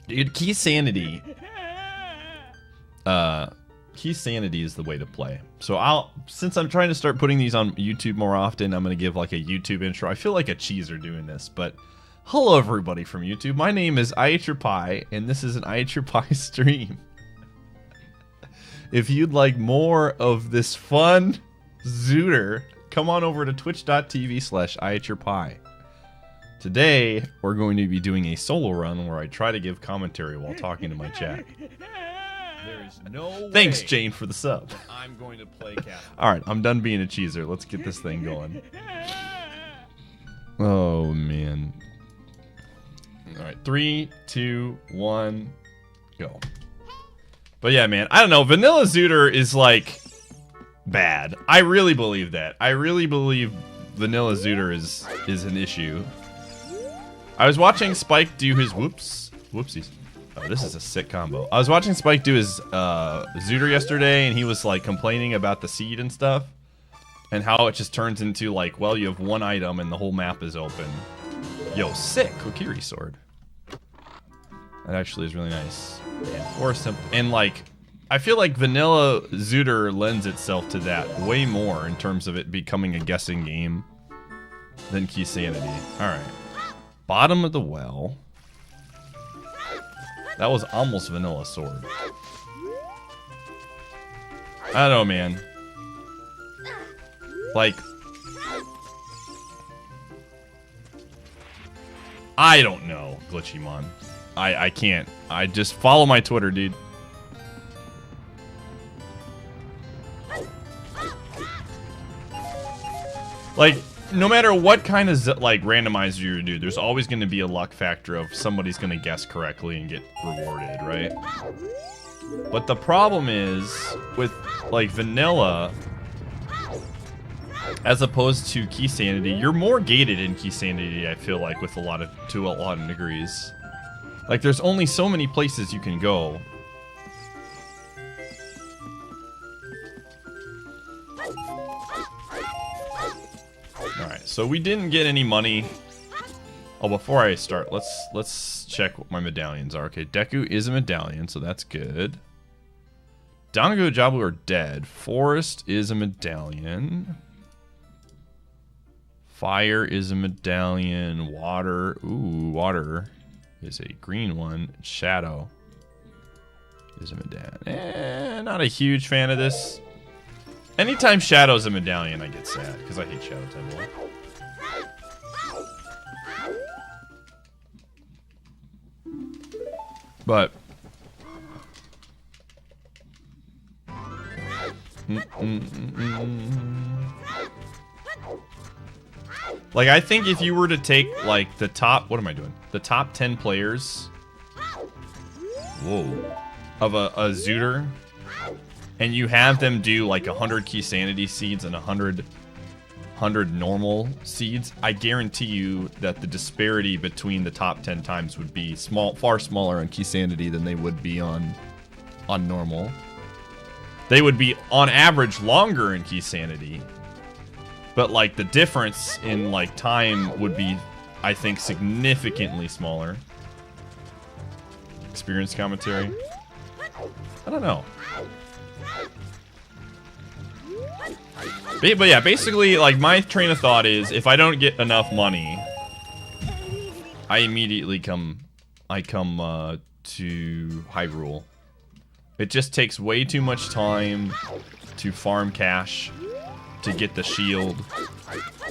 Dude, Keysanity. Keysanity is the way to play. So since I'm trying to start putting these on YouTube more often, I'm going to give like a YouTube intro. I feel like a cheeser doing this, but hello everybody from YouTube. My name is Iateyourpie, and this is an Iateyourpie stream. If you'd like more of this fun zooter, come on over to twitch.tv/Iateyourpie. Today, we're going to be doing a solo run where I try to give commentary while talking to my chat. There is no Thanks, way Jane, for the sub. that I'm going to play Catherine. Alright, I'm done being a cheeser. Let's get this thing going. Oh, man. Alright, 3, 2, 1, go. But yeah, man, I don't know. Vanilla Zooter is, like, bad. I really believe that. I really believe Vanilla Zooter is an issue. I was watching Spike do his whoopsies. Oh, this is a sick combo. I was watching Spike do his Zooter yesterday, and he was like complaining about the seed and stuff, and how it just turns into like, well, you have one item and the whole map is open. Yo, sick Kokiri sword. That actually is really nice. And like, I feel like Vanilla Zooter lends itself to that way more in terms of it becoming a guessing game than Keysanity. All right. Bottom of the well. That was almost vanilla sword. I don't know, man. Like, I don't know, Glitchymon. I can't. I just follow my Twitter, dude. Like, no matter what kind of like randomizer you do, there's always going to be a luck factor of somebody's going to guess correctly and get rewarded, right? But the problem is with like vanilla, as opposed to Keysanity, you're more gated in Keysanity. I feel like to a lot of degrees. Like there's only so many places you can go. Alright, so we didn't get any money. Oh, before I start, let's check what my medallions are. Okay, Deku is a medallion, so that's good. Dango and Jabu are dead. Forest is a medallion. Fire is a medallion. Water, ooh, water is a green one. Shadow is a medallion. Not a huge fan of this. Anytime Shadow's a medallion, I get sad, because I hate Shadow Temple. But... Like, I think if you were to take, like, the top... What am I doing? The top 10 players... Whoa. Of a Zooter... And you have them do like 100 Keysanity seeds and 100 normal seeds, I guarantee you that the disparity between the top 10 times would be far smaller on Keysanity than they would be on normal. They would be on average longer in Keysanity, but like the difference in like time would be, I think, significantly smaller. Experience commentary? I don't know. But yeah, basically, like, my train of thought is, if I don't get enough money, I immediately come to Hyrule. It just takes way too much time to farm cash to get the shield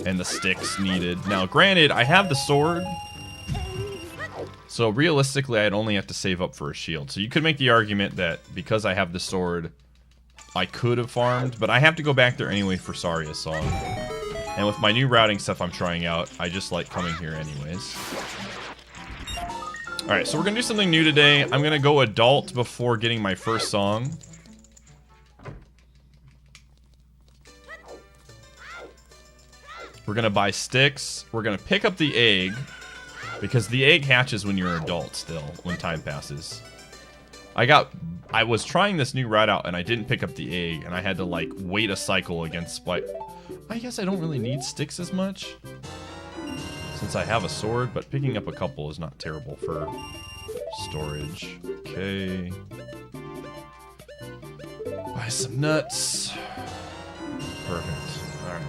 and the sticks needed. Now, granted, I have the sword, so realistically, I'd only have to save up for a shield. So you could make the argument that because I have the sword, I could have farmed, but I have to go back there anyway for Saria's song. And with my new routing stuff I'm trying out, I just like coming here anyways. Alright, so we're gonna do something new today. I'm gonna go adult before getting my first song. We're gonna buy sticks. We're gonna pick up the egg, because the egg hatches when you're an adult still, when time passes. I was trying this new route out and I didn't pick up the egg, and I had to like wait a cycle against Spike. I guess I don't really need sticks as much since I have a sword, but picking up a couple is not terrible for storage. Okay. Buy some nuts. Perfect. Alright.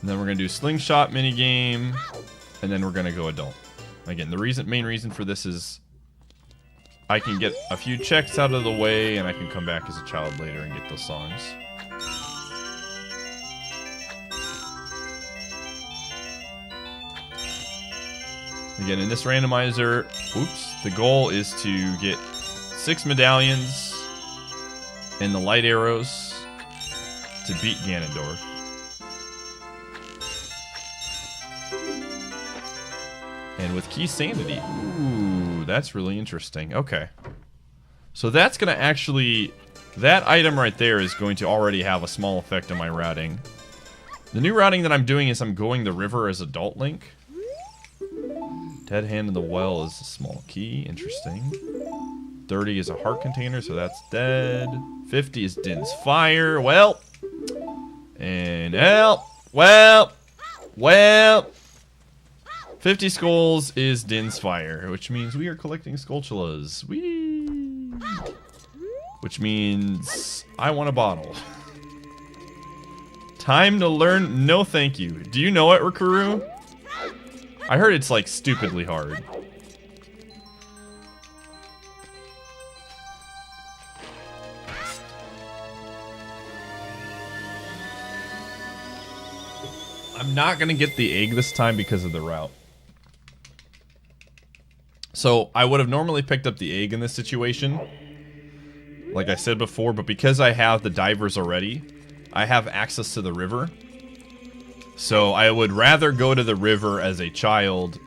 And then we're going to do slingshot minigame. And then we're going to go adult. Again, the main reason for this is I can get a few checks out of the way and I can come back as a child later and get those songs. Again, in this randomizer, the goal is to get 6 medallions and the light arrows to beat Ganondorf. And with Keysanity, ooh, that's really interesting. Okay. So that's going to actually, that item right there is going to already have a small effect on my routing. The new routing that I'm doing is I'm going the river as adult Link. Dead Hand in the Well is a small key. Interesting. 30 is a heart container, so that's dead. 50 is Din's Fire. Well. And, well. 50 skulls is Din's Fire, which means we are collecting Skulltulas. Whee! Which means I want a bottle. Time to learn. No, thank you. Do you know it, Rikuru? I heard it's like stupidly hard. I'm not gonna get the egg this time because of the route. So I would have normally picked up the egg in this situation, like I said before, but because I have the divers already, I have access to the river. So I would rather go to the river as a child,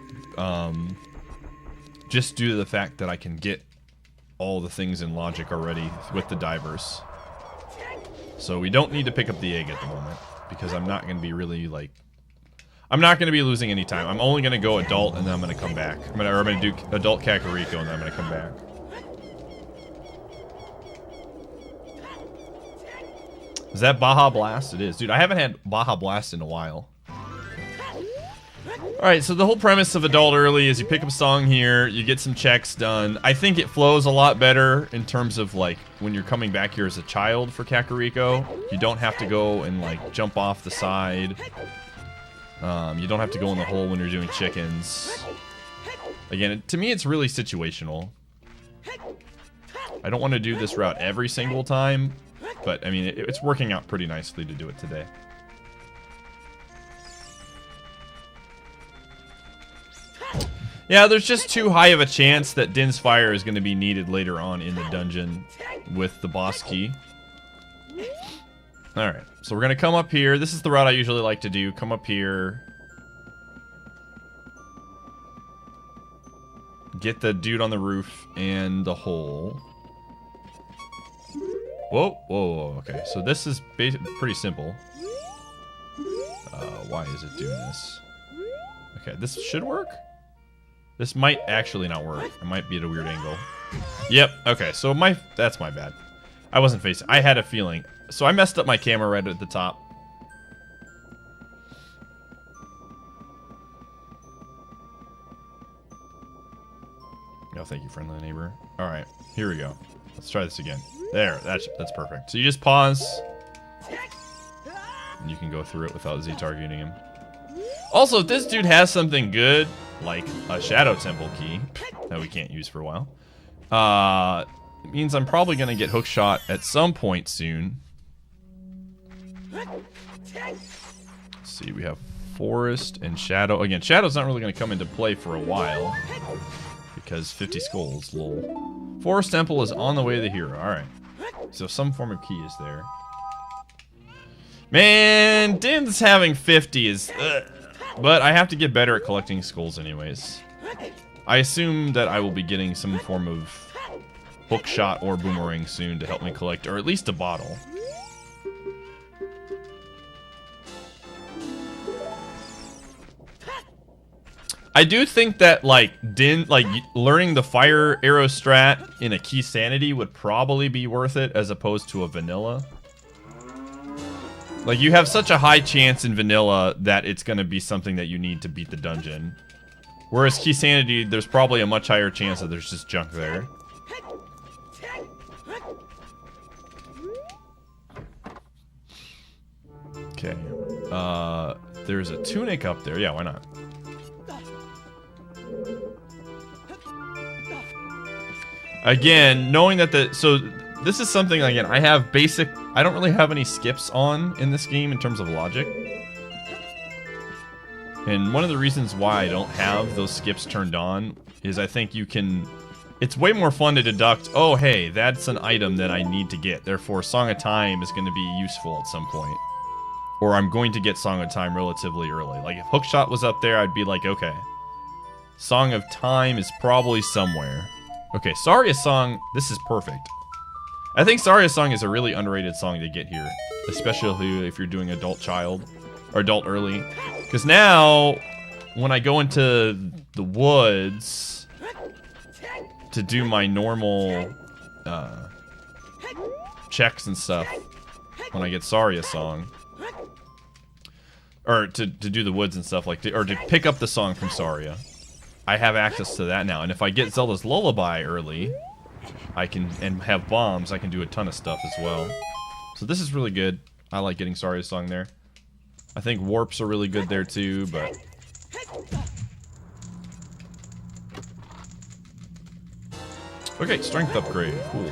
just due to the fact that I can get all the things in logic already with the divers. So we don't need to pick up the egg at the moment, because I'm not going to be really, like... I'm not going to be losing any time. I'm only going to go adult, and then I'm going to come back. I'm going to do adult Kakariko, and then I'm going to come back. Is that Baja Blast? It is. Dude, I haven't had Baja Blast in a while. Alright, so the whole premise of Adult Early is you pick up a song here, you get some checks done. I think it flows a lot better in terms of, like, when you're coming back here as a child for Kakariko. You don't have to go and, like, jump off the side. You don't have to go in the hole when you're doing chickens. Again, to me, it's really situational. I don't want to do this route every single time, but, I mean, it's working out pretty nicely to do it today. Yeah, there's just too high of a chance that Din's Fire is going to be needed later on in the dungeon with the boss key. Alright, so we're going to come up here. This is the route I usually like to do. Come up here. Get the dude on the roof and the hole. Whoa, whoa, whoa. Okay, so this is pretty simple. Why is it doing this? Okay, this should work. This might actually not work. It might be at a weird angle. Yep, okay, so that's my bad. I wasn't facing. I had a feeling. So I messed up my camera right at the top. No, thank you, friendly neighbor. Alright, here we go. Let's try this again. There, that's perfect. So you just pause. And you can go through it without Z targeting him. Also, if this dude has something good, like a Shadow Temple key, that we can't use for a while, it means I'm probably going to get hookshot at some point soon. Let's see, we have Forest and Shadow. Again, Shadow's not really going to come into play for a while, because 50 skulls, lol. Forest Temple is on the way to the hero, alright. So some form of key is there. Man, Din's having 50 is... But I have to get better at collecting skulls anyways. I assume that I will be getting some form of hookshot or boomerang soon to help me collect, or at least a bottle. I do think that, like, learning the fire arrow strat in a Keysanity would probably be worth it as opposed to a vanilla. Like, you have such a high chance in vanilla that it's going to be something that you need to beat the dungeon. Whereas Keysanity, there's probably a much higher chance that there's just junk there. Okay. There's a tunic up there. Yeah, why not? Again, knowing that so this is something, again, I have basic, I don't really have any skips on in this game in terms of logic. And one of the reasons why I don't have those skips turned on is I think you can, it's way more fun to deduct, oh hey, that's an item that I need to get, therefore Song of Time is going to be useful at some point. Or I'm going to get Song of Time relatively early. Like if Hookshot was up there, I'd be like, okay, Song of Time is probably somewhere. Okay, Saria Song, this is perfect. I think Saria Song is a really underrated song to get here, especially if you're doing adult child, or adult early. Because now, when I go into the woods to do my normal checks and stuff, when I get Saria Song, or to do the woods and stuff, like or to pick up the song from Saria, I have access to that now. And if I get Zelda's Lullaby early, I can, and have bombs, I can do a ton of stuff as well. So this is really good. I like getting Saria's song there. I think warps are really good there too, but... Okay, strength upgrade. Cool.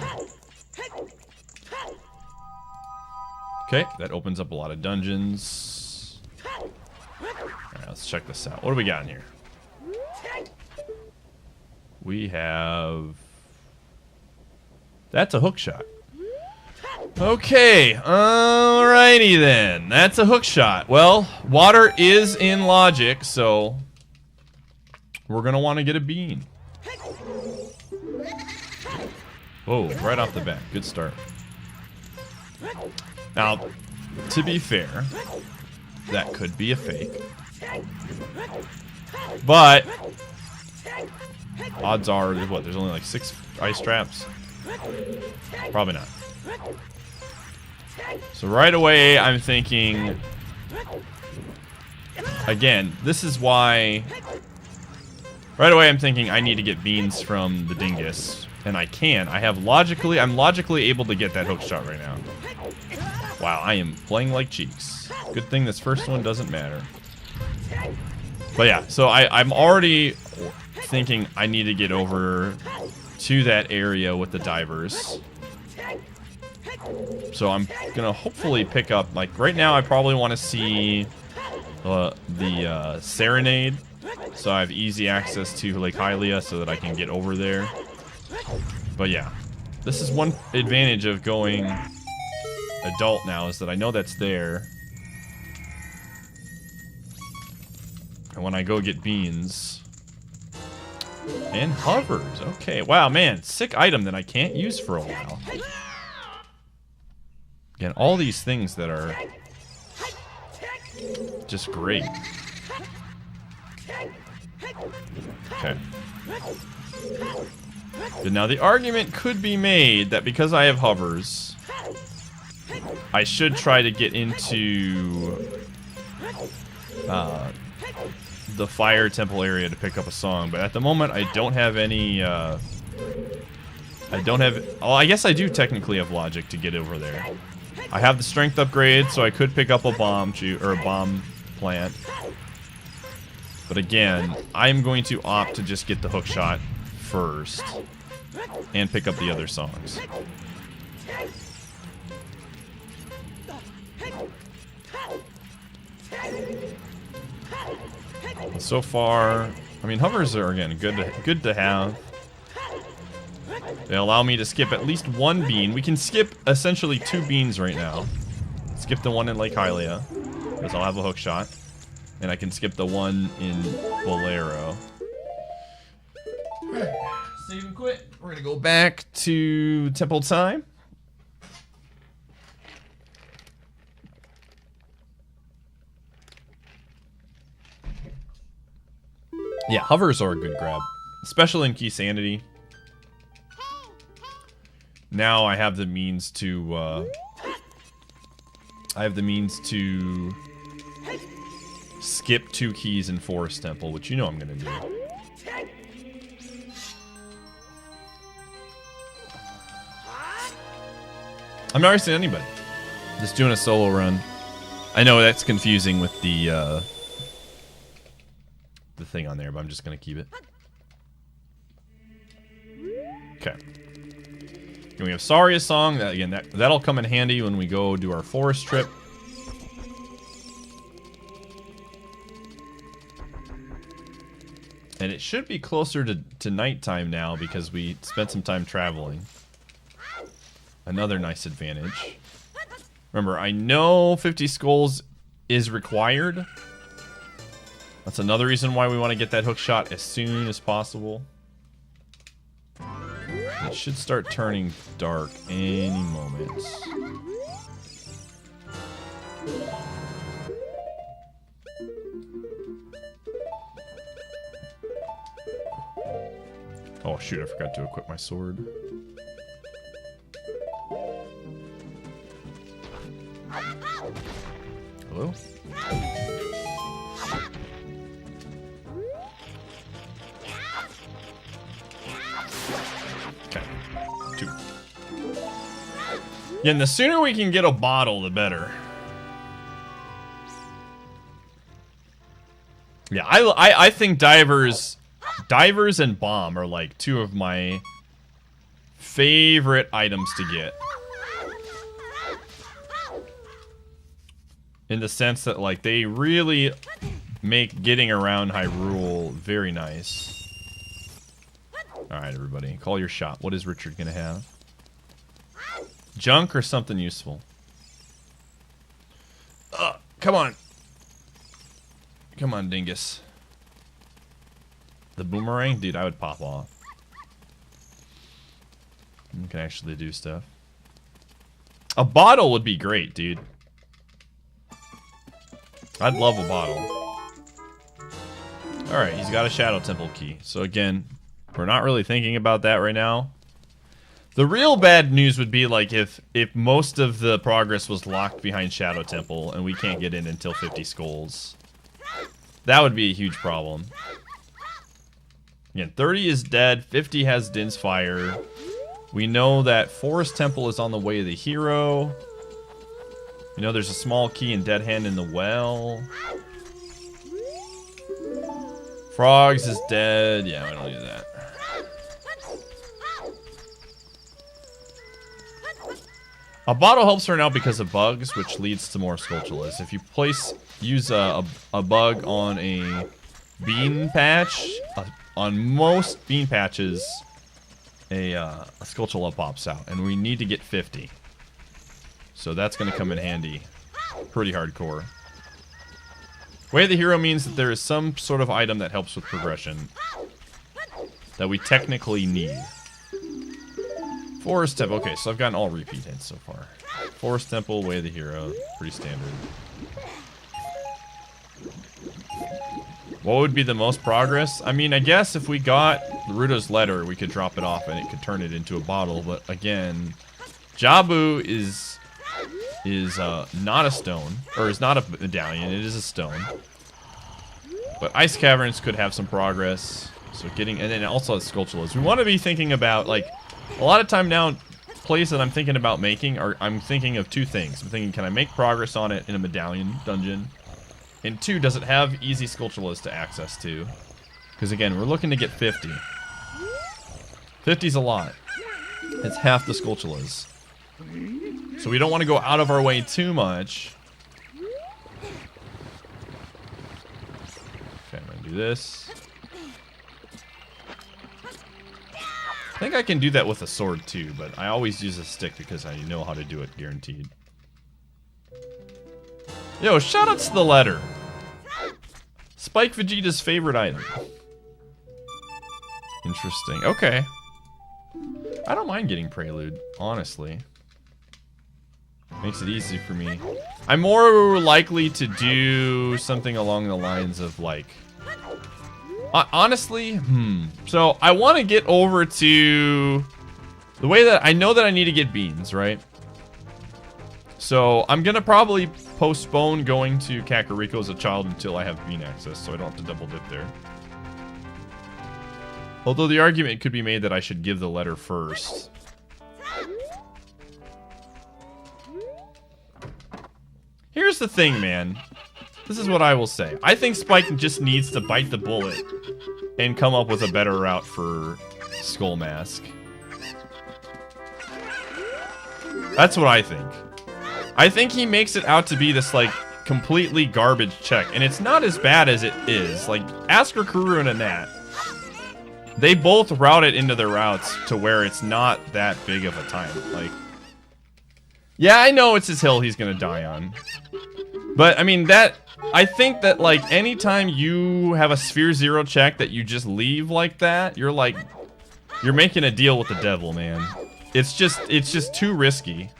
Okay, that opens up a lot of dungeons. Alright, let's check this out. What do we got in here? We have... That's a hook shot. Okay, alrighty then. That's a hook shot. Well, water is in logic, so we're gonna want to get a bean. Whoa, right off the bat. Good start. Now, to be fair, that could be a fake. But odds are, what, there's only like 6 ice traps? Probably not. So right away, I'm thinking... Again, this is why... Right away, I'm thinking I need to get beans from the dingus. And I can. I'm logically able to get that hook shot right now. Wow, I am playing like cheeks. Good thing this first one doesn't matter. But yeah, so I'm already thinking I need to get over to that area with the divers. So I'm gonna hopefully pick up, like right now I probably want to see the Serenade, so I have easy access to Lake Hylia so that I can get over there. But yeah, this is one advantage of going adult now, is that I know that's there. And when I go get beans... And hovers. Okay, wow, man. Sick item that I can't use for a while. Again, all these things that are just great. Okay. But now the argument could be made that because I have hovers, I should try to get into the fire temple area to pick up a song, but at the moment I don't have any I guess I do technically have logic to get over there. I have the strength upgrade, so I could pick up a bomb or a bomb plant. But again, I'm going to opt to just get the hook shot first and pick up the other songs. So far, I mean, hovers are, again, good to have. They allow me to skip at least one bean. We can skip essentially 2 beans right now. Skip the one in Lake Hylia, because I'll have a hook shot. And I can skip the one in Bolero. Save and quit. We're going to go back to Temple Time. Yeah, hovers are a good grab, especially in Keysanity. Now I have the means to I have the means to skip 2 keys in Forest Temple, which you know I'm going to do. I'm not racing anybody. Just doing a solo run. I know that's confusing with the thing on there, but I'm just going to keep it. Okay. And we have Saria's song. That, again, that'll come in handy when we go do our forest trip. And it should be closer to nighttime now because we spent some time traveling. Another nice advantage. Remember, I know 50 skulls is required. That's another reason why we want to get that hook shot as soon as possible. It should start turning dark any moment. Oh shoot, I forgot to equip my sword. Hello? Okay. 2. Yeah, and the sooner we can get a bottle, the better. Yeah, I think divers and bomb are like 2 of my favorite items to get. In the sense that, like, they really make getting around Hyrule very nice. Alright, everybody. Call your shot. What is Richard gonna have? Junk or something useful? Come on. Come on, dingus. The boomerang? Dude, I would pop off. You can actually do stuff. A bottle would be great, dude. I'd love a bottle. Alright, he's got a Shadow Temple key. So again, we're not really thinking about that right now. The real bad news would be like if most of the progress was locked behind Shadow Temple and we can't get in until 50 skulls. That would be a huge problem. Again, 30 is dead, 50 has Din's Fire. We know that Forest Temple is on the way to the hero. You know, there's a small key and Dead Hand in the well. Frogs is dead. Yeah, we don't do that. A bottle helps her now because of bugs, which leads to more Skulltulas. If you use a bug on a bean patch, on most bean patches, a Skulltula pops out, and we need to get 50. So that's going to come in handy. Pretty hardcore. Way of the Hero means that there is some sort of item that helps with progression that we technically need. Forest Temple. Okay, so I've gotten all repeat hits so far. Forest Temple, Way of the Hero. Pretty standard. What would be the most progress? I mean, I guess if we got Naruto's letter, we could drop it off and it could turn it into a bottle. But again, Jabu is not a stone, or is not a medallion, it is a stone. But Ice Caverns could have some progress. So getting, and then also Skulltulas. We want to be thinking about, like, a lot of time now, plays that I'm thinking about making are, I'm thinking of 2 things. I'm thinking, can I make progress on it in a medallion dungeon? And 2, does it have easy Skulltulas to access to? Because again, we're looking to get 50. 50's a lot. It's half the Skulltulas. So we don't want to go out of our way too much. Okay, I'm going to do this. I think I can do that with a sword too, but I always use a stick because I know how to do it, guaranteed. Yo, shout out to the letter. Spike Vegeta's favorite item. Interesting. Okay. I don't mind getting Prelude, honestly. Makes it easy for me. I'm more likely to do something along the lines of, like... honestly, So, I want to get over to... The way that... I know that I need to get beans, right? So I'm gonna probably postpone going to Kakariko as a child until I have bean access, so I don't have to double dip there. Although the argument could be made that I should give the letter first. Here's the thing, man. This is what I will say. I think Spike just needs to bite the bullet and come up with a better route for Skull Mask. That's what I think. I think he makes it out to be this, like, completely garbage check. And it's not as bad as it is. Like, Asker, Kuru, and Anat. They both route it into their routes to where it's not that big of a time. Like, yeah, I know it's his hill he's gonna die on. But, I mean, I think that, like, anytime you have a Sphere Zero check that you just leave like that, you're making a deal with the devil, man. It's just too risky.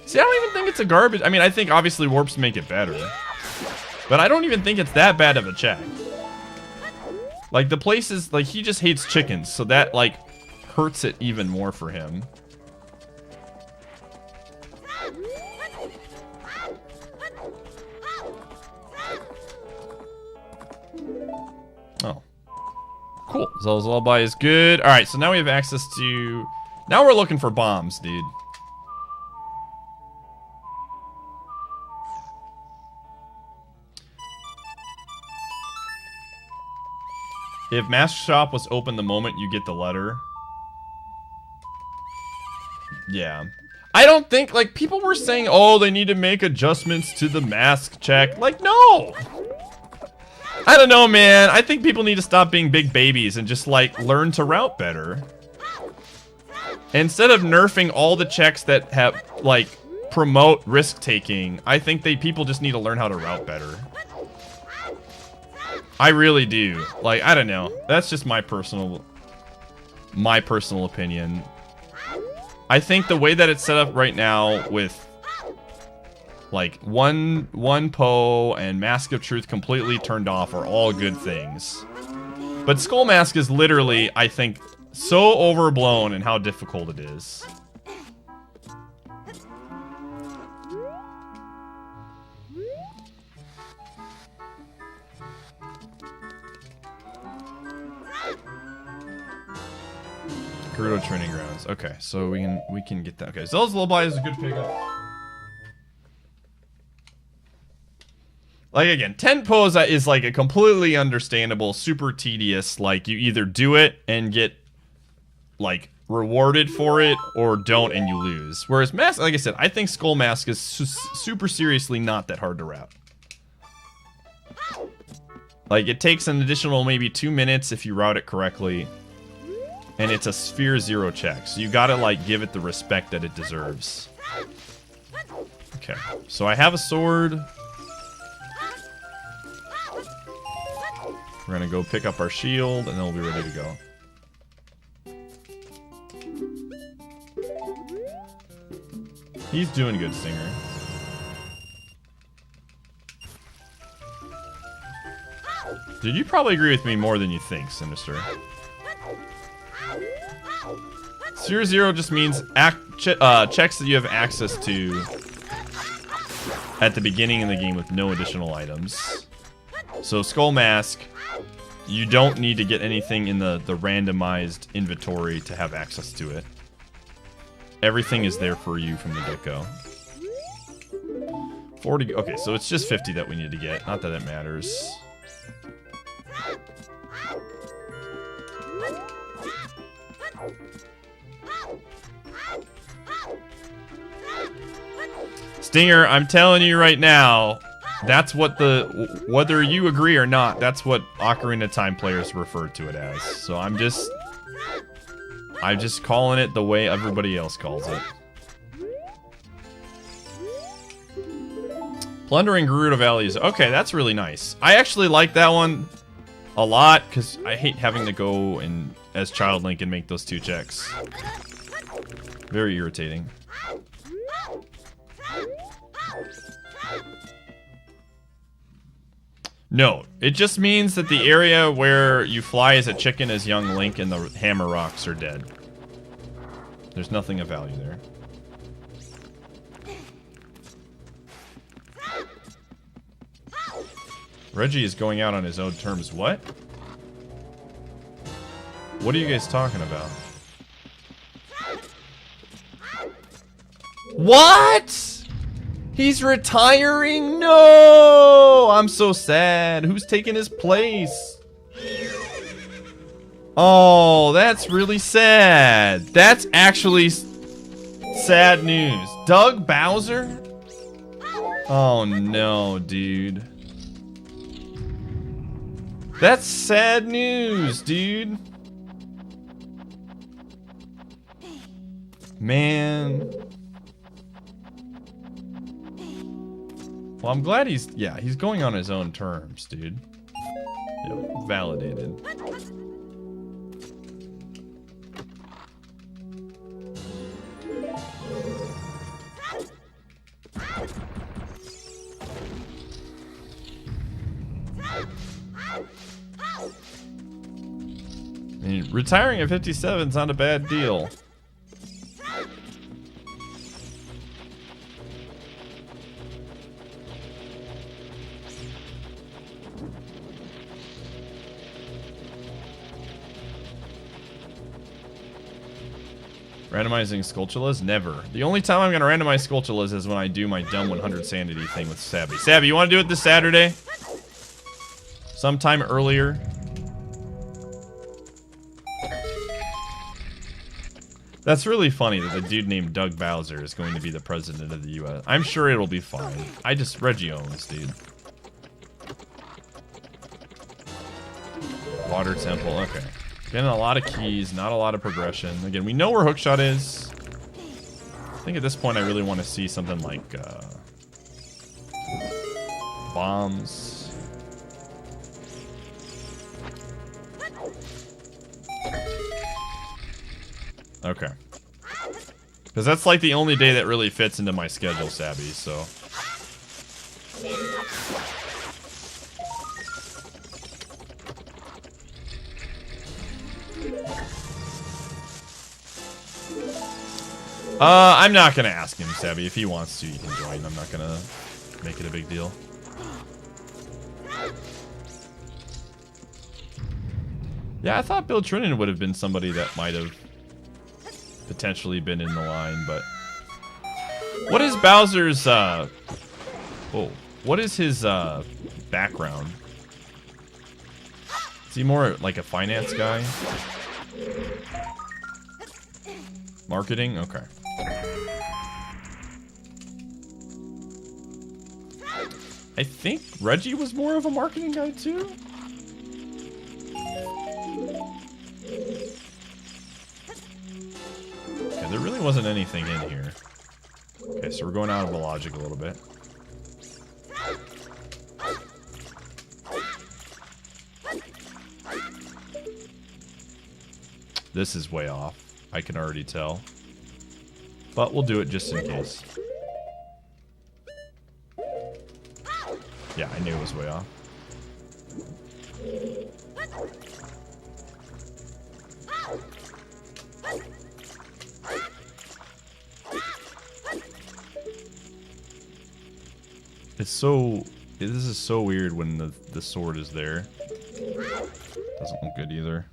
See, I don't even think it's a garbage. I mean, I think obviously warps make it better. But I don't even think it's that bad of a check. Like, the place is, like, he just hates chickens, so that, like, hurts it even more for him. Oh. Cool. Zell's Lullaby is good. Alright, so now we have access to... Now we're looking for bombs, dude. If Mask Shop was open the moment you get the letter. Yeah. I don't think, like, people were saying, oh, they need to make adjustments to the mask check. Like, no! I don't know, man. I think people need to stop being big babies and just, like, learn to route better. Instead of nerfing all the checks that have, like, promote risk-taking, I think people just need to learn how to route better. I really do. Like, I don't know. That's just my personal opinion. I think the way that it's set up right now with, like, one Poe and Mask of Truth completely turned off are all good things. But Skull Mask is literally, I think, so overblown in how difficult it is. Gerudo Training Grounds. Okay, so we can get that. Okay, Zell's Lullaby is a good pickup. Like, again, 10 pose is like a completely understandable, super tedious. Like, you either do it and get, like, rewarded for it, or don't and you lose. Whereas Mask, like I said, I think Skull Mask is super seriously not that hard to route. Like, it takes an additional maybe 2 minutes if you route it correctly. And it's a Sphere Zero check, so you gotta, like, give it the respect that it deserves. Okay, so I have a sword. We're gonna go pick up our shield, and then we'll be ready to go. He's doing good, Stinger. Dude, you probably agree with me more than you think, Sinister. Sphere Zero just means checks that you have access to at the beginning of the game with no additional items. So Skull Mask, you don't need to get anything in the randomized inventory to have access to it. Everything is there for you from the get-go. 40, okay, so it's just 50 that we need to get. Not that it matters. Stinger, I'm telling you right now, that's what whether you agree or not, that's what Ocarina of Time players refer to it as. So I'm just calling it the way everybody else calls it. Plundering Gerudo Valley is okay. That's really nice. I actually like that one a lot because I hate having to go and as Child Link and make those 2 checks. Very irritating. No, it just means that the area where you fly as a chicken as young Link and the hammer rocks are dead. There's nothing of value there. Reggie is going out on his own terms. What? What are you guys talking about? What? He's retiring? No! I'm so sad. Who's taking his place? Oh, that's really sad. That's actually sad news. Doug Bowser? Oh no, dude. That's sad news, dude. Man. Well, I'm glad he's going on his own terms, dude. Yeah, validated. I mean, retiring at 57 is not a bad deal. Randomizing Skulltulas? Never. The only time I'm going to randomize Skulltulas is when I do my dumb 100 sanity thing with Sabby. Sabby, you want to do it this Saturday? Sometime earlier? That's really funny that the dude named Doug Bowser is going to be the president of the U.S. I'm sure it'll be fine. Reggie owns, dude. Water Temple, okay. Getting a lot of keys, not a lot of progression. Again, we know where Hookshot is. I think at this point I really want to see something like bombs. Okay. Because that's like the only day that really fits into my schedule, Sabby, so. I'm not gonna ask him, Sabby. If he wants to, he can join. I'm not gonna make it a big deal. Yeah, I thought Bill Trinan would have been somebody that might have potentially been in the line, but what is Bowser's what is his background? Is he more like a finance guy? Marketing? Okay. I think Reggie was more of a marketing guy too. Okay, there really wasn't anything in here. Okay, so we're going out of the logic a little bit. This is way off. I can already tell. But we'll do it just in case. Yeah, I knew it was way off. It's so... This is so weird when the sword is there. Doesn't look good either.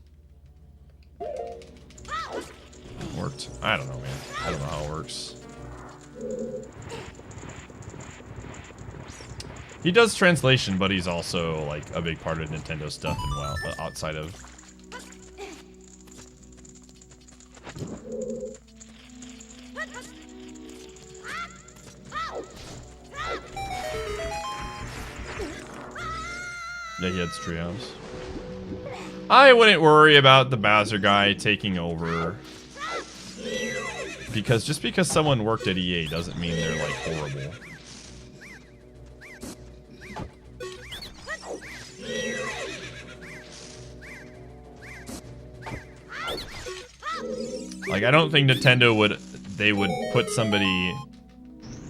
Worked. I don't know, man. I don't know how it works. He does translation, but he's also like a big part of Nintendo stuff and well, outside of. Yeah, he heads Treehouse. I wouldn't worry about the Bowser guy taking over. Because just because someone worked at EA doesn't mean they're like horrible. Like I don't think Nintendo would put somebody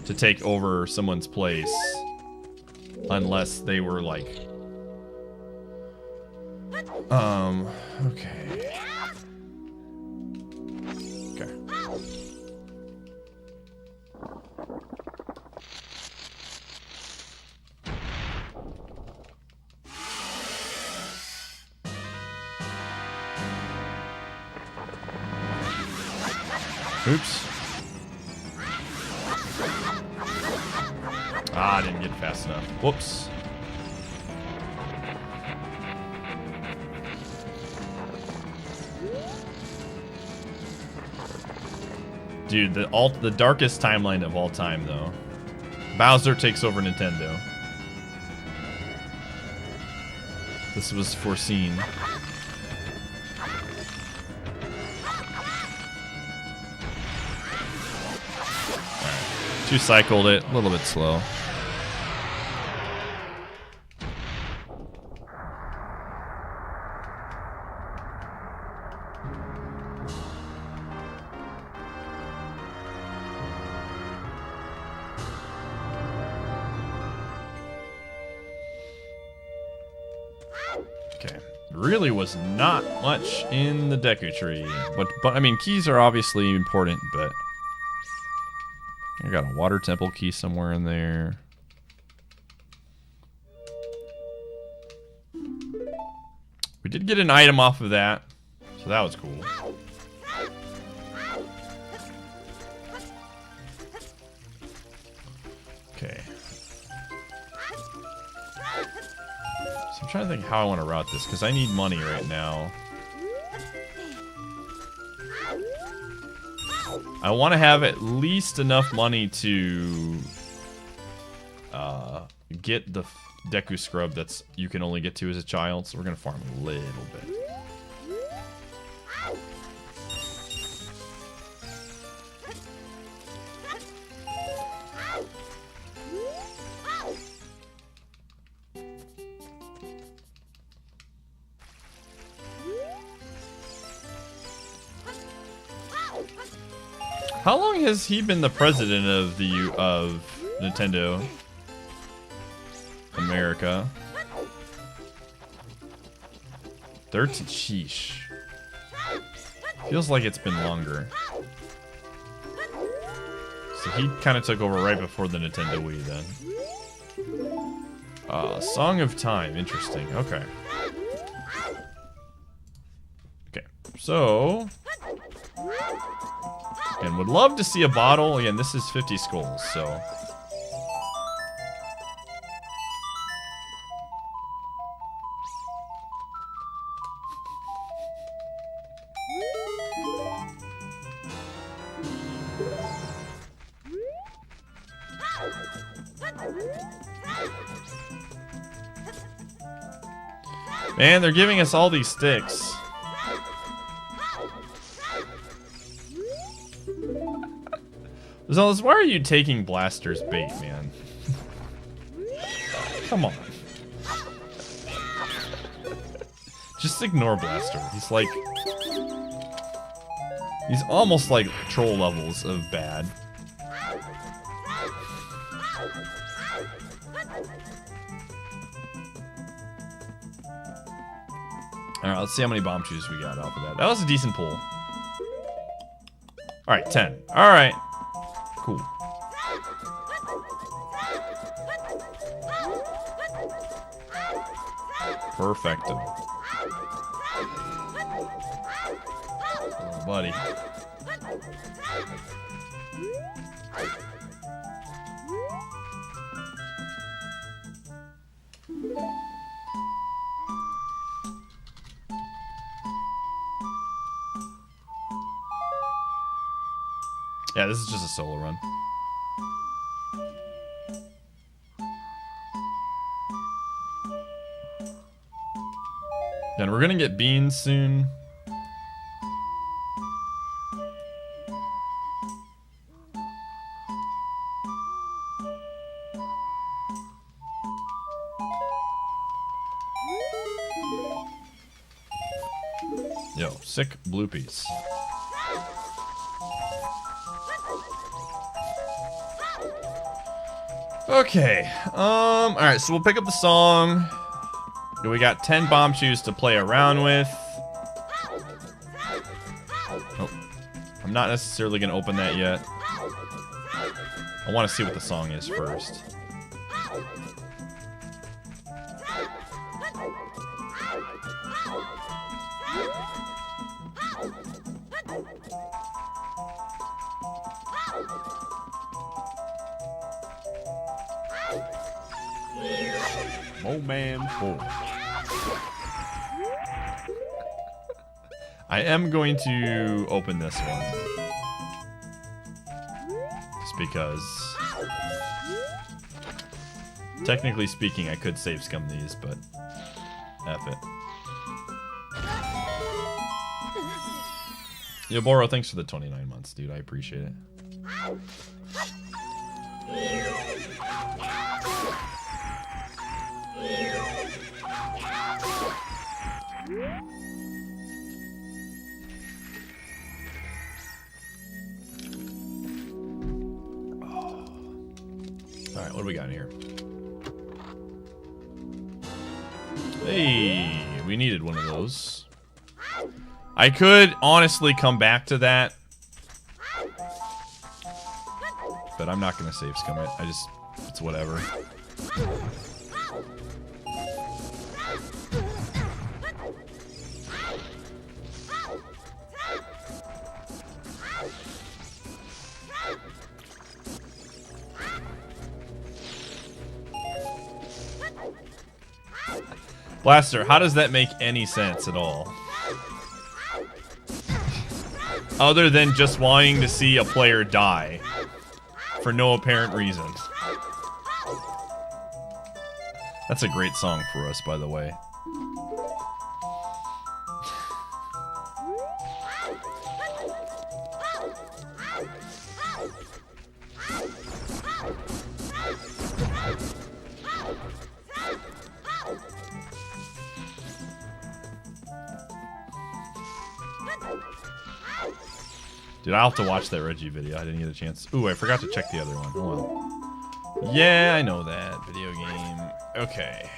to take over someone's place unless they were like okay. Oops. Ah, I didn't get fast enough. Whoops. Dude, the darkest timeline of all time, though. Bowser takes over Nintendo. This was foreseen. Two cycled it, a little bit slow. Okay, really was not much in the Deku Tree, but I mean, keys are obviously important, but. I got a water temple key somewhere in there. We did get an item off of that, so that was cool. Okay. So I'm trying to think how I want to route this, because I need money right now. I want to have at least enough money to get the Deku Scrub that's you can only get to as a child, so we're going to farm a little bit. How long has he been the president of Nintendo America? 13. Sheesh. Feels like it's been longer. So he kind of took over right before the Nintendo Wii then. Song of Time. Interesting. Okay. Okay. So. And would love to see a bottle. Again, this is 50 skulls, so. Man, they're giving us all these sticks. Zealous, why are you taking Blaster's bait, man? Come on. Just ignore Blaster. He's like... He's almost like troll levels of bad. Alright, let's see how many bomb chews we got off of that. That was a decent pull. Alright, 10. Alright. Cool. Perfecto. Oh, buddy. Yeah, this is just a solo run. And we're gonna get beans soon. Yo, sick bloopies. Okay, alright, so we'll pick up the song. We got 10 bomb chews to play around with. Oh, I'm not necessarily gonna open that yet. I want to see what the song is first. snowman full. I am going to open this one. Just because... Technically speaking, I could save scum these, but... F it. Yo, Boro, thanks for the 29 months, dude. I appreciate it. Alright, what do we got in here? Hey, we needed one of those. I could honestly come back to that, but I'm not going to save scum it. It's whatever. Blaster, how does that make any sense at all? Other than just wanting to see a player die for no apparent reason. That's a great song for us, by the way. Dude, I'll have to watch that Reggie video. I didn't get a chance. Ooh, I forgot to check the other one. Oh well. Yeah, I know that. Video game. Okay.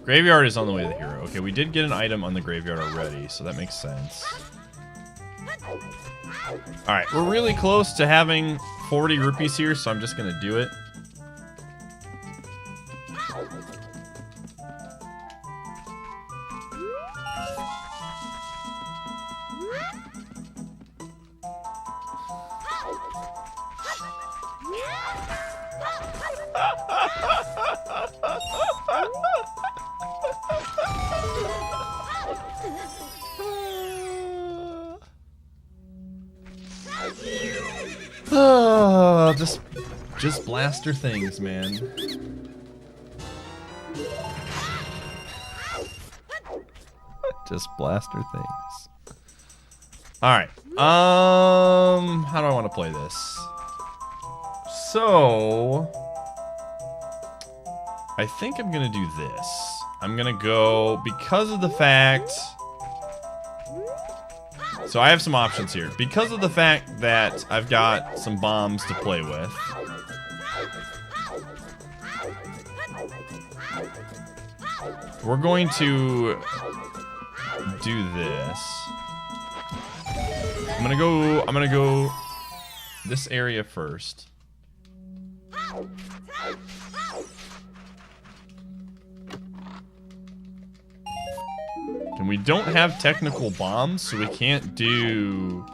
Graveyard is on the way to the hero. Okay, we did get an item on the graveyard already, so that makes sense. Alright, we're really close to having 40 rupees here, so I'm just gonna do it. Just blaster things, man. Just blaster things. Alright. How do I want to play this? So I think I'm gonna do this. I'm gonna go because of the fact. So I have some options here. Because of the fact that I've got some bombs to play with. We're going to do this. I'm gonna go this area first. And we don't have technical bombs, so we can't do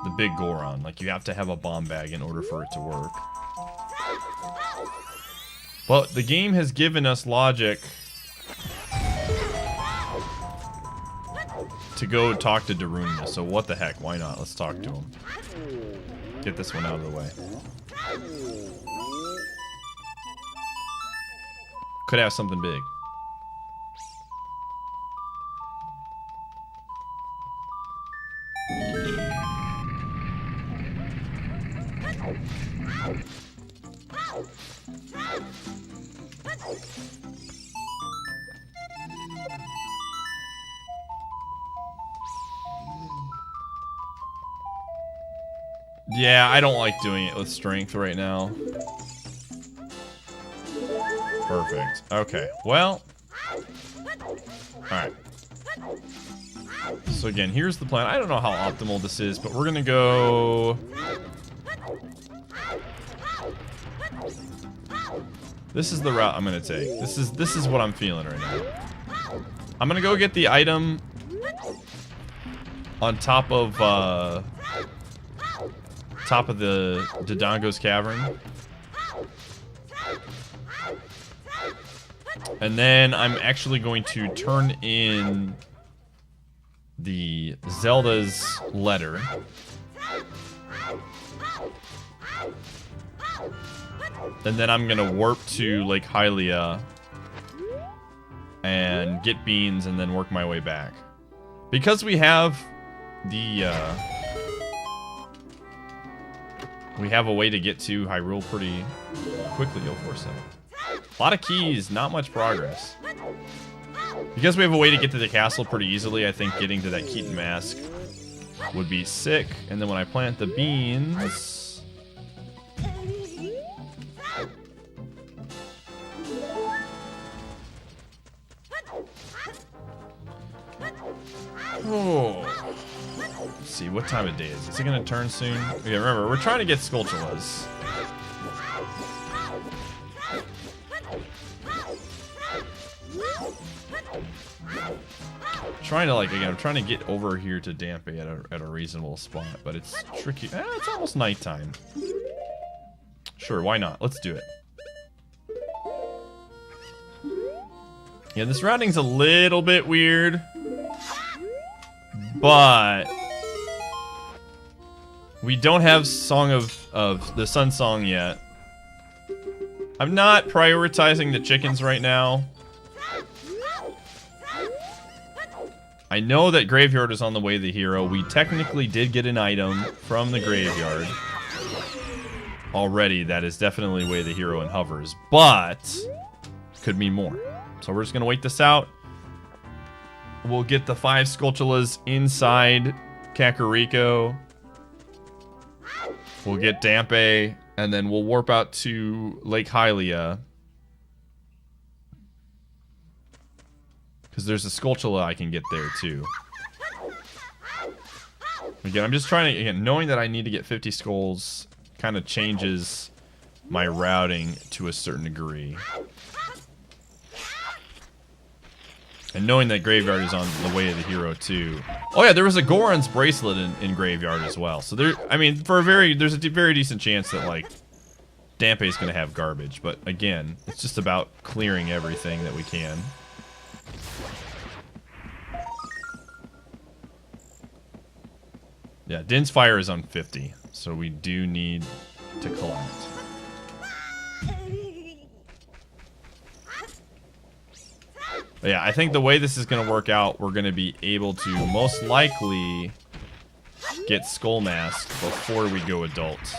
the big Goron. Like, you have to have a bomb bag in order for it to work. But the game has given us logic to go talk to Daruna, so what the heck, why not? Let's talk to him. Get this one out of the way. Could have something big. Yeah, I don't like doing it with strength right now. Perfect. Okay, well. Alright. So again, here's the plan. I don't know how optimal this is, but we're gonna go... This is the route I'm gonna take. This is what I'm feeling right now. I'm gonna go get the item on top of the Dodongo's cavern. And then I'm actually going to turn in the Zelda's letter. And then I'm gonna warp to Lake Hylia and get beans and then work my way back. Because we have the we have a way to get to Hyrule pretty quickly. 047. A lot of keys, not much progress. Because we have a way to get to the castle pretty easily, I think getting to that Keaton Mask would be sick. And then when I plant the beans... Oh. Let's see, what time of day is it? Is it going to turn soon? Okay, remember, we're trying to get Skulltulas. Trying to, like, again, I'm trying to get over here to Dampe at a reasonable spot, but it's tricky. It's almost nighttime. Sure, why not? Let's do it. Yeah, this routing's a little bit weird, but we don't have Song of the Sun Song yet. I'm not prioritizing the chickens right now. I know that Graveyard is on the way to the hero. We technically did get an item from the Graveyard already. That is definitely way the hero and hovers, but could mean more. So we're just going to wait this out. We'll get the 5 Skulltulas inside Kakariko. We'll get Dampe, and then we'll warp out to Lake Hylia. Because there's a Skulltula I can get there too. Again, I'm just trying to, again, knowing that I need to get 50 skulls kind of changes my routing to a certain degree. And knowing that Graveyard is on the way of the hero too. Oh yeah, there was a Goron's bracelet in Graveyard as well. So there, I mean, there's a very decent chance that like Dampe is going to have garbage. But again, it's just about clearing everything that we can. Yeah, Din's Fire is on 50, so we do need to collect. But yeah, I think the way this is going to work out, we're going to be able to most likely get Skull Mask before we go adult.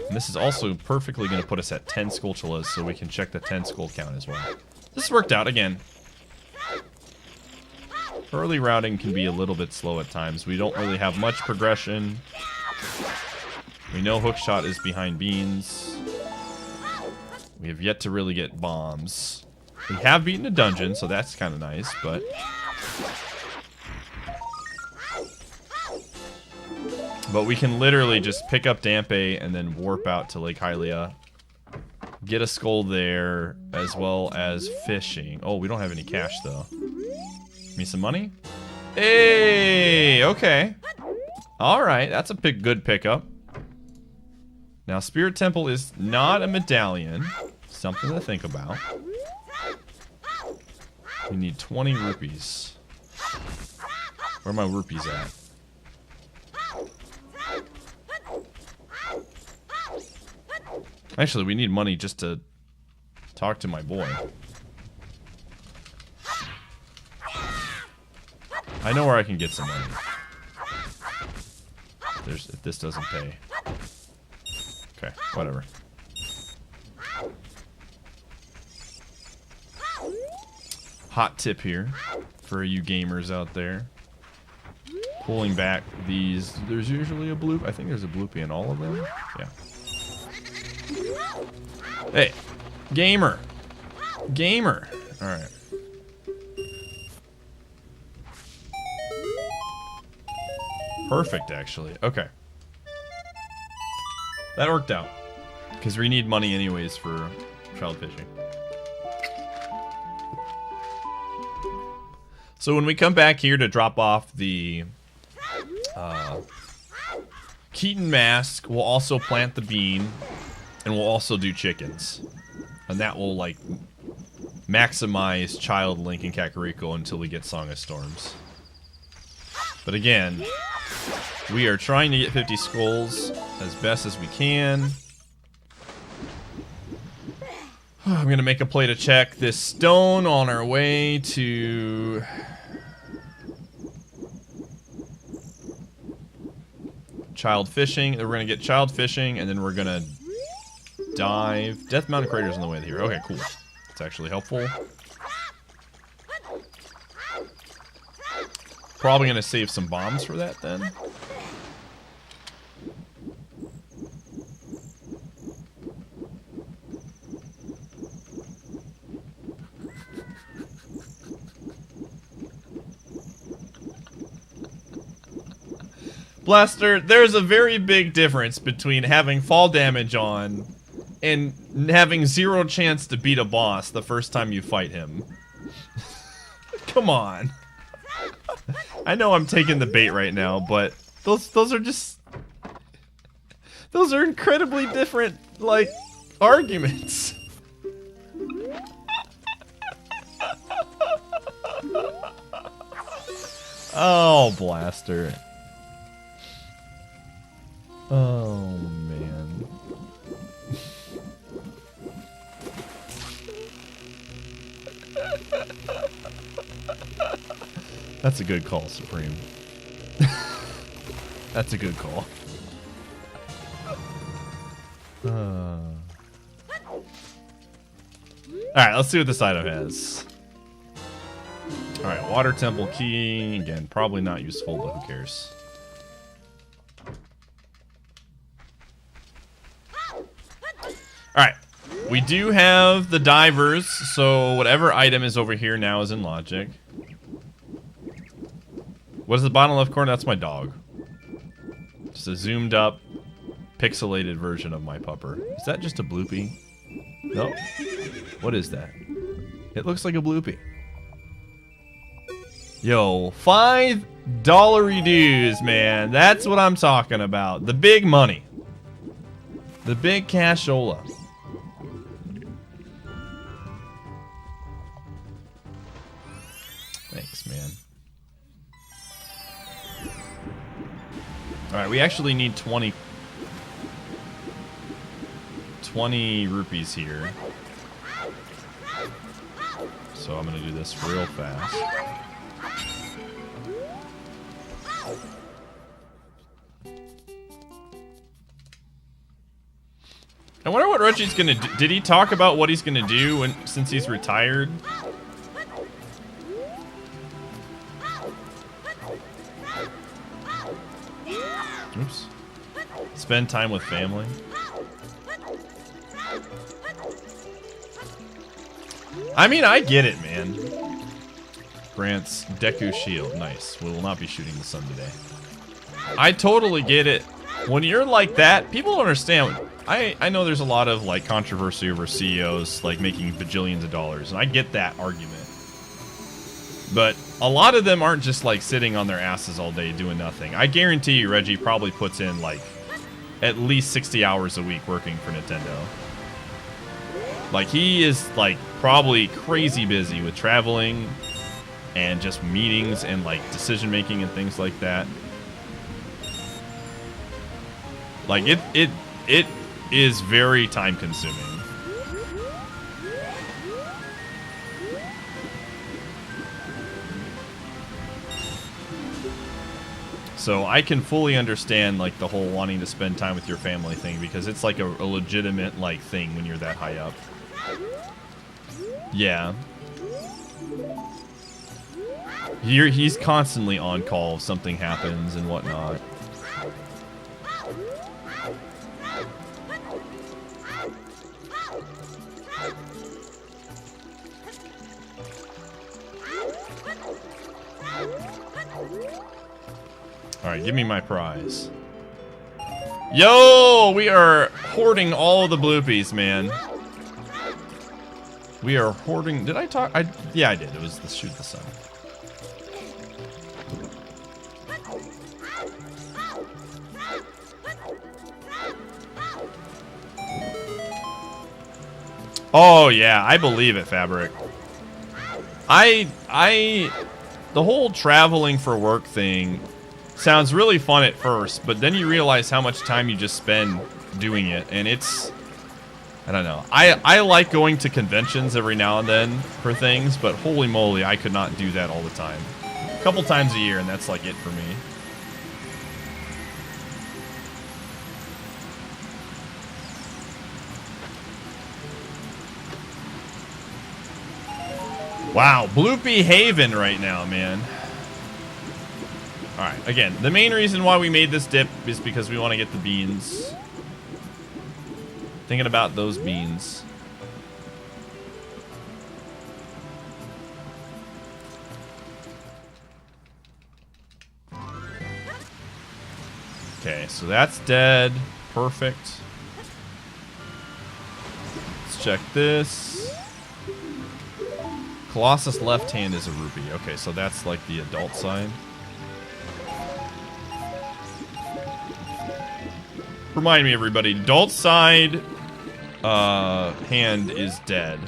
And this is also perfectly going to put us at 10 Skulltulas, so we can check the 10 skull count as well. This worked out again. Early routing can be a little bit slow at times. We don't really have much progression. We know Hookshot is behind beans. We have yet to really get bombs. We have beaten a dungeon, so that's kind of nice, but... But we can literally just pick up Dampe and then warp out to Lake Hylia. Get a skull there, as well as fishing. Oh, we don't have any cash, though. Me some money? Hey, okay. Alright, that's a good pickup. Now, Spirit Temple is not a medallion. Something to think about. We need 20 rupees. Where are my rupees at? Actually, we need money just to talk to my boy. I know where I can get some money. If this doesn't pay. Okay, whatever. Hot tip here for you gamers out there. Pulling back these, there's usually a bloop. I think there's a bloopy in all of them. Yeah. Hey, gamer. Gamer. All right. Perfect, actually. Okay. That worked out. Because we need money anyways for child fishing. So when we come back here to drop off the Keaton Mask, we'll also plant the bean. And we'll also do chickens. And that will, like, maximize Child Link and Kakariko until we get Song of Storms. But again, we are trying to get 50 skulls as best as we can. I'm going to make a play to check this stone on our way to... Child Fishing. We're going to get Child Fishing, and then we're going to dive. Death Mountain Crater's on the way here. Okay, cool. That's actually helpful. Probably going to save some bombs for that, then. Blaster, there's a very big difference between having fall damage on and having 0 chance to beat a boss the first time you fight him. Come on. I know I'm taking the bait right now, but those are just... Those are incredibly different, like, arguments. Oh, Blaster. Oh, man. That's a good call, Supreme. That's a good call. Alright, let's see what this item has. Alright, Water Temple Key. Again, probably not useful, but who cares? Alright, we do have the divers, so whatever item is over here now is in logic. What is the bottom left corner? That's my dog. Just a zoomed up, pixelated version of my pupper. Is that just a bloopy? No. What is that? It looks like a bloopy. Yo, $5 dues, man. That's what I'm talking about. The big money. The big cashola. Thanks, man. Alright, we actually need 20 rupees here. So I'm going to do this real fast. I wonder what Reggie's gonna do. Did he talk about what he's gonna do since he's retired? Oops. Spend time with family. I mean, I get it, man. Grants Deku Shield. Nice. We will not be shooting the sun today. I totally get it. When you're like that, people don't understand. I know there's a lot of like controversy over CEOs like making bajillions of dollars, and I get that argument. But a lot of them aren't just like sitting on their asses all day doing nothing. I guarantee you Reggie probably puts in like at least 60 hours a week working for Nintendo. Like he is like probably crazy busy with traveling and just meetings and like decision making and things like that. Like it is very time consuming. So I can fully understand like the whole wanting to spend time with your family thing, because it's like a legitimate like thing when you're that high up. Yeah. He's constantly on call if something happens and whatnot. Alright, give me my prize. Yo! We are hoarding all the bloopies, man. We are hoarding... Did I talk? Yeah, I did. It was the shoot the sun. Oh yeah, I believe it, Fabric. The whole traveling for work thing sounds really fun at first, but then you realize how much time you just spend doing it, and it's, I don't know. I like going to conventions every now and then for things, but holy moly, I could not do that all the time. A couple times a year, and that's like it for me. Wow, Bloopy Haven right now, man. Alright, again, the main reason why we made this dip is because we want to get the beans. Thinking about those beans. Okay, so that's dead. Perfect. Let's check this. Colossus left hand is a rupee. Okay, so that's like the adult side. Remind me, everybody, adult side hand is dead.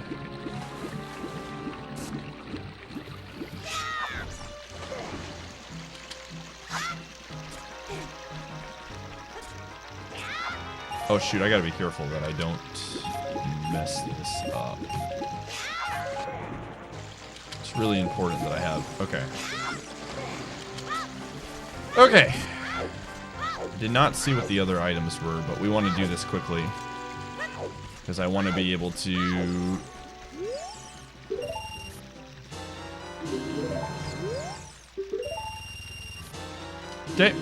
Oh shoot, I gotta be careful that I don't mess this up. It's really important that I have. Okay. Okay. Did not see what the other items were, but we want to do this quickly. Because I want to be able to... Okay.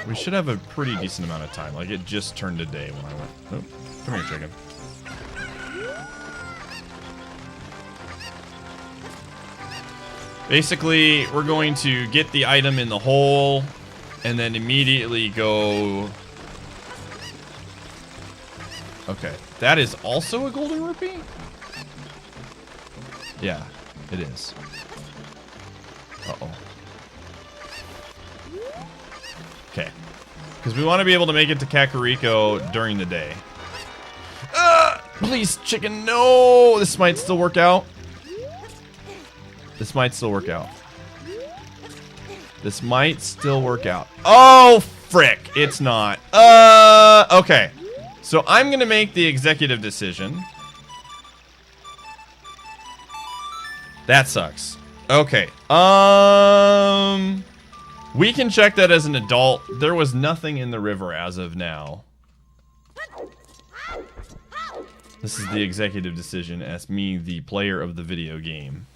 We should have a pretty decent amount of time. Like, it just turned to day when I went... Oh, come here, chicken. Basically, we're going to get the item in the hole and then immediately go... Okay, that is also a golden rupee? Yeah, it is. Uh-oh. Okay. Because we want to be able to make it to Kakariko during the day. Please, chicken, no! This might still work out. This might still work out. This might still work out. Oh, frick. It's not. Okay. So I'm going to make the executive decision. That sucks. Okay. We can check that as an adult. There was nothing in the river as of now. This is the executive decision as me, the player of the video game.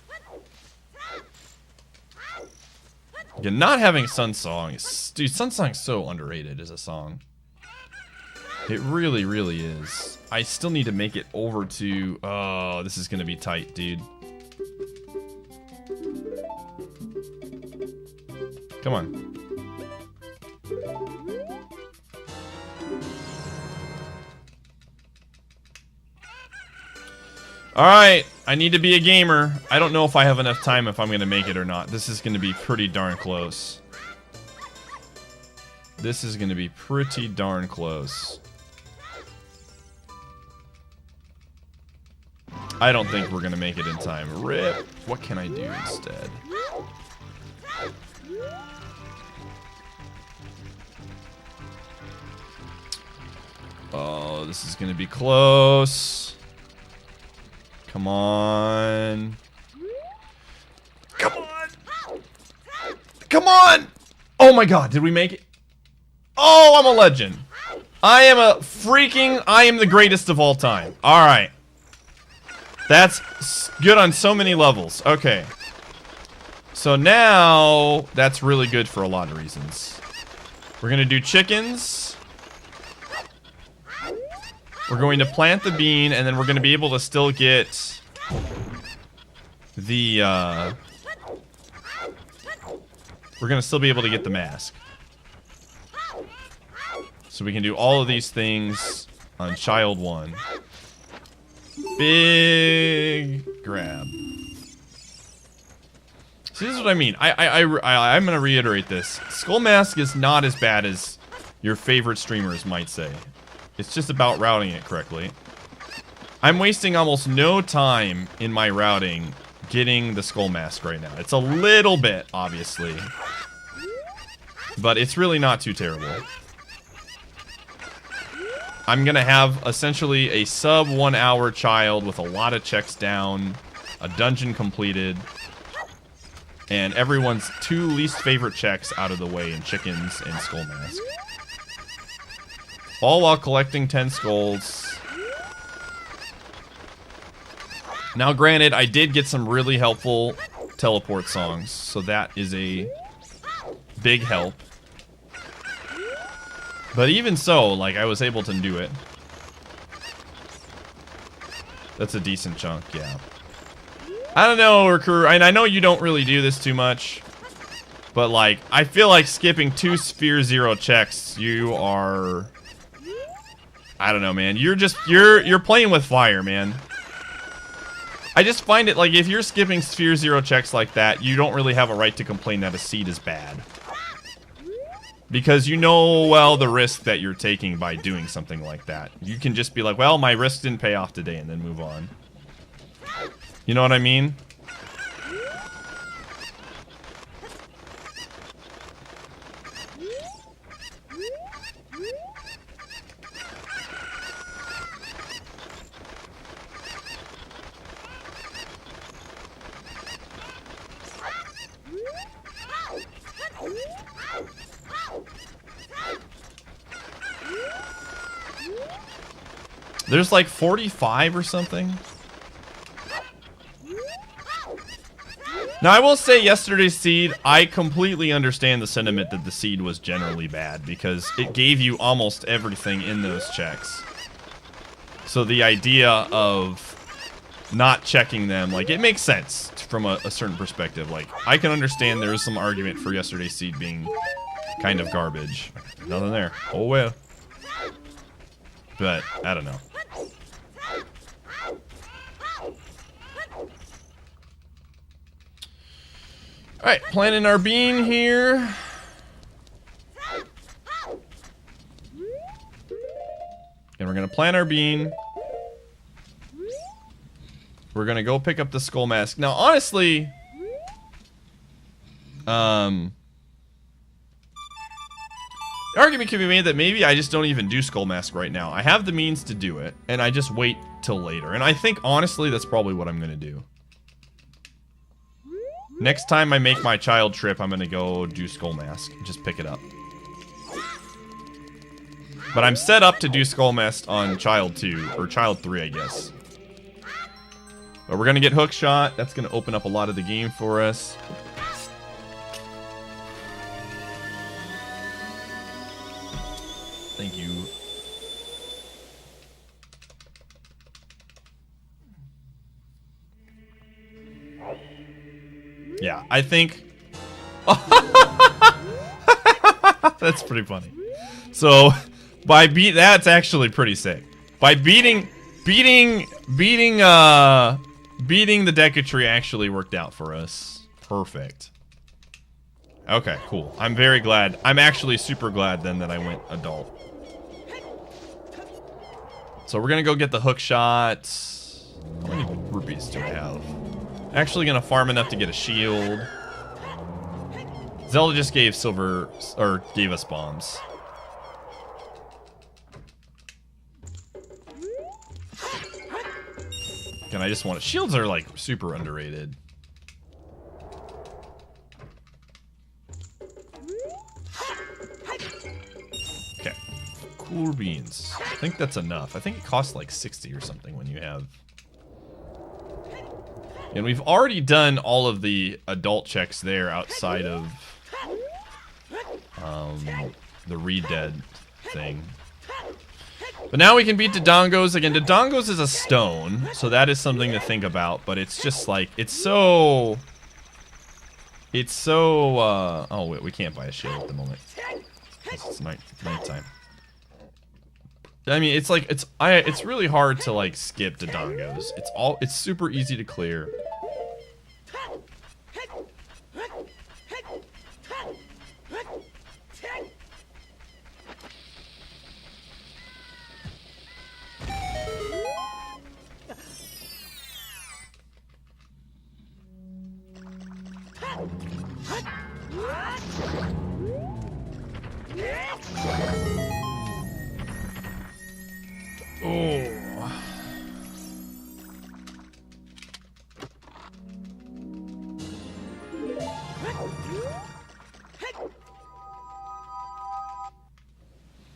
Again, not having Sunsong is... Dude, Sunsong's so underrated as a song. It really, really is. I still need to make it over to... Oh, this is going to be tight, dude. Come on. Alright, I need to be a gamer. I don't know if I have enough time if I'm going to make it or not. This is going to be pretty darn close. This is going to be pretty darn close. I don't think we're going to make it in time. Rip. What can I do instead? Oh, this is going to be close. Come on. Come on. Come on. Oh my god, did we make it? Oh, I'm a legend. I am the greatest of all time. Alright. That's good on so many levels. Okay. So now, that's really good for a lot of reasons. We're going to do chickens. We're going to plant the bean, and then we're going to be able to still get the, we're going to still be able to get the mask. So we can do all of these things on child 1. Big grab. See, this is what I mean. I'm going to reiterate this. Skull Mask is not as bad as your favorite streamers might say. It's just about routing it correctly. I'm wasting almost no time in my routing getting the skull mask right now. It's a little bit, obviously. But it's really not too terrible. I'm going to have essentially a sub 1 hour child with a lot of checks down, a dungeon completed, and everyone's 2 least favorite checks out of the way in chickens and skull mask. All while collecting 10 skulls. Now, granted, I did get some really helpful teleport songs, so that is a big help. But even so, like, I was able to do it. That's a decent chunk, yeah. I don't know, Recruiter, and I know you don't really do this too much, but, like, I feel like skipping 2 Sphere Zero checks, you are... I don't know, man. You're playing with fire, man. I just find it like if you're skipping Sphere Zero checks like that, you don't really have a right to complain that a seed is bad. Because you know, well, the risk that you're taking by doing something like that. You can just be like, well, my risk didn't pay off today, and then move on. You know what I mean? There's like 45 or something. Now, I will say yesterday's seed, I completely understand the sentiment that the seed was generally bad because it gave you almost everything in those checks. So the idea of not checking them, like, it makes sense from a certain perspective. Like, I can understand there is some argument for yesterday's seed being kind of garbage. Nothing there. Oh, well. But, I don't know. Alright, planting our bean here. And we're going to plant our bean. We're going to go pick up the skull mask. Now, honestly... the argument can be made that maybe I just don't even do skull mask right now. I have the means to do it, and I just wait till later. And I think, honestly, that's probably what I'm going to do. Next time I make my child trip, I'm going to go do skull mask. Just pick it up. But I'm set up to do skull mask on child 2, or child 3, I guess. But we're going to get hook shot. That's going to open up a lot of the game for us. Thank you. Yeah, I think... That's pretty funny. So, by that's actually pretty sick. By beating the Decatry actually worked out for us. Perfect. Okay, cool. I'm very glad. I'm actually super glad then that I went adult. So we're gonna go get the hook shot. How many rupees do I have? Actually gonna farm enough to get a shield. Zelda just gave silver, or gave us bombs. And I just want it. Shields are like super underrated. Okay. Cool beans. I think that's enough. I think it costs like 60 or something when you have... And we've already done all of the adult checks there outside of the Redead thing. But now we can beat Dodongos again. Dodongos is a stone, so that is something to think about. But it's just like, it's so... oh, wait, we can't buy a shield at the moment. It's nighttime. I mean, it's like, it's really hard to, like, skip Dodongos. It's super easy to clear. Oh.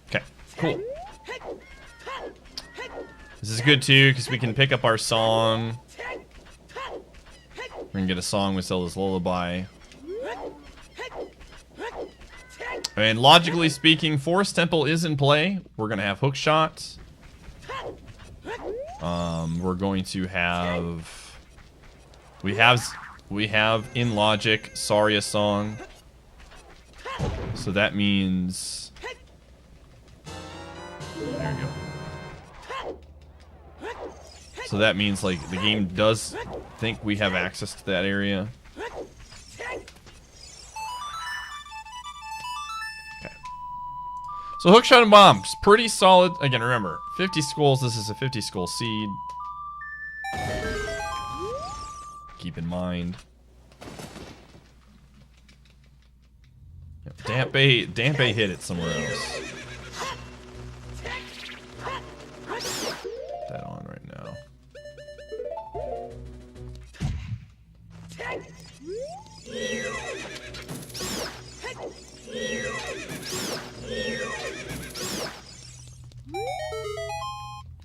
Okay, cool. This is good too, because we can pick up our song. We're gonna get a song with Zelda's Lullaby. And logically speaking, Forest Temple is in play. We're gonna have hook shot. We're going to have. We have in logic Saria song. So that means. There you go. So that means like the game does think we have access to that area. So hookshot and bombs, pretty solid. Again, remember, 50 skulls. This is a 50 skull seed. Keep in mind. Yep, Dampe hit it somewhere else. Put that on right now.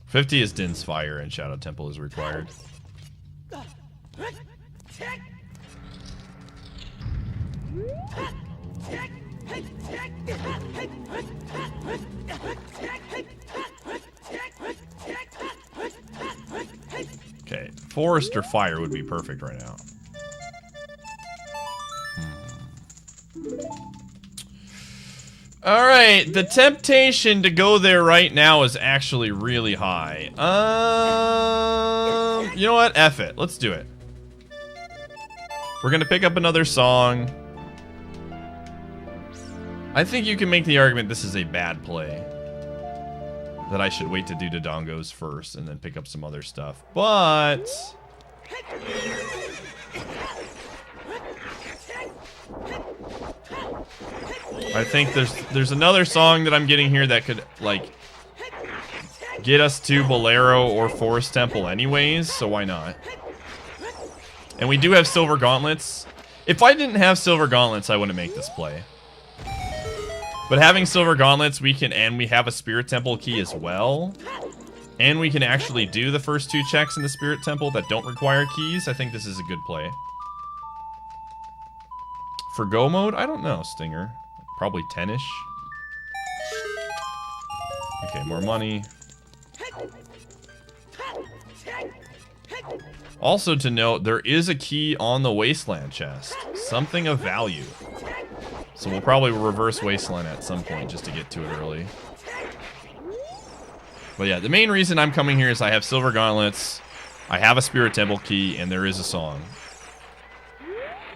$50 is Din's Fire and Shadow Temple is required. Okay, Forest or Fire would be perfect right now. Alright, the temptation to go there right now is actually really high. You know what? F it. Let's do it. We're gonna pick up another song. I think you can make the argument this is a bad play. That I should wait to do Dodongos first and then pick up some other stuff. But... I think there's another song that I'm getting here that could, like, get us to Bolero or Forest Temple anyways, so why not? And we do have Silver Gauntlets. If I didn't have Silver Gauntlets, I wouldn't make this play. But having Silver Gauntlets, we have a Spirit Temple key as well. And we can actually do the first 2 checks in the Spirit Temple that don't require keys. I think this is a good play. For go mode? I don't know, Stinger. Probably 10-ish. Okay, more money. Also to note, there is a key on the Wasteland chest. Something of value. So we'll probably reverse Wasteland at some point just to get to it early. But yeah, the main reason I'm coming here is I have Silver Gauntlets, I have a Spirit Temple key, and there is a song.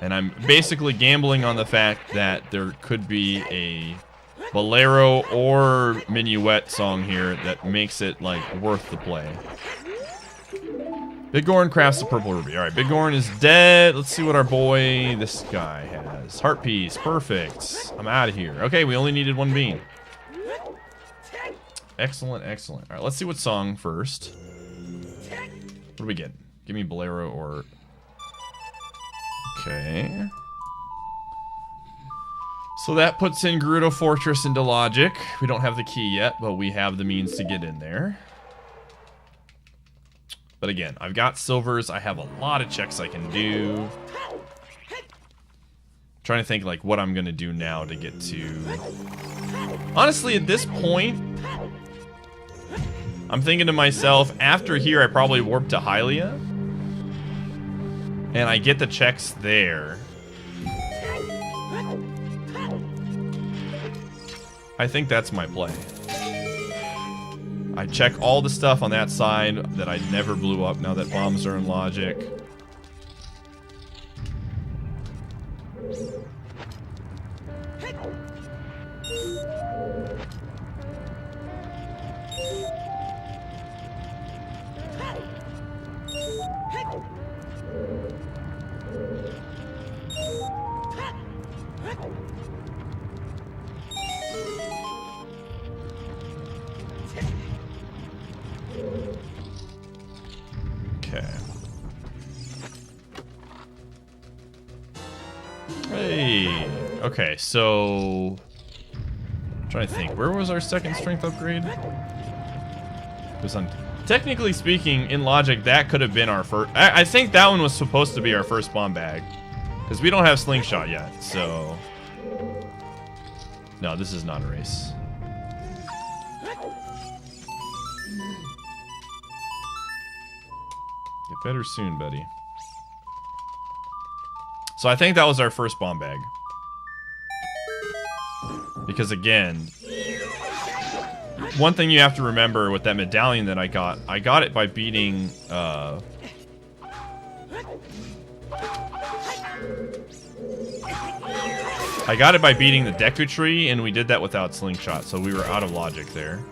And I'm basically gambling on the fact that there could be a Bolero or Minuet song here that makes it, like, worth the play. Big Goron crafts the purple ruby. Alright, Big Goron is dead. Let's see what our boy, this guy, has. Heart piece. Perfect. I'm out of here. Okay, we only needed 1 bean. Excellent, excellent. Alright, let's see what song first. What do we get? Give me Bolero or... Okay. So that puts in Gerudo Fortress into logic. We don't have the key yet, but we have the means to get in there. But again, I've got silvers. I have a lot of checks I can do. Trying to think like what I'm gonna do now to get to... Honestly, at this point, I'm thinking to myself, after here I probably warp to Hylia. And I get the checks there. I think that's my play. I check all the stuff on that side that I never blew up now that bombs are in logic. Okay. Hey. Okay, so I'm trying to think. Where was our second strength upgrade? Because technically speaking, in logic, that could have been our first. I think that one was supposed to be our first bomb bag. Because we don't have slingshot yet, so. No, this is not a race. Get better soon, buddy. So I think that was our first bomb bag. Because again, one thing you have to remember with that medallion that I got it by beating, I got it by beating the Deku Tree, and we did that without slingshot, so we were out of logic there.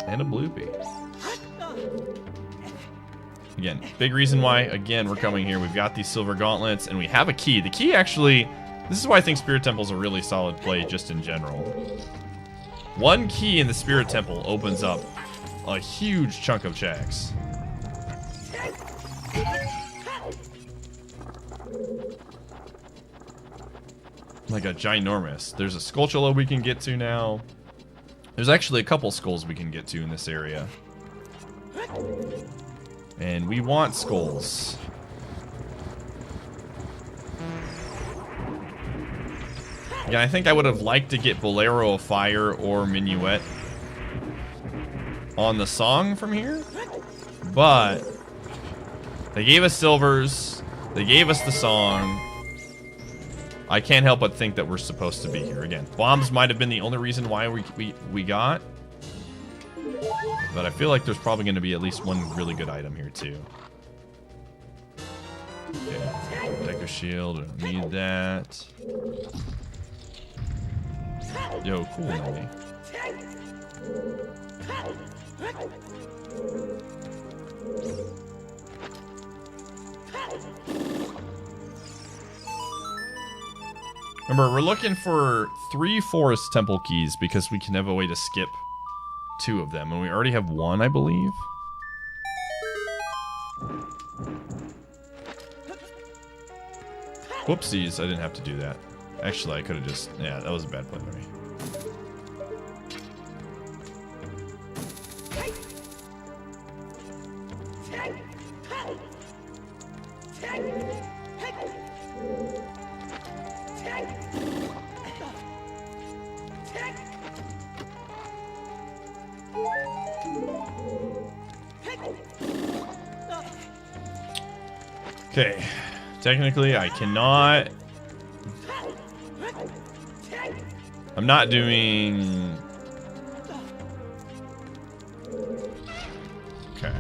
And a Bloopy. Again, big reason why, again, we're coming here. We've got these silver gauntlets, and we have a key. The key actually, this is why I think Spirit Temple's a really solid play just in general. One key in the Spirit Temple opens up a huge chunk of checks. Like a ginormous. There's a Skulltula we can get to now. There's actually a couple skulls we can get to in this area. And we want skulls. Yeah, I think I would have liked to get Bolero of Fire or Minuet on the song from here. But they gave us silvers. They gave us the song. I can't help but think that we're supposed to be here. Again, bombs might have been the only reason why we got. But I feel like there's probably going to be at least one really good item here, too. Okay. Deku Shield. Don't need that. Yo, cool, maybe. Remember, we're looking for 3 Forest Temple keys because we can have a way to skip 2 of them. And we already have 1, I believe. Whoopsies, I didn't have to do that. Actually, I could have just... Yeah, that was a bad play by me. Okay, technically I cannot... I'm not doing... Okay.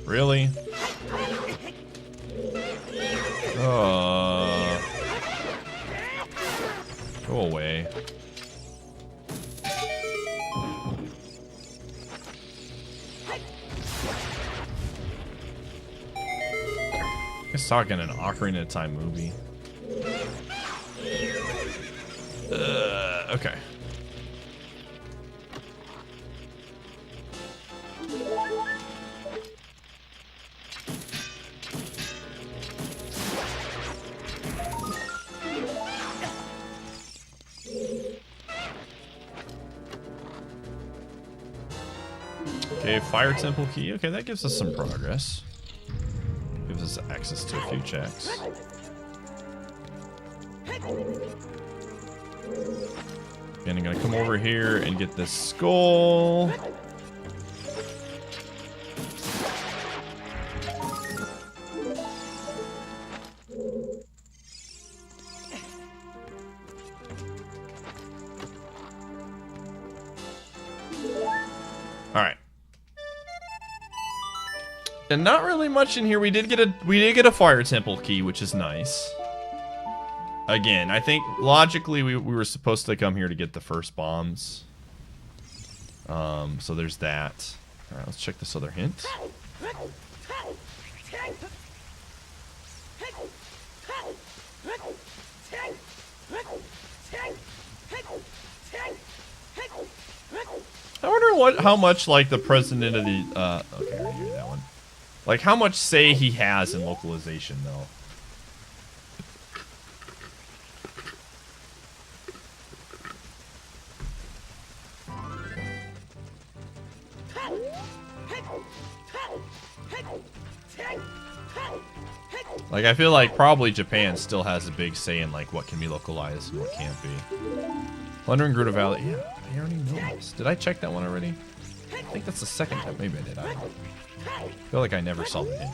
Really? Go away. It's talking an Ocarina of Time movie. Okay. Okay, Fire Temple key. Okay, that gives us some progress. Gives us access to a few checks. And I'm gonna come over here and get this skull. Alright. And not really much in here. We did get a Fire Temple key, which is nice. Again, I think logically we were supposed to come here to get the first bombs. So there's that. Alright, let's check this other hint. how much like the president of the okay, I already knew that one. Like how much say he has in localization though? Like, I feel like probably Japan still has a big say in, like, what can be localized and what can't be. Plundering Gruta Valley. Yeah, I already know this. Did I check that one already? I think that's the second time. Maybe I did. I don't know. I feel like I never saw the hint.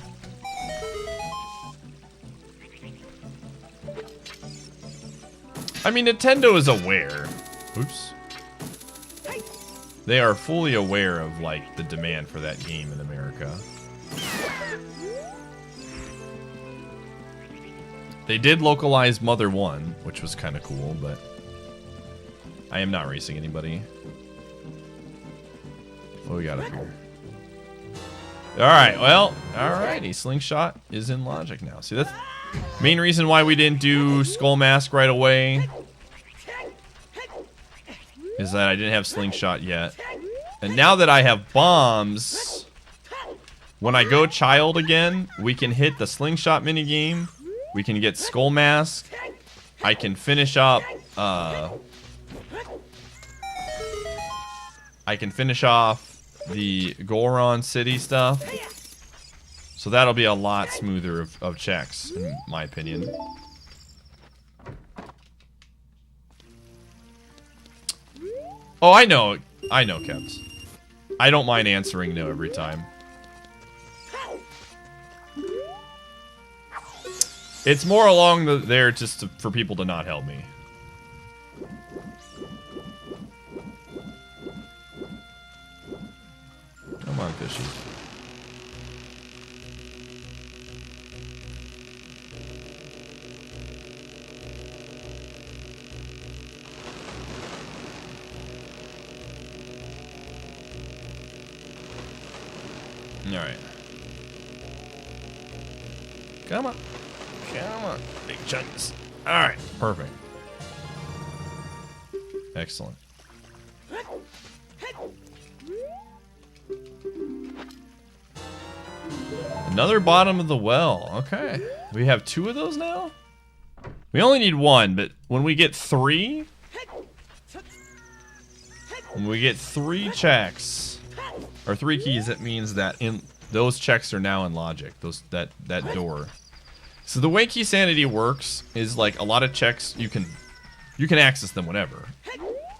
I mean, Nintendo is aware. Oops. They are fully aware of, like, the demand for that game in America. They did localize Mother 1, which was kind of cool, but I am not racing anybody. What we got up here? Alright, well, alrighty. Slingshot is in logic now. See, that's the main reason why we didn't do Skull Mask right away. Is that I didn't have Slingshot yet. And now that I have bombs, when I go Child again, we can hit the Slingshot minigame. We can get Skull Mask. I can finish up, I can finish off the Goron City stuff. So that'll be a lot smoother of checks, in my opinion. Oh, I know, Kevs. I don't mind answering no every time. It's more along there just for people to not help me. Come on, fishy. Alright. Come on. Come on. Big chunks. Alright. Perfect. Excellent. Another bottom of the well. Okay. We have 2 of those now? We only need 1, but when we get 3... When we get 3 checks... Or 3 keys, that means that those checks are now in logic. That door. So the way Keysanity works is like a lot of checks you can access them whenever.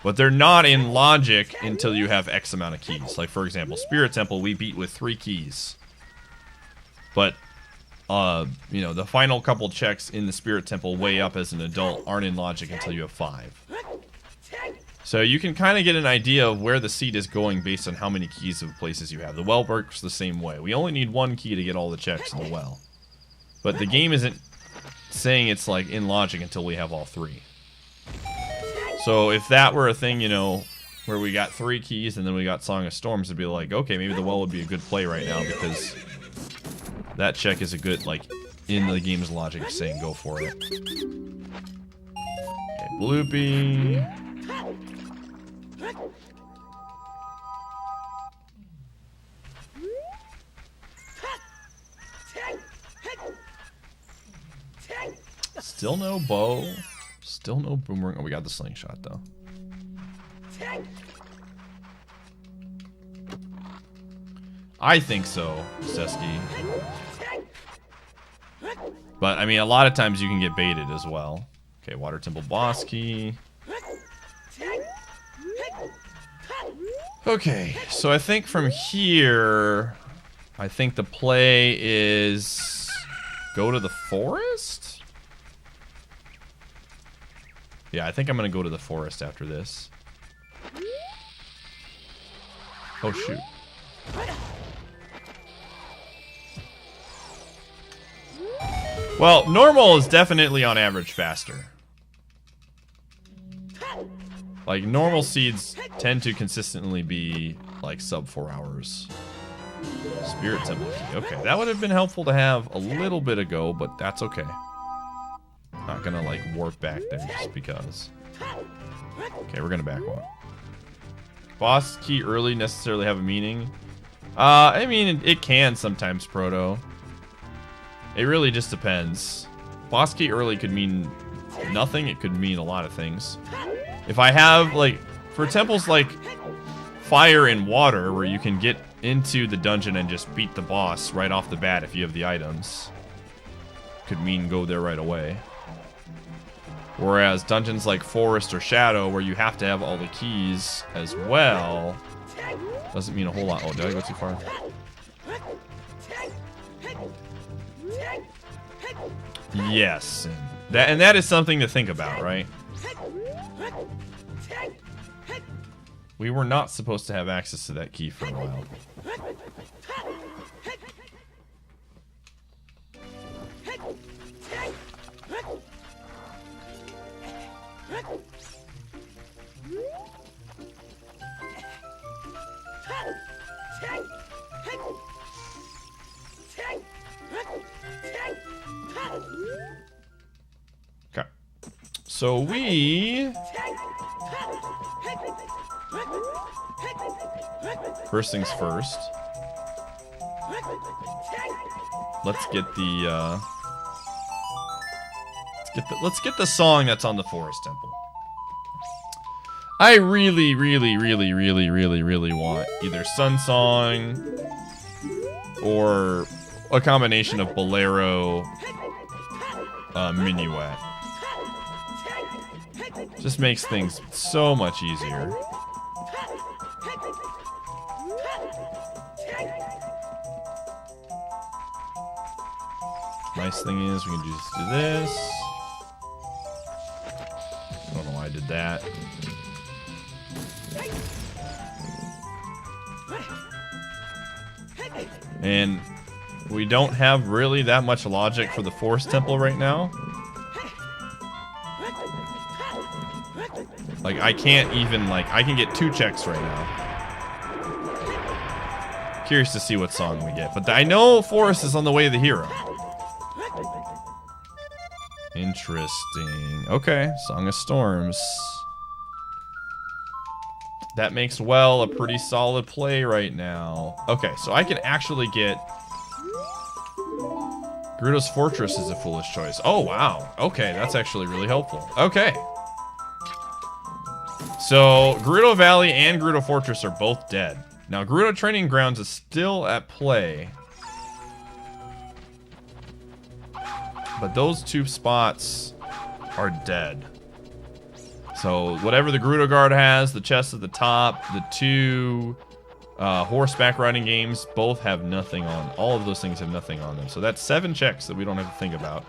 But they're not in logic until you have X amount of keys. Like for example, Spirit Temple we beat with 3 keys. But you know, the final couple checks in the Spirit Temple way up as an adult aren't in logic until you have 5. So you can kind of get an idea of where the seed is going based on how many keys of places you have. The well works the same way. We only need 1 key to get all the checks in the well. But the game isn't saying it's like in logic until we have all 3. So if that were a thing, you know, where we got 3 keys and then we got Song of Storms, it'd be like, okay, maybe the well would be a good play right now because that check is a good, like, in the game's logic saying go for it. Okay, Bloopy. Still no bow. Still no boomerang. Oh, we got the slingshot, though. I think so, Seski. But, I mean, a lot of times you can get baited as well. Okay, Water Temple boss key. Okay, so I think from here, I think the play is go to the forest? Yeah, I think I'm going to go to the forest after this. Oh, shoot. Well, normal is definitely on average faster. Like, normal seeds tend to consistently be, like, sub 4 hours. Spirit Temple key. Okay, that would have been helpful to have a little bit ago, but that's okay. Not gonna, like, warp back there just because. Okay, we're gonna back walk. boss key early necessarily have a meaning? I mean, it can sometimes, Proto. It really just depends. Boss key early could mean nothing. It could mean a lot of things. If I have, like, for temples like fire and water, where you can get into the dungeon and just beat the boss right off the bat if you have the items, could mean go there right away. Whereas dungeons like Forest or Shadow, where you have to have all the keys as well, doesn't mean a whole lot. Oh, did I go too far? Yes. And that is something to think about, right? We were not supposed to have access to that key for a while. Okay. So we... First things first. Let's get the let's get the song that's on the Forest Temple. I really want either Sun Song or a combination of Bolero, Minuet. Just makes things so much easier. Nice thing is we can just do this. I don't know why I did that. And we don't have really that much logic for the Forest Temple right now. Like, I can't even, like, I can get 2 checks right now. Curious to see what song we get. But I know Forest is on the way to the hero. Interesting. Okay, Song of Storms. That makes well a pretty solid play right now. Okay, so I can actually get... Gerudo's Fortress is a foolish choice. Oh, wow. Okay, that's actually really helpful. Okay. So, Gerudo Valley and Gerudo Fortress are both dead. Now, Gerudo Training Grounds is still at play. But those 2 spots are dead. So, whatever the Gerudo Guard has, the chest at the top, the 2 horseback riding games, both have nothing on. All of those things have nothing on them. So that's 7 checks that we don't have to think about.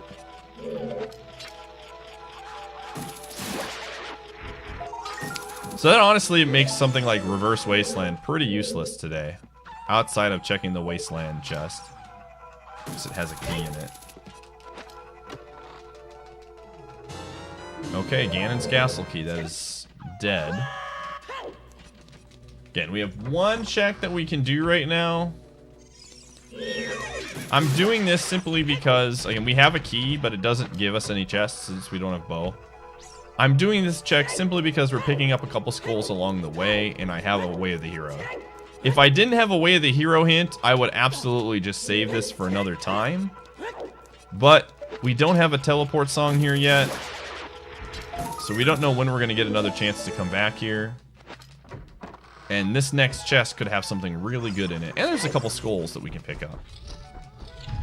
So that honestly makes something like Reverse Wasteland pretty useless today. Outside of checking the Wasteland chest. Because it has a key in it. Okay, Ganon's Castle key. That is dead. Again, we have 1 check that we can do right now. I'm doing this simply because, again, we have a key, but it doesn't give us any chests since we don't have bow. I'm doing this check simply because we're picking up a couple skulls along the way, and I have a Way of the Hero. If I didn't have a Way of the Hero hint, I would absolutely just save this for another time. But we don't have a teleport song here yet. So we don't know when we're going to get another chance to come back here. And this next chest could have something really good in it. And there's a couple skulls that we can pick up.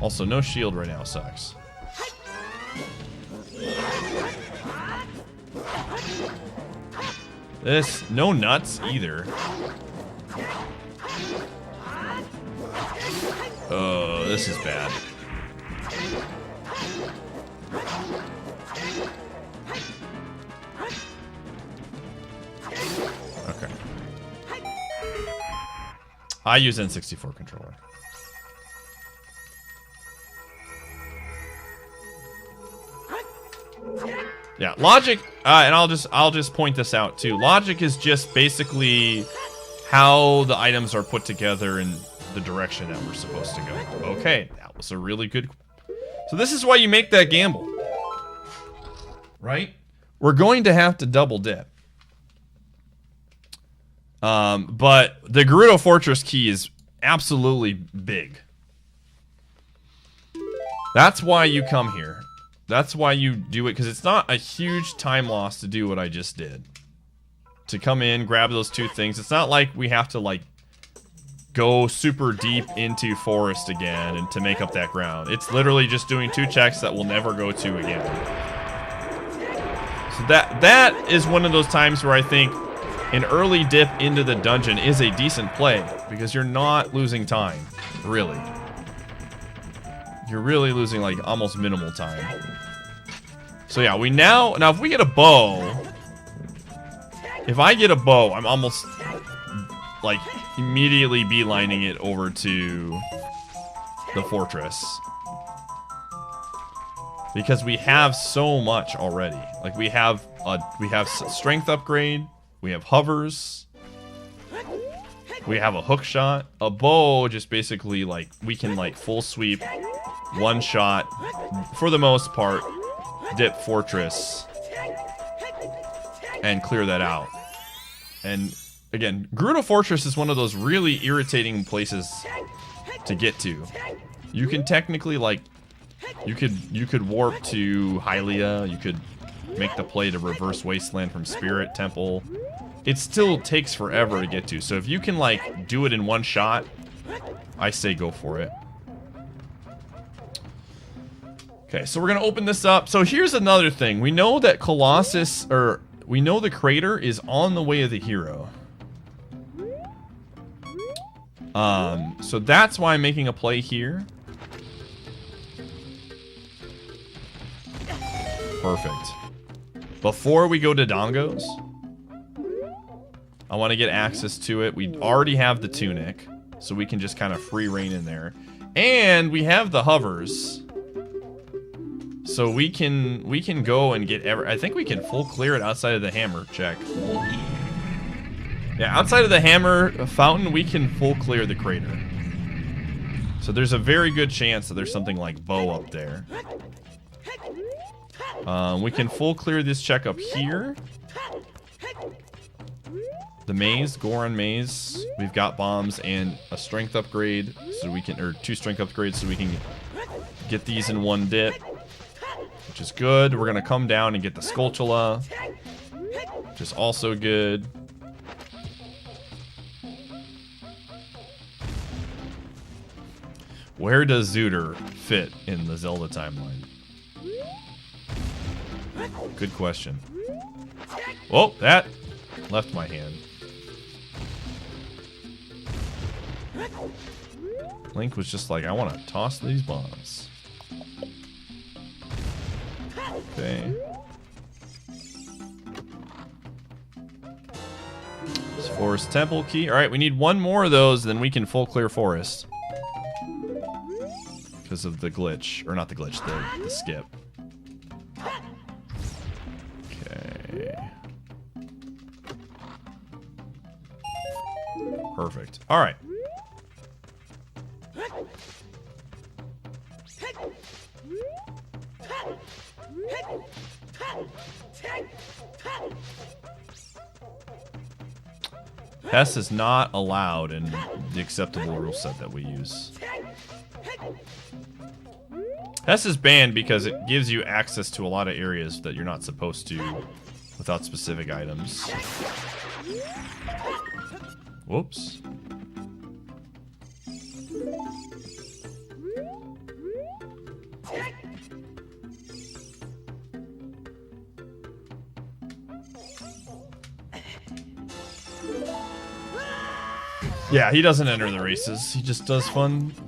Also, no shield right now sucks. This, no nuts either. Oh, this is bad. Okay. I use N64 controller. Yeah, logic, and I'll just point this out too. Logic is just basically how the items are put together in the direction that we're supposed to go. Okay, that was a really good. So this is why you make that gamble, right? We're going to have to double dip. But the Gerudo Fortress key is absolutely big. That's why you come here. That's why you do it, because it's not a huge time loss to do what I just did. To come in, grab those two things. It's not like we have to, like, go super deep into forest again and to make up that ground. It's literally just doing 2 checks that we'll never go to again. So that is one of those times where I think an early dip into the dungeon is a decent play, because you're not losing time, really. You're really losing, like, almost minimal time. So yeah, we now if we get a bow, if I get a bow, I'm almost, like, immediately beelining it over to the fortress. Because we have so much already. Like, we have strength upgrade, we have hovers, we have a hook shot. A bow just basically, like, we can, like, full sweep, one shot, for the most part, dip fortress, and clear that out. And again, Gerudo Fortress is one of those really irritating places to get to. You can technically, like, you could warp to Hylia, you could make the play to reverse Wasteland from Spirit Temple. It still takes forever to get to. So if you can, like, do it in one shot, I say go for it. Okay, so we're gonna open this up. So here's another thing. We know that Colossus, or we know the crater is on the way of the hero. So that's why I'm making a play here. Perfect. Before we go to Dongos, I want to get access to it. We already have the tunic, so we can just kind of free reign in there. And we have the hovers. So we can go and get I think we can full clear it outside of the hammer check. Yeah, outside of the hammer fountain, we can full clear the crater. So there's a very good chance that there's something like bow up there. We can full clear this check up here. The maze, Goron maze. We've got bombs and a strength upgrade, so we can, or 2 strength upgrades, so we can get these in one dip, which is good. We're gonna come down and get the Skulltula, which is also good. Where does Zuder fit in the Zelda timeline? Good question. Oh, that left my hand. Link was just like, I want to toss these bombs. Okay. This Forest Temple key. Alright, we need one more of those, then we can full clear forest. Because of the glitch. Or not the glitch, the skip. Okay. Perfect. Alright. Hess is not allowed in the acceptable rule set that we use. Hess is banned because it gives you access to a lot of areas that you're not supposed to without specific items. Whoops. Yeah, he doesn't enter the races. He just does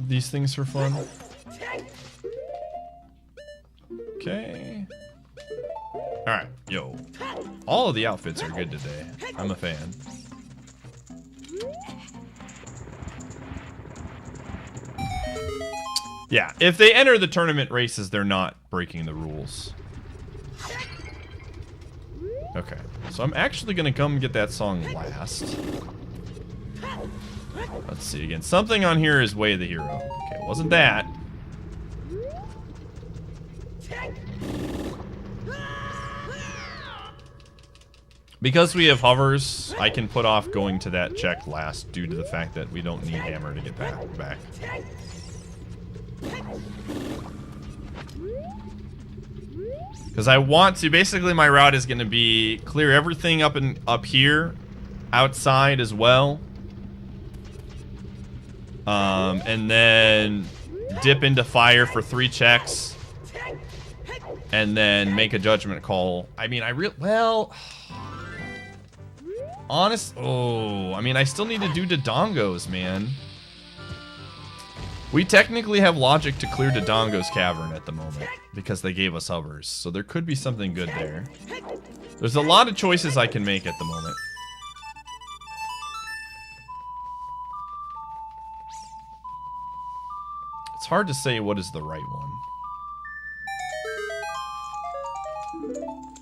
these things for fun. Okay. Alright, yo. All of the outfits are good today. I'm a fan. Yeah, if they enter the tournament races, they're not breaking the rules. Okay, so I'm actually gonna come get that song last. Let's see again. Something on here is Way of the Hero. Okay, it wasn't that. Because we have hovers, I can put off going to that check last due to the fact that we don't need hammer to get back. Because I want to, basically my route is going to be clear everything up here, outside as well. And then dip into fire for 3 checks. And then make a judgment call. I mean, I mean, I still need to do Dodongo's, man. We technically have logic to clear Dodongo's cavern at the moment because they gave us hovers, so there could be something good there. There's a lot of choices I can make at the moment. It's hard to say what is the right one.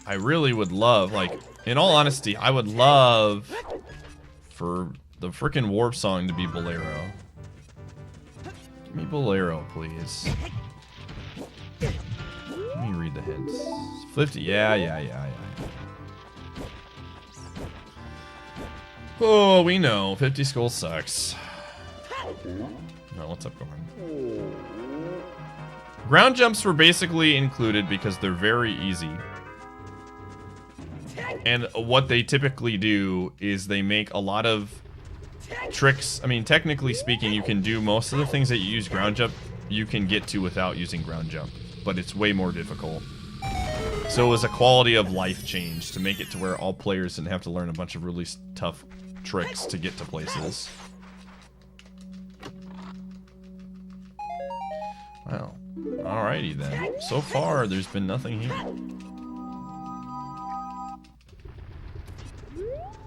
I really would love, like, in all honesty, I would love for the frickin' warp song to be Bolero. Give me Bolero, please. Let me read the hints. 50, yeah. Oh, we know. 50 skull sucks. No, what's up, going? Ground jumps were basically included because they're very easy. And what they typically do is they make a lot of tricks. I mean, technically speaking, you can do most of the things that you use ground jump, you can get to without using ground jump. But it's way more difficult. So it was a quality of life change to make it to where all players didn't have to learn a bunch of really tough tricks to get to places. Wow. Alrighty then. So far, there's been nothing here.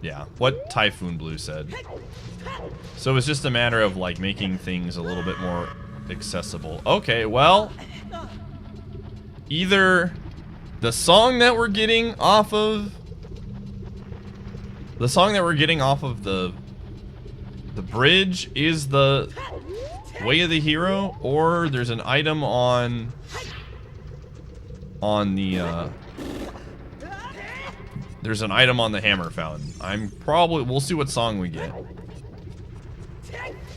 Yeah, what Typhoon Blue said. So it's just a matter of, like, making things a little bit more accessible. Okay, well, either the song that we're getting off of the bridge is the Way of the Hero, or there's an item on the there's an item on the hammer fountain. We'll see what song we get.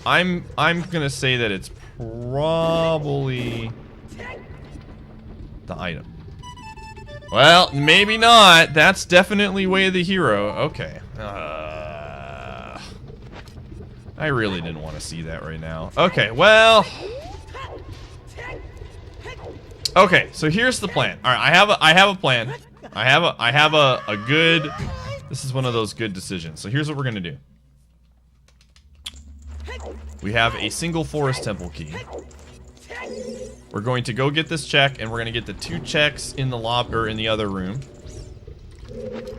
I'm gonna say that it's probably the item. Well, maybe not. That's definitely Way of the Hero. Okay. I really didn't want to see that right now. Okay, well. Okay, so here's the plan. All right, I have a plan. I have a good. This is one of those good decisions. So here's what we're gonna do. We have a single forest temple key. We're going to go get this check, and we're gonna get the 2 checks in the in the other room.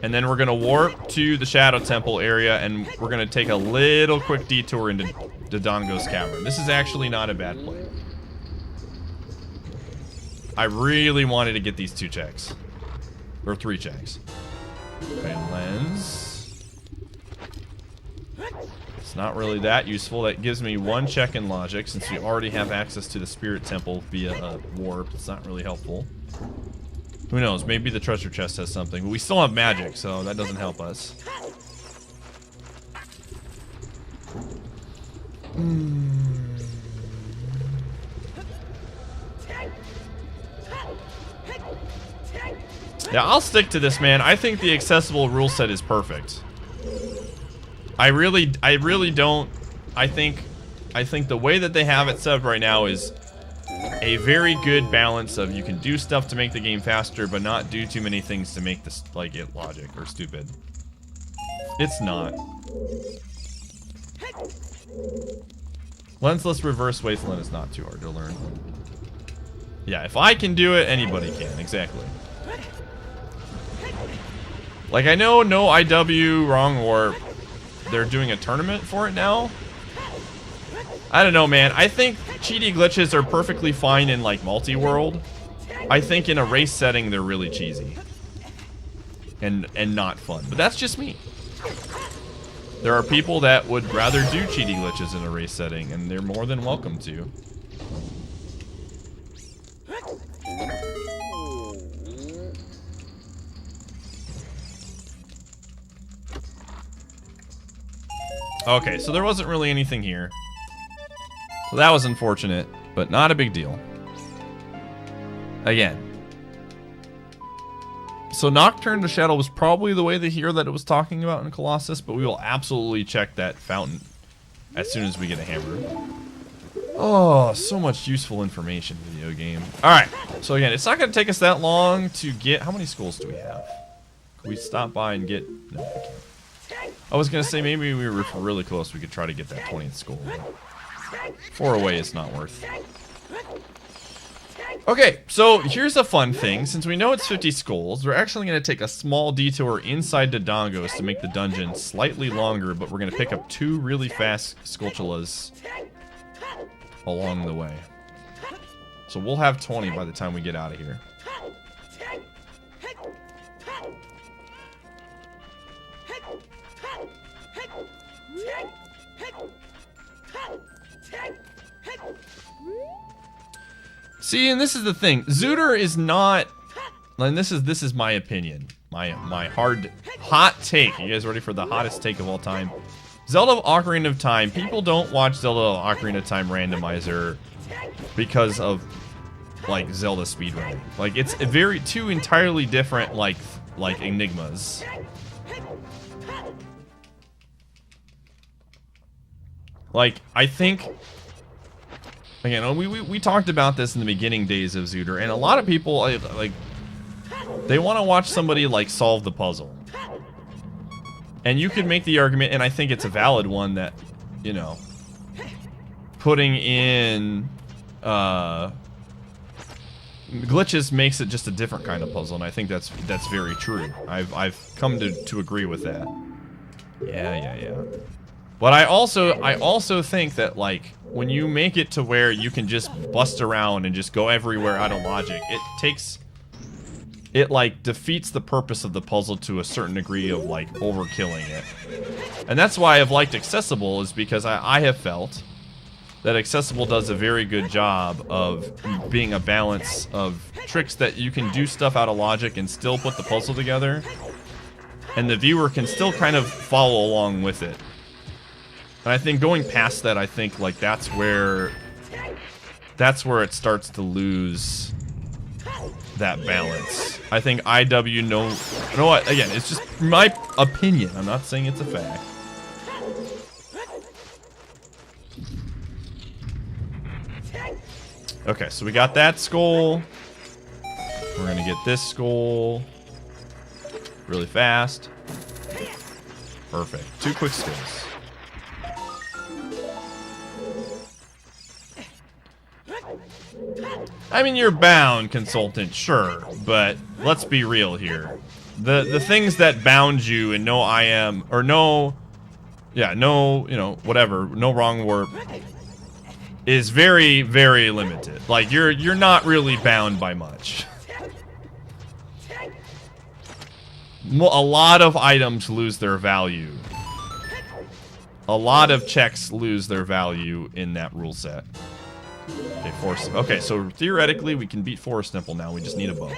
And then we're gonna warp to the Shadow Temple area, and we're gonna take a little quick detour into Dodongo's cavern. This is actually not a bad plan. I really wanted to get these 2 checks. Or 3 checks. Okay, lens. It's not really that useful. That gives me 1 check in logic, since we already have access to the Spirit Temple via a warp. It's not really helpful. Who knows? Maybe the treasure chest has something. But we still have magic, so that doesn't help us. Yeah, I'll stick to this, man. I think the accessible rule set is perfect. I really don't. I think the way that they have it set up right now is a very good balance of you can do stuff to make the game faster, but not do too many things to make this, like, it logic or stupid. It's not. Lensless reverse wasteland is not too hard to learn. Yeah, if I can do it, anybody can. Exactly. Like, I know no IW, wrong warp. They're doing a tournament for it now. I don't know, man. I think cheaty glitches are perfectly fine in, like, multi-world. I think in a race setting, they're really cheesy. And not fun. But that's just me. There are people that would rather do cheaty glitches in a race setting, and they're more than welcome to. Okay, so there wasn't really anything here. So that was unfortunate, but not a big deal. Again. So Nocturne to Shadow was probably the way to hear that it was talking about in Colossus, but we will absolutely check that fountain as soon as we get a hammer. Oh, so much useful information, video game. Alright, so again, it's not going to take us that long to get... How many skulls do we have? Can we stop by and get... No, we can't. I was going to say maybe we were really close. We could try to get that 20th skull. 4 away is not worth. Okay, so here's a fun thing. Since we know it's 50 skulls, we're actually going to take a small detour inside Dodongos to make the dungeon slightly longer, but we're going to pick up 2 really fast Skulltulas along the way. So we'll have 20 by the time we get out of here. See, and this is the thing. Zooter is not, and this is my opinion. My hot take. You guys ready for the hottest take of all time? Zelda Ocarina of Time. People don't watch Zelda Ocarina of Time Randomizer because of like Zelda speedrunning. Like it's two entirely different like enigmas. Like I think again, we talked about this in the beginning days of Zooter, and a lot of people like they want to watch somebody like solve the puzzle. And you could make the argument, and I think it's a valid one, that, you know, putting in glitches makes it just a different kind of puzzle, and I think that's very true. I've come to agree with that. Yeah. But I also think that like when you make it to where you can just bust around and just go everywhere out of logic, it like defeats the purpose of the puzzle to a certain degree of like overkilling it. And that's why I've liked Accessible, is because I have felt that Accessible does a very good job of being a balance of tricks that you can do stuff out of logic and still put the puzzle together, and the viewer can still kind of follow along with it. And I think going past that, I think like that's where it starts to lose that balance. I think IW you know what, again, it's just my opinion. I'm not saying it's a fact. Okay, so we got that skull. We're gonna get this skull really fast. Perfect. 2 quick skills. I mean, you're bound, consultant, sure, but let's be real here. The things that bound you and no IM, or no, you know, whatever, no wrong warp, is very, very limited. Like, you're not really bound by much. A lot of items lose their value. A lot of checks lose their value in that rule set. Okay, Forest. Okay, so theoretically we can beat Forest Temple now. We just need a bow.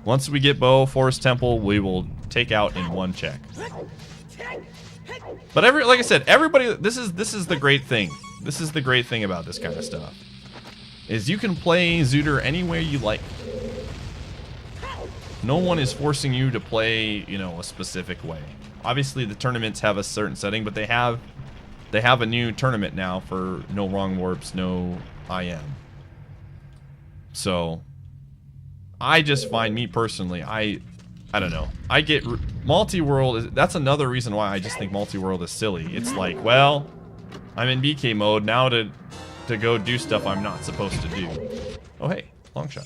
Once we get bow, Forest Temple, we will take out in 1 check. But like I said, everybody. This is the great thing. This is the great thing about this kind of stuff, is you can play Zooter any way you like. No one is forcing you to play, you know, a specific way. Obviously, the tournaments have a certain setting, but they have a new tournament now for no wrong warps, no IM. So I just find, me personally, I don't know. I get multi-world. That's another reason why I just think multi-world is silly. It's like, well, I'm in BK mode now to go do stuff I'm not supposed to do. Oh hey, long shot.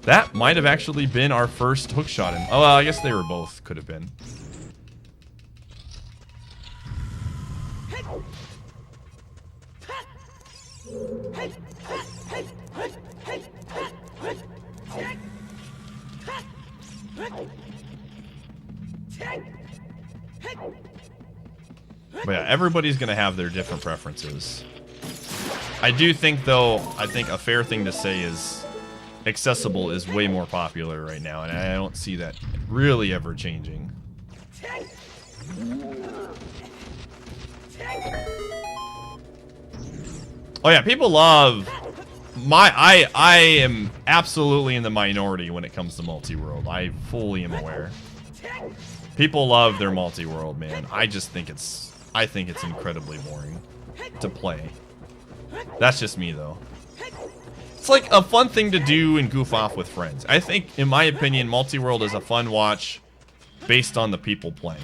That might have actually been our first hook shot. Oh, well, I guess they were both. Could have been. But yeah, everybody's gonna have their different preferences. I do think, though, I think a fair thing to say is Accessible is way more popular right now, and I don't see that really ever changing. Oh yeah, people love I am absolutely in the minority when it comes to multi-world. I fully am aware. People love their multi-world, man. I think it's incredibly boring to play. That's just me though. It's like a fun thing to do and goof off with friends. I think, in my opinion, multi-world is a fun watch based on the people playing.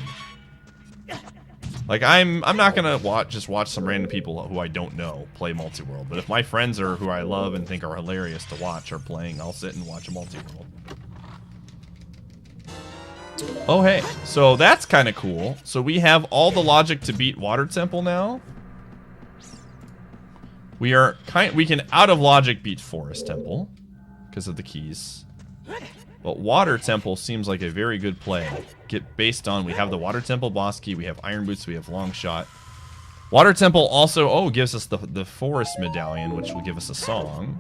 Like, I'm not gonna just watch some random people who I don't know play multi-world. But if my friends are who I love and think are hilarious to watch are playing, I'll sit and watch a multi-world. Oh hey, so that's kind of cool. So we have all the logic to beat Water Temple now. We can out of logic beat Forest Temple because of the keys. But Water Temple seems like a very good play. Based on we have the Water Temple boss key, we have Iron Boots, we have Long Shot. Water Temple also gives us the Forest Medallion, which will give us a song.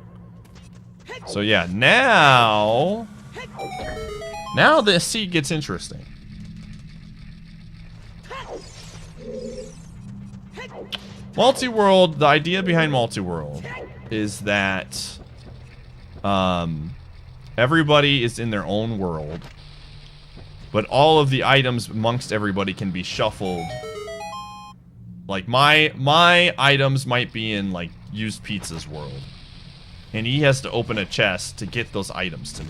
So yeah, now the seed gets interesting. Multi-world, the idea behind multi-world is that everybody is in their own world, but all of the items amongst everybody can be shuffled. Like my items might be in like Used Pizza's world, and he has to open a chest to get those items to me.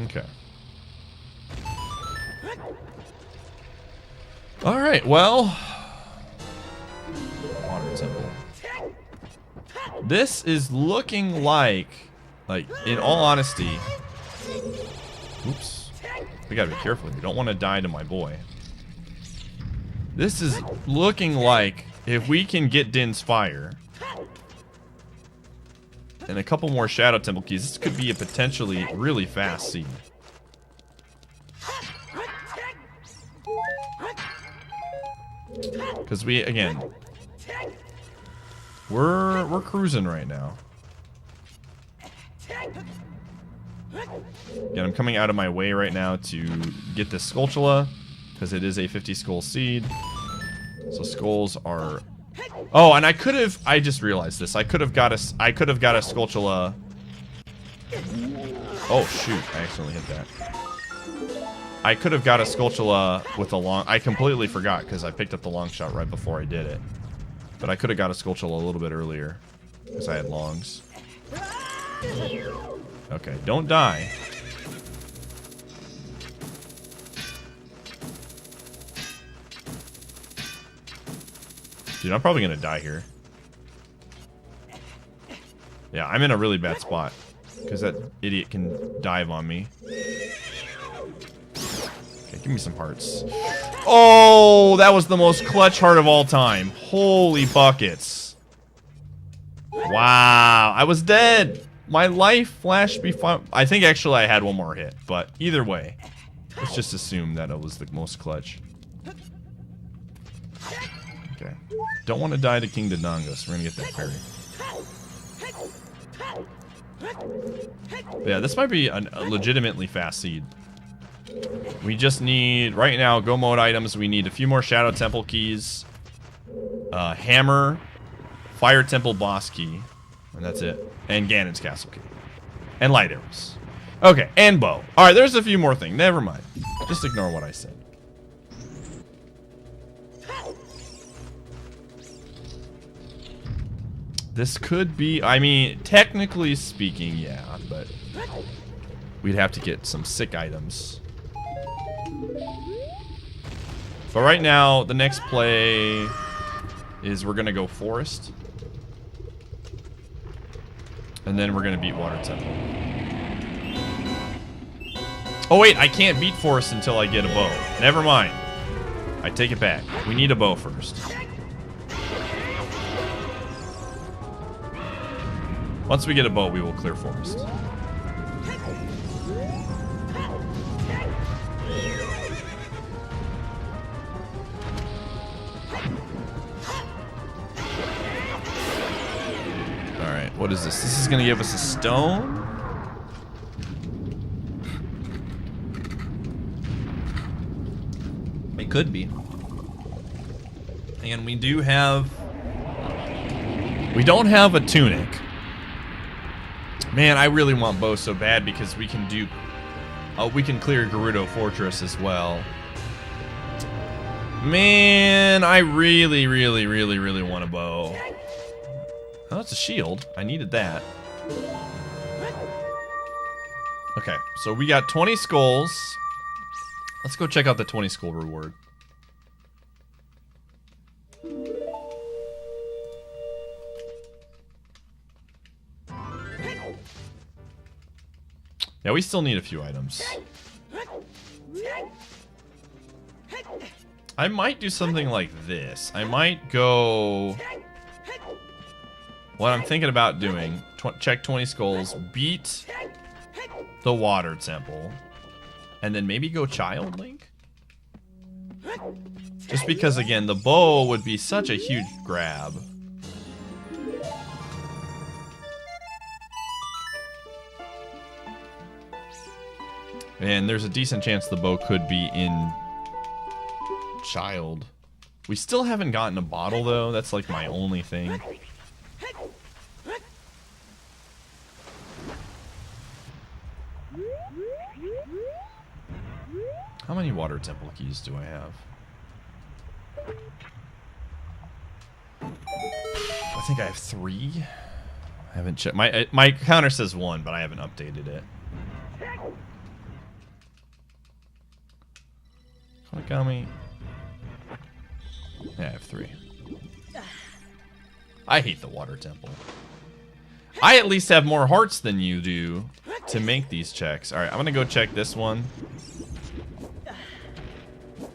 Okay. All right, well, Water Temple. This is looking like in all honesty, oops, we gotta be careful. We don't want to die to my boy. This is looking like if we can get Din's Fire and a couple more Shadow Temple keys, this could be a potentially really fast seed. Because again, we're cruising right now. Again, I'm coming out of my way right now to get this Skulltula, because it is a 50 skull seed. So skulls are... Oh, and I just realized this. I could have got a Skulltula. Oh shoot, I accidentally hit that. I could have got a Skulltula with a long... I completely forgot because I picked up the long shot right before I did it. But I could have got a Skulltula a little bit earlier because I had longs. Okay, don't die. Dude, I'm probably gonna die here. Yeah, I'm in a really bad spot because that idiot can dive on me. Okay, give me some hearts. Oh, that was the most clutch heart of all time. Holy buckets. Wow, I was dead. My life flashed before. I think actually I had one more hit, but either way, let's just assume that it was the most clutch. Okay. Don't want to die to King Dodongo, so we're gonna get that parry. But yeah, this might be a legitimately fast seed. We just need, right now, go mode items. We need a few more Shadow Temple keys, hammer, Fire Temple boss key, and that's it. And Ganon's castle key. And light arrows. Okay, and bow. Alright, there's a few more things. Never mind. Just ignore what I said. This could be, I mean, technically speaking, yeah, but we'd have to get some sick items. But right now, the next play is we're gonna go Forest. And then we're gonna beat Water Temple. Oh wait, I can't beat Forest until I get a bow. Never mind. I take it back. We need a bow first. Once we get a bow, we will clear Forest. What is this? This is gonna give us a stone? It could be. And we do have... We don't have a tunic. Man, I really want bow so bad because we can do... we can clear Gerudo Fortress as well. Man, I really, really, really, really want a bow. Oh, it's a shield. I needed that. Okay, so we got 20 skulls. Let's go check out the 20 skull reward. Yeah, we still need a few items. I might do something like this. I might go... What I'm thinking about doing, check 20 skulls, beat the water temple, and then maybe go Child Link? Just because, again, the bow would be such a huge grab. And there's a decent chance the bow could be in Child. We still haven't gotten a bottle, though. That's like my only thing. How many water temple keys do I have? I think I have 3. I haven't checked. My counter says 1, but I haven't updated it. Konigami. Yeah, I have 3. I hate the water temple. I at least have more hearts than you do to make these checks. Alright, I'm gonna go check this one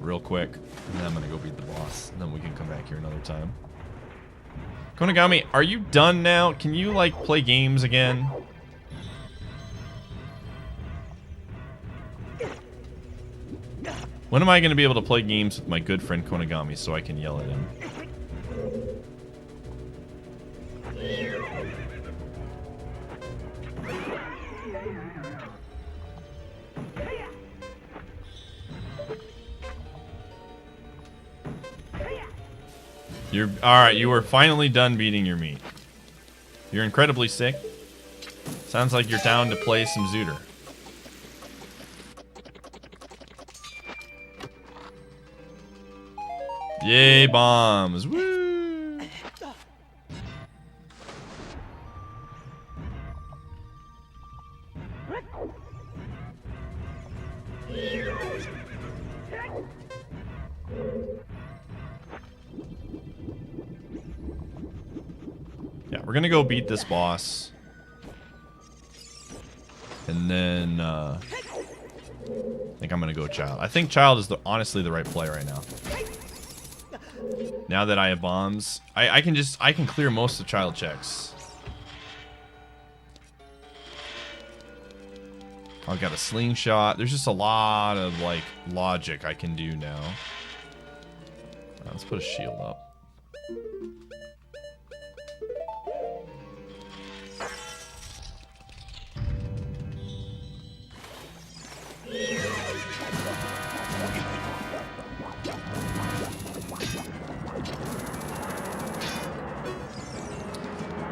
real quick, and then I'm gonna go beat the boss, and then we can come back here another time. Konigami, are you done now? Can you, like, play games again? When am I gonna be able to play games with my good friend Konigami so I can yell at him? You're alright, you are finally done beating your meat. You're incredibly sick. Sounds like you're down to play some Zooter. Yay, bombs. Woo! Yeah, we're gonna go beat this boss. And then, I think I'm gonna go Child. I think Child is honestly the right play right now. Now that I have bombs, I can clear most of the Child checks. I've got a slingshot. There's just a lot of, like, logic I can do now. Let's put a shield up.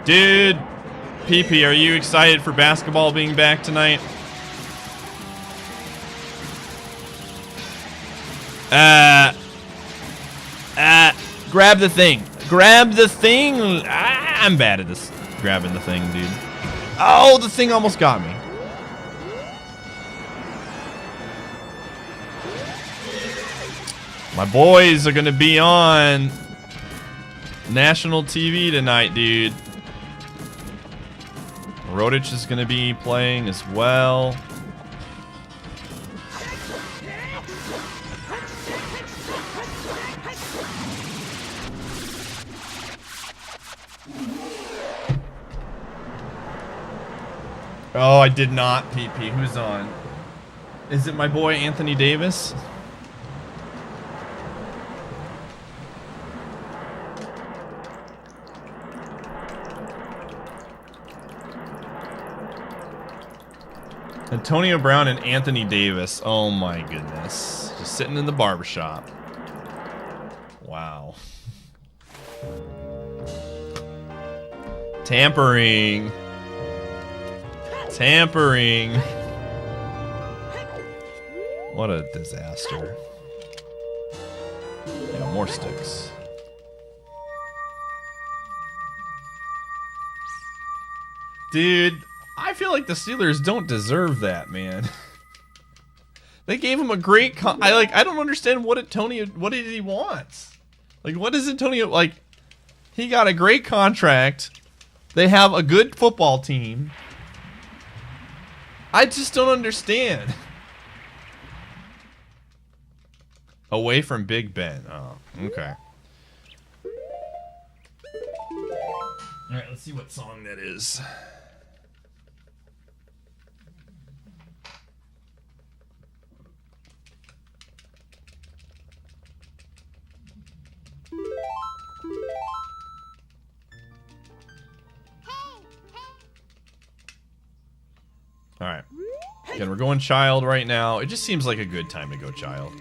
Dude, PP, are you excited for basketball being back tonight? Grab the thing. Grab the thing. I'm bad at this. Grabbing the thing, dude. Oh, the thing almost got me. My boys are gonna be on national TV tonight, dude. Rodich is gonna be playing as well. Oh, I did not, PP. Who's on? Is it my boy Anthony Davis? Antonio Brown and Anthony Davis. Oh my goodness. Just sitting in the barbershop. Wow. Tampering. Tampering. What a disaster. Yeah, more sticks. Dude, I feel like the Steelers don't deserve that, man. They gave him a great I don't understand what did he want? Like, what is Antonio, like, he got a great contract. They have a good football team. I just don't understand. Away from Big Ben. Oh, okay. Alright, let's see what song that is. Alright. Again, we're going child right now. It just seems like a good time to go child.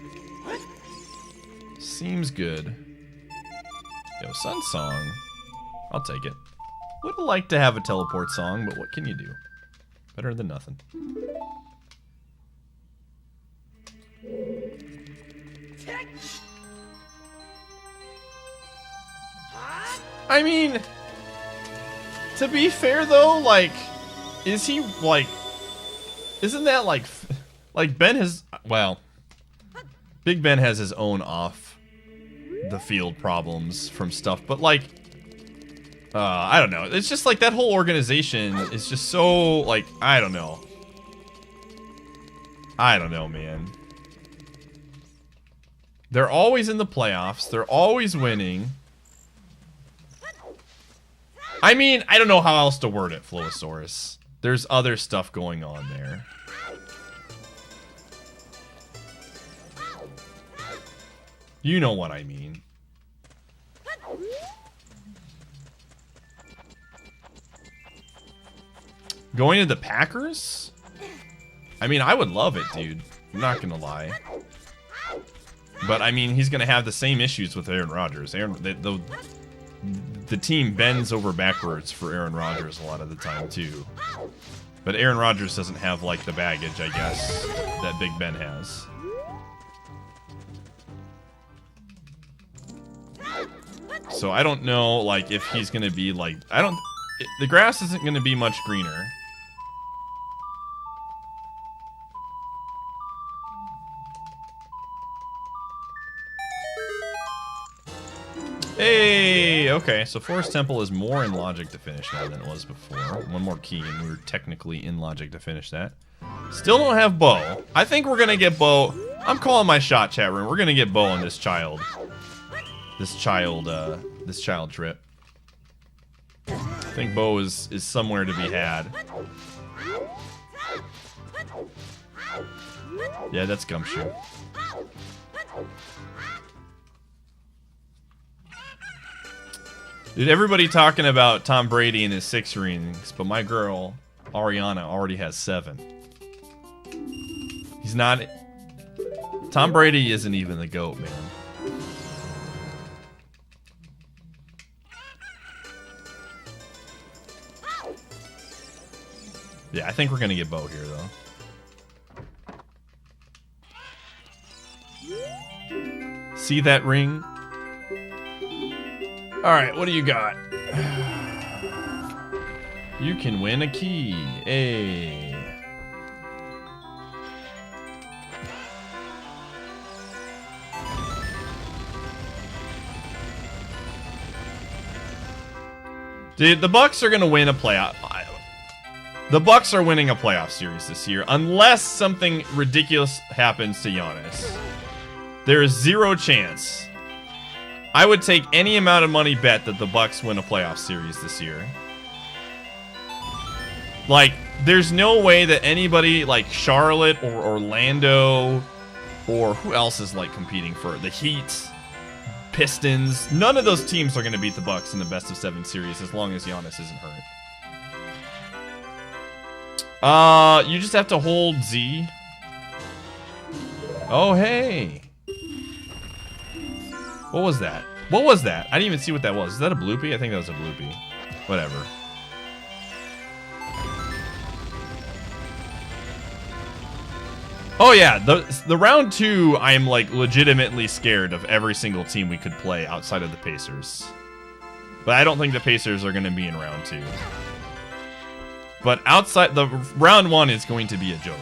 Seems good. Yo, Sun Song. I'll take it. Would have liked to have a teleport song, but what can you do? Better than nothing. I mean, to be fair though, like, is he like, isn't that like Ben has, well, Big Ben has his own off the field problems from stuff, but like, I don't know. It's just like that whole organization is just so like, I don't know. I don't know, man. They're always in the playoffs. They're always winning. I mean, I don't know how else to word it, Flowosaurus. There's other stuff going on there. You know what I mean. Going to the Packers? I mean, I would love it, dude. I'm not gonna lie. But I mean, he's gonna have the same issues with Aaron Rodgers. The team bends over backwards for Aaron Rodgers a lot of the time too. But Aaron Rodgers doesn't have like the baggage, I guess, that Big Ben has. So I don't know, like, if he's gonna be like, the grass isn't gonna be much greener. Hey, okay, so Forest Temple is more in logic to finish now than it was before. One more key, and we were technically in logic to finish that. Still don't have Bo. I think we're gonna get Bo. I'm calling my shot, chat room. We're gonna get Bo on this child. This child trip. I think Bo is somewhere to be had. Yeah, that's Gumshoe. Dude, everybody talking about Tom Brady and his 6 rings, but my girl, Ariana, already has 7. He's not... Tom Brady isn't even the GOAT, man. Yeah, I think we're gonna get Bo here, though. See that ring? Alright, what do you got? You can win a key. Hey. Dude, the Bucks are gonna win a playoff. The Bucks are winning a playoff series this year, unless something ridiculous happens to Giannis. There is 0 chance. I would take any amount of money bet that the Bucks win a playoff series this year. Like, there's no way that anybody like Charlotte or Orlando or who else is like competing for the Heat, Pistons. None of those teams are going to beat the Bucks in the best of 7 series as long as Giannis isn't hurt. You just have to hold Z. Oh, hey. What was that? What was that? I didn't even see what that was. Is that a bloopy? I think that was a bloopy. Whatever. Oh yeah, the round 2, I'm like legitimately scared of every single team we could play outside of the Pacers. But I don't think the Pacers are going to be in round 2. But outside, the round 1 is going to be a joke.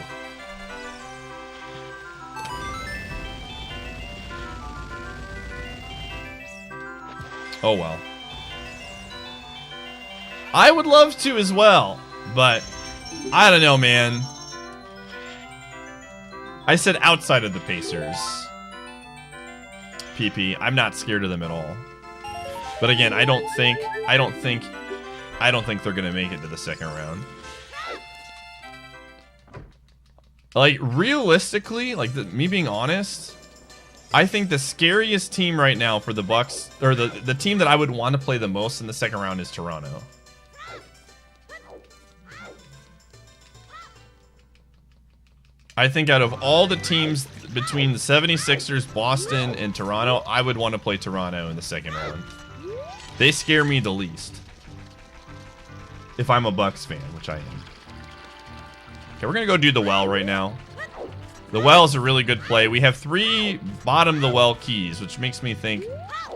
Oh well. I would love to as well, but I don't know, man. I said outside of the Pacers. PP, I'm not scared of them at all. But again, I don't think they're gonna make it to the second round. Like realistically, like me being honest, I think the scariest team right now for the Bucks, or the team that I would want to play the most in the second round is Toronto. I think out of all the teams between the 76ers, Boston, and Toronto, I would want to play Toronto in the second round. They scare me the least. If I'm a Bucks fan, which I am. Okay, we're going to go do the well right now. The well is a really good play. We have 3 bottom of the well keys, which makes me think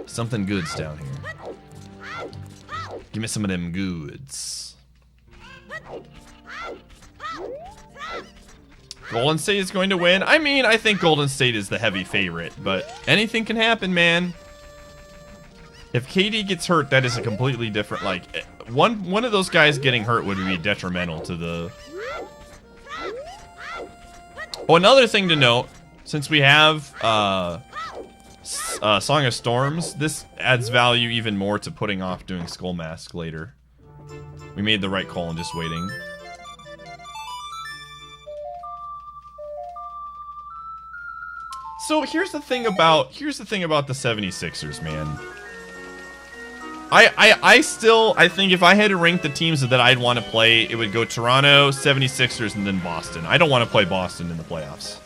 something good's down here. Give me some of them goods. Golden State is going to win. I mean, I think Golden State is the heavy favorite, but anything can happen, man. If KD gets hurt, that is a completely different, like, one of those guys getting hurt would be detrimental to the... Oh, another thing to note, since we have Song of Storms, this adds value even more to putting off doing Skull Mask later. We made the right call in just waiting. So here's the thing about the 76ers, man. I think if I had to rank the teams that I'd want to play, it would go Toronto, 76ers, and then Boston. I don't want to play Boston in the playoffs.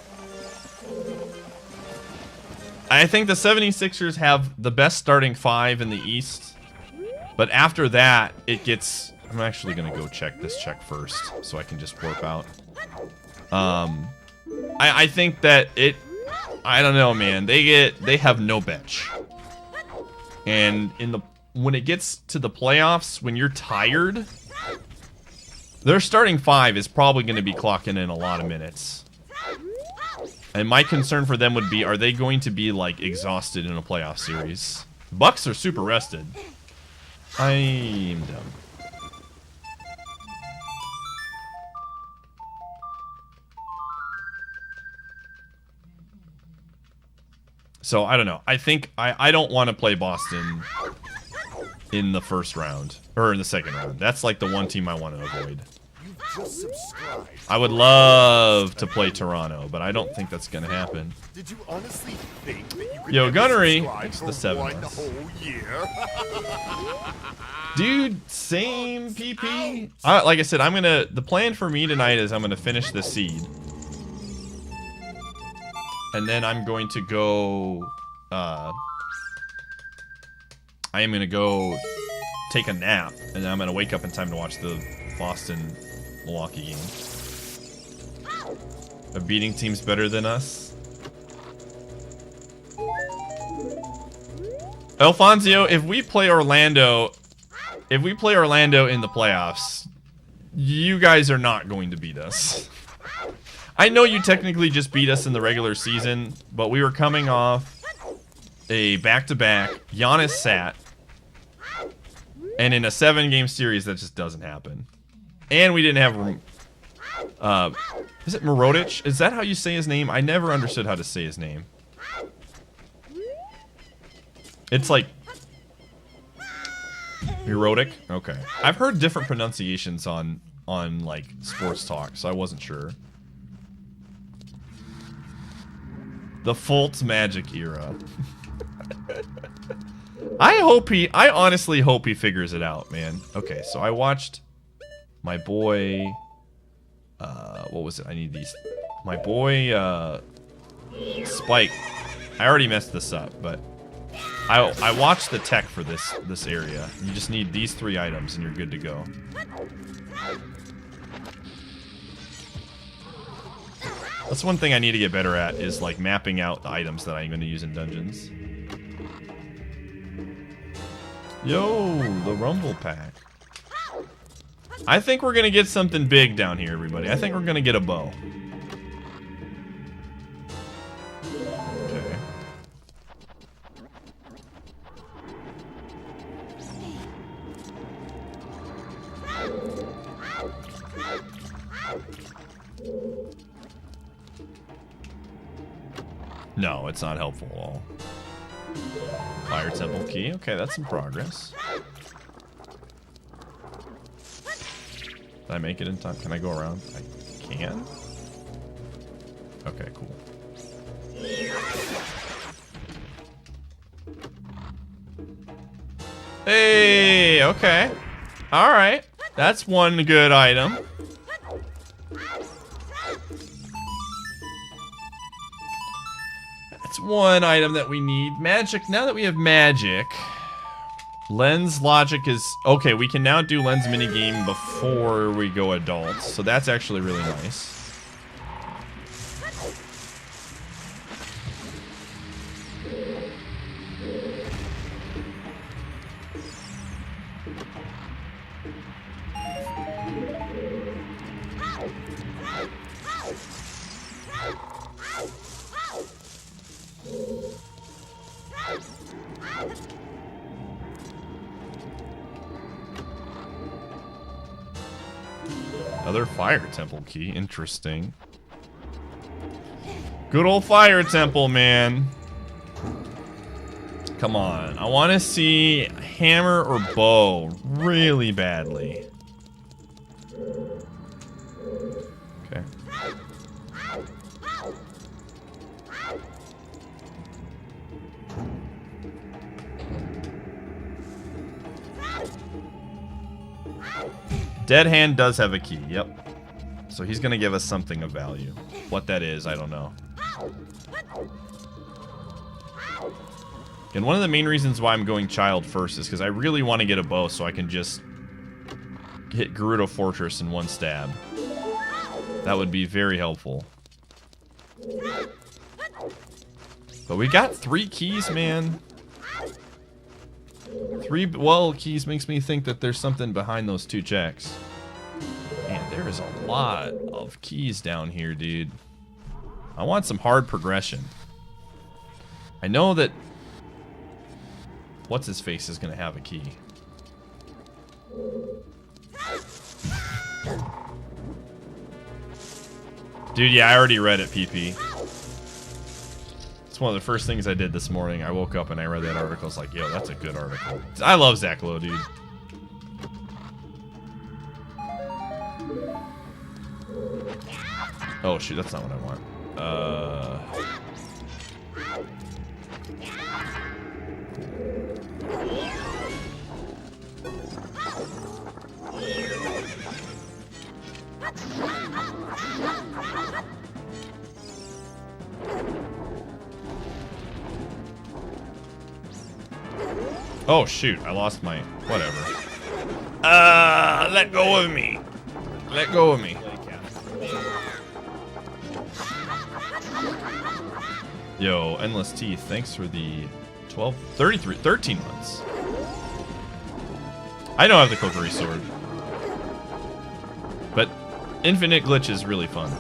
I think the 76ers have the best starting 5 in the East. But after that, it gets... I'm actually going to go check this check first, so I can just warp out. I think that it... I don't know, man. They have no bench. And when it gets to the playoffs, when you're tired, their starting 5 is probably going to be clocking in a lot of minutes. And my concern for them would be, are they going to be, like, exhausted in a playoff series? Bucks are super rested. I'm dumb. So, I don't know. I think I don't want to play Boston in the first round. Or in the second round. That's like the one team I want to avoid. I would love to play Toronto, but I don't think that's going to happen. Did you honestly think that you could Yo, Gunnery, it's the 7 months. Dude, same PP. Like I said, the plan for me tonight is I'm going to finish the seed. And then I'm going to go, I am going to go take a nap. And then I'm going to wake up in time to watch the Boston-Milwaukee game. Are beating teams better than us? Alfonso, if we play Orlando in the playoffs, you guys are not going to beat us. I know you technically just beat us in the regular season, but we were coming off a back-to-back. Giannis sat. And in a 7-game series, that just doesn't happen. And we didn't have... is it Mirotic? Is that how you say his name? I never understood how to say his name. It's like... Mirotic? Okay. I've heard different pronunciations on like, sports talk, so I wasn't sure. The Fultz Magic era. I honestly hope he figures it out, man. Okay, so I watched my boy What was it? I need these. My boy, Spike. I already messed this up, but I watched the tech for this area. You just need these 3 items and you're good to go. That's one thing I need to get better at, is like mapping out the items that I'm going to use in dungeons. Yo, the Rumble Pack. I think we're going to get something big down here, everybody. I think we're going to get a bow. Okay. No, it's not helpful at all. Fire Temple Key. Okay, that's some progress. Did I make it in time? Can I go around? I can? Okay, cool. Hey, okay. Alright. That's one good item. That's one item that we need. Magic. Now that we have magic... Lens logic is... Okay, we can now do lens minigame before we go adults. So that's actually really nice. Another fire temple key. Interesting. Good old fire temple, man. Come on. I want to see hammer or bow really badly. Okay. Dead hand does have a key, yep. So he's gonna give us something of value. What that is, I don't know. And one of the main reasons why I'm going child first is because I really want to get a bow so I can just hit Gerudo Fortress in one stab. That would be very helpful. But we got 3 keys, man. 3 well keys makes me think that there's something behind those 2 checks. Man, there is a lot of keys down here, dude. I want some hard progression. I know that what's-his-face is going to have a key. Dude, yeah, I already read it, PP. It's one of the first things I did this morning. I woke up and I read that article. I was like, yo, that's a good article. I love Zach Lowe, dude. Oh, shoot, that's not what I want. Oh, shoot, I lost my... Whatever. Let go of me. Let go of me. Yo, Endless Teeth, thanks for the 13 months. I know I have the Kokiri Sword. But Infinite Glitch is really fun.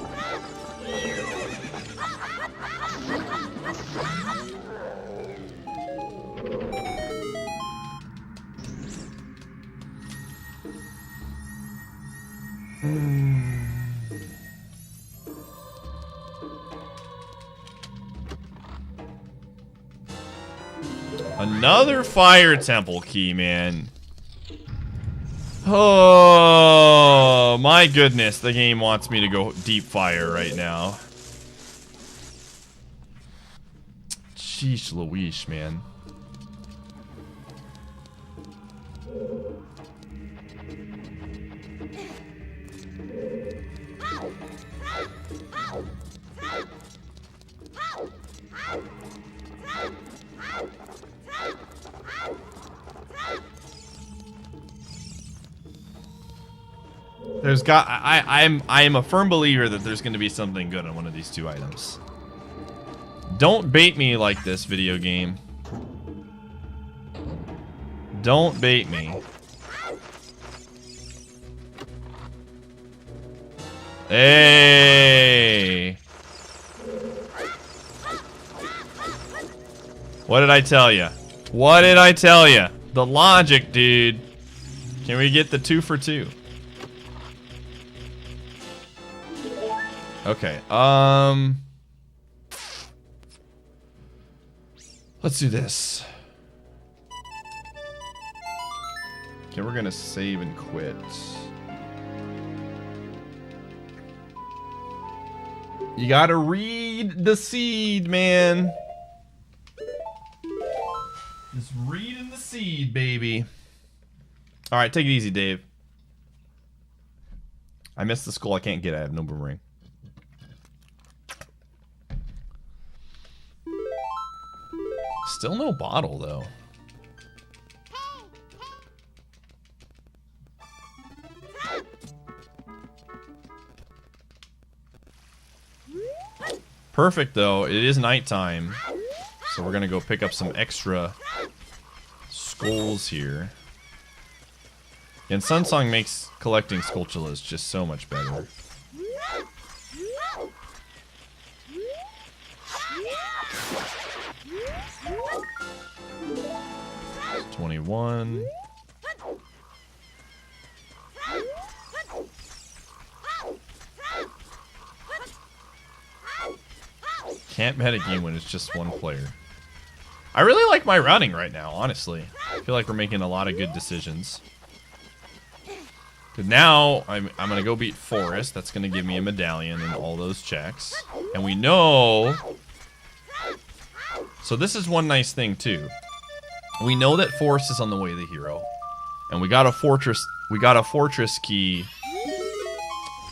Another fire temple key, man. Oh, my goodness. The game wants me to go deep fire right now. Sheesh Louise, man. I am a firm believer that there's gonna be something good on one of these two items. Don't bait me like this, video game. Don't bait me. Hey! What did I tell you? What did I tell you? The logic, dude. Can we get the 2 for 2? Okay, let's do this. Okay, we're gonna save and quit. You gotta read the seed, man. Just reading the seed, baby. All right, take it easy, Dave. I missed the skull. I can't get it. I have no boomerang. Still no bottle, though. Perfect, though. It is nighttime. So we're going to go pick up some extra skulls here. And Sunsong makes collecting Skulltulas just so much better. 21. Can't bet a game when it's just one player. I really like my routing right now, honestly. I feel like we're making a lot of good decisions. Cause now I'm gonna go beat Forest. That's gonna give me a medallion and all those checks. And we know. So this is one nice thing too. We know that Forest is on the way to the hero, and we got a fortress. We got a fortress key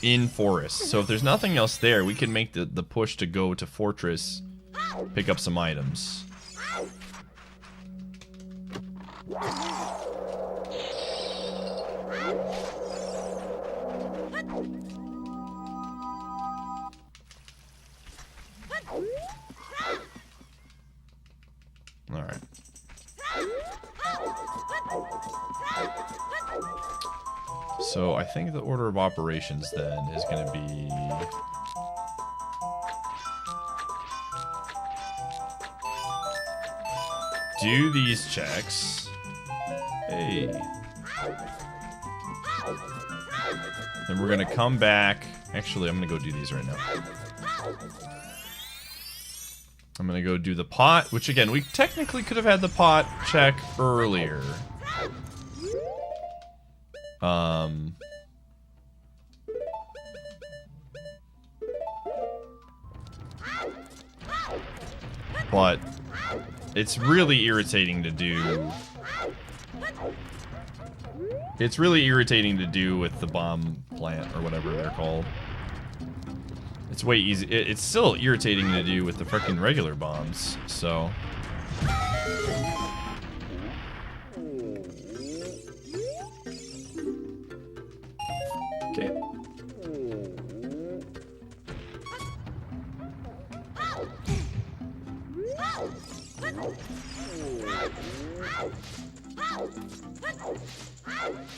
in Forest. So if there's nothing else there, we can make the push to go to Fortress, pick up some items. All right. So I think the order of operations then is going to be do these checks. Hey. Then we're going to come back. Actually, I'm going to go do these right now. I'm going to go do the pot, which again, we technically could have had the pot check earlier. But it's really irritating to do. It's really irritating to do with the bomb plant or whatever they're called. It's way easy. It's still irritating to do with the freaking regular bombs. So. Okay.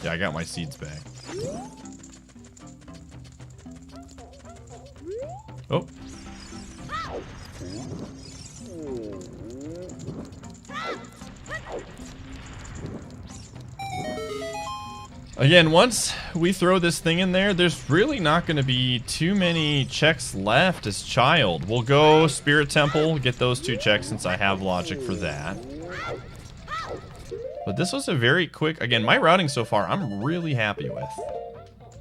Yeah, I got my seeds back. Oh. Again, once we throw this thing in there, there's really not going to be too many checks left as child. We'll go Spirit Temple, get those 2 checks since I have logic for that. But this was a very quick... Again, my routing so far, I'm really happy with.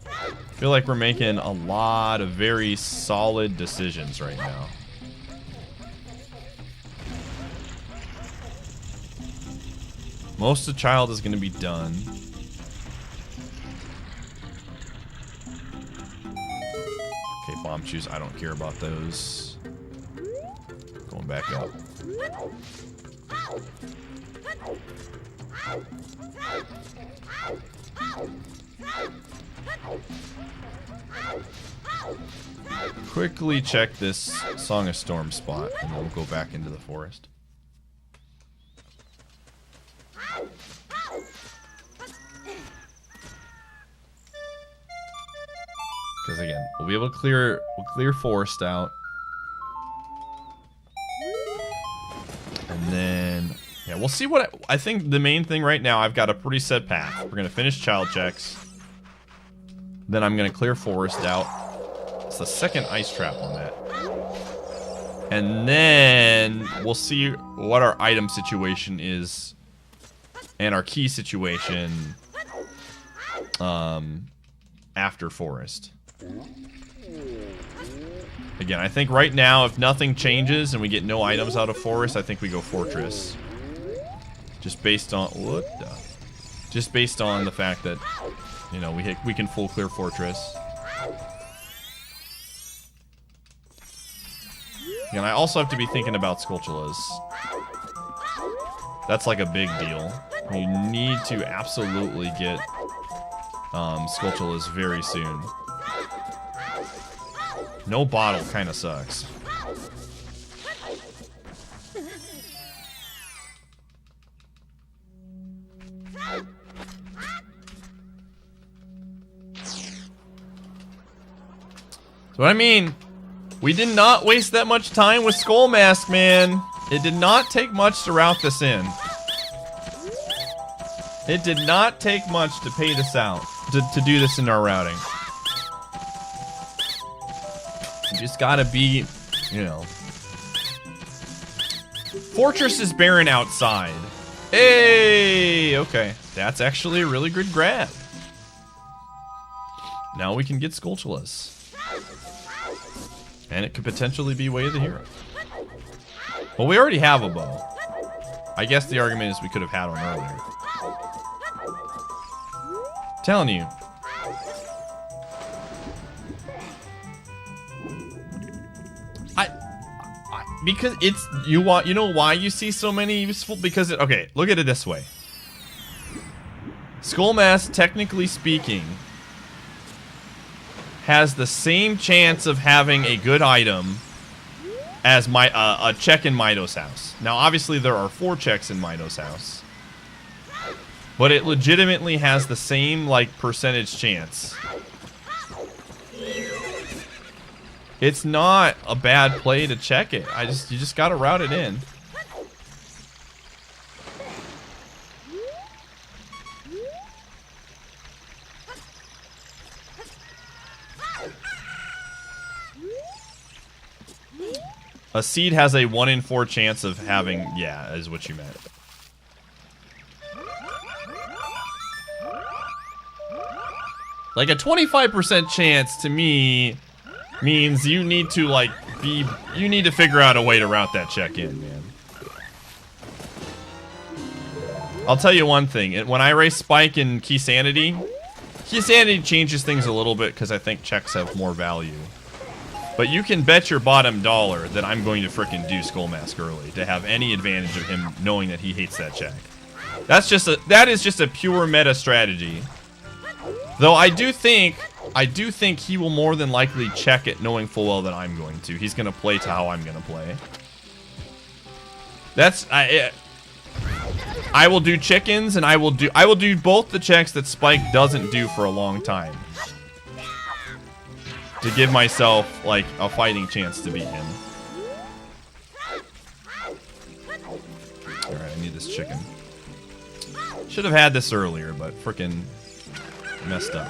I feel like we're making a lot of very solid decisions right now. Most of child is going to be done. Okay, bomb shoes. I don't care about those. Going back up. Quickly check this Song of Storm spot, and then we'll go back into the forest. Because again, we'll be able to clear forest out. And then, yeah, we'll see what I think the main thing right now, I've got a pretty set path. We're going to finish child checks. Then I'm going to clear forest out. It's the second ice trap on that. And then we'll see what our item situation is and our key situation after forest. Again, I think right now, if nothing changes and we get no items out of forest, I think we go fortress. Just based on just based on the fact that, you know, we can full clear fortress. And I also have to be thinking about Skulltulas. That's like a big deal. You need to absolutely get Skulltulas very soon. No bottle kind of sucks. So what I mean, we did not waste that much time with Skull Mask, man. It did not take much to route this in. It did not take much to pay this out, to do this in our routing. You just gotta be, you know. Fortress is barren outside. Hey, okay. That's actually a really good grab. Now we can get Skulltulas. And it could potentially be Way of the Hero. Well, we already have a bow. I guess the argument is we could have had one earlier. Telling you. Because it's, you know why you see so many useful, because okay, look at it this way. Skull Mask, technically speaking, has the same chance of having a good item as a check in Mido's house. Now, obviously, there are 4 checks in Mido's house, but it legitimately has the same like percentage chance. It's not a bad play to check it. You just gotta route it in. A seed has a 1 in 4 chance of having, yeah, is what you meant. Like a 25% chance to me means you need to like you need to figure out a way to route that check in, man. I'll tell you one thing, when I race Spike in Keysanity changes things a little bit because I think checks have more value. But you can bet your bottom dollar that I'm going to frickin' do Skull Mask early to have any advantage of him knowing that he hates that check. That is just a pure meta strategy. Though I do think he will more than likely check it knowing full well that I'm going to. He's going to play to how I'm going to play. I will do chickens, and I will do both the checks that Spike doesn't do for a long time. To give myself, like, a fighting chance to beat him. Alright, I need this chicken. Should have had this earlier, but frickin' messed up.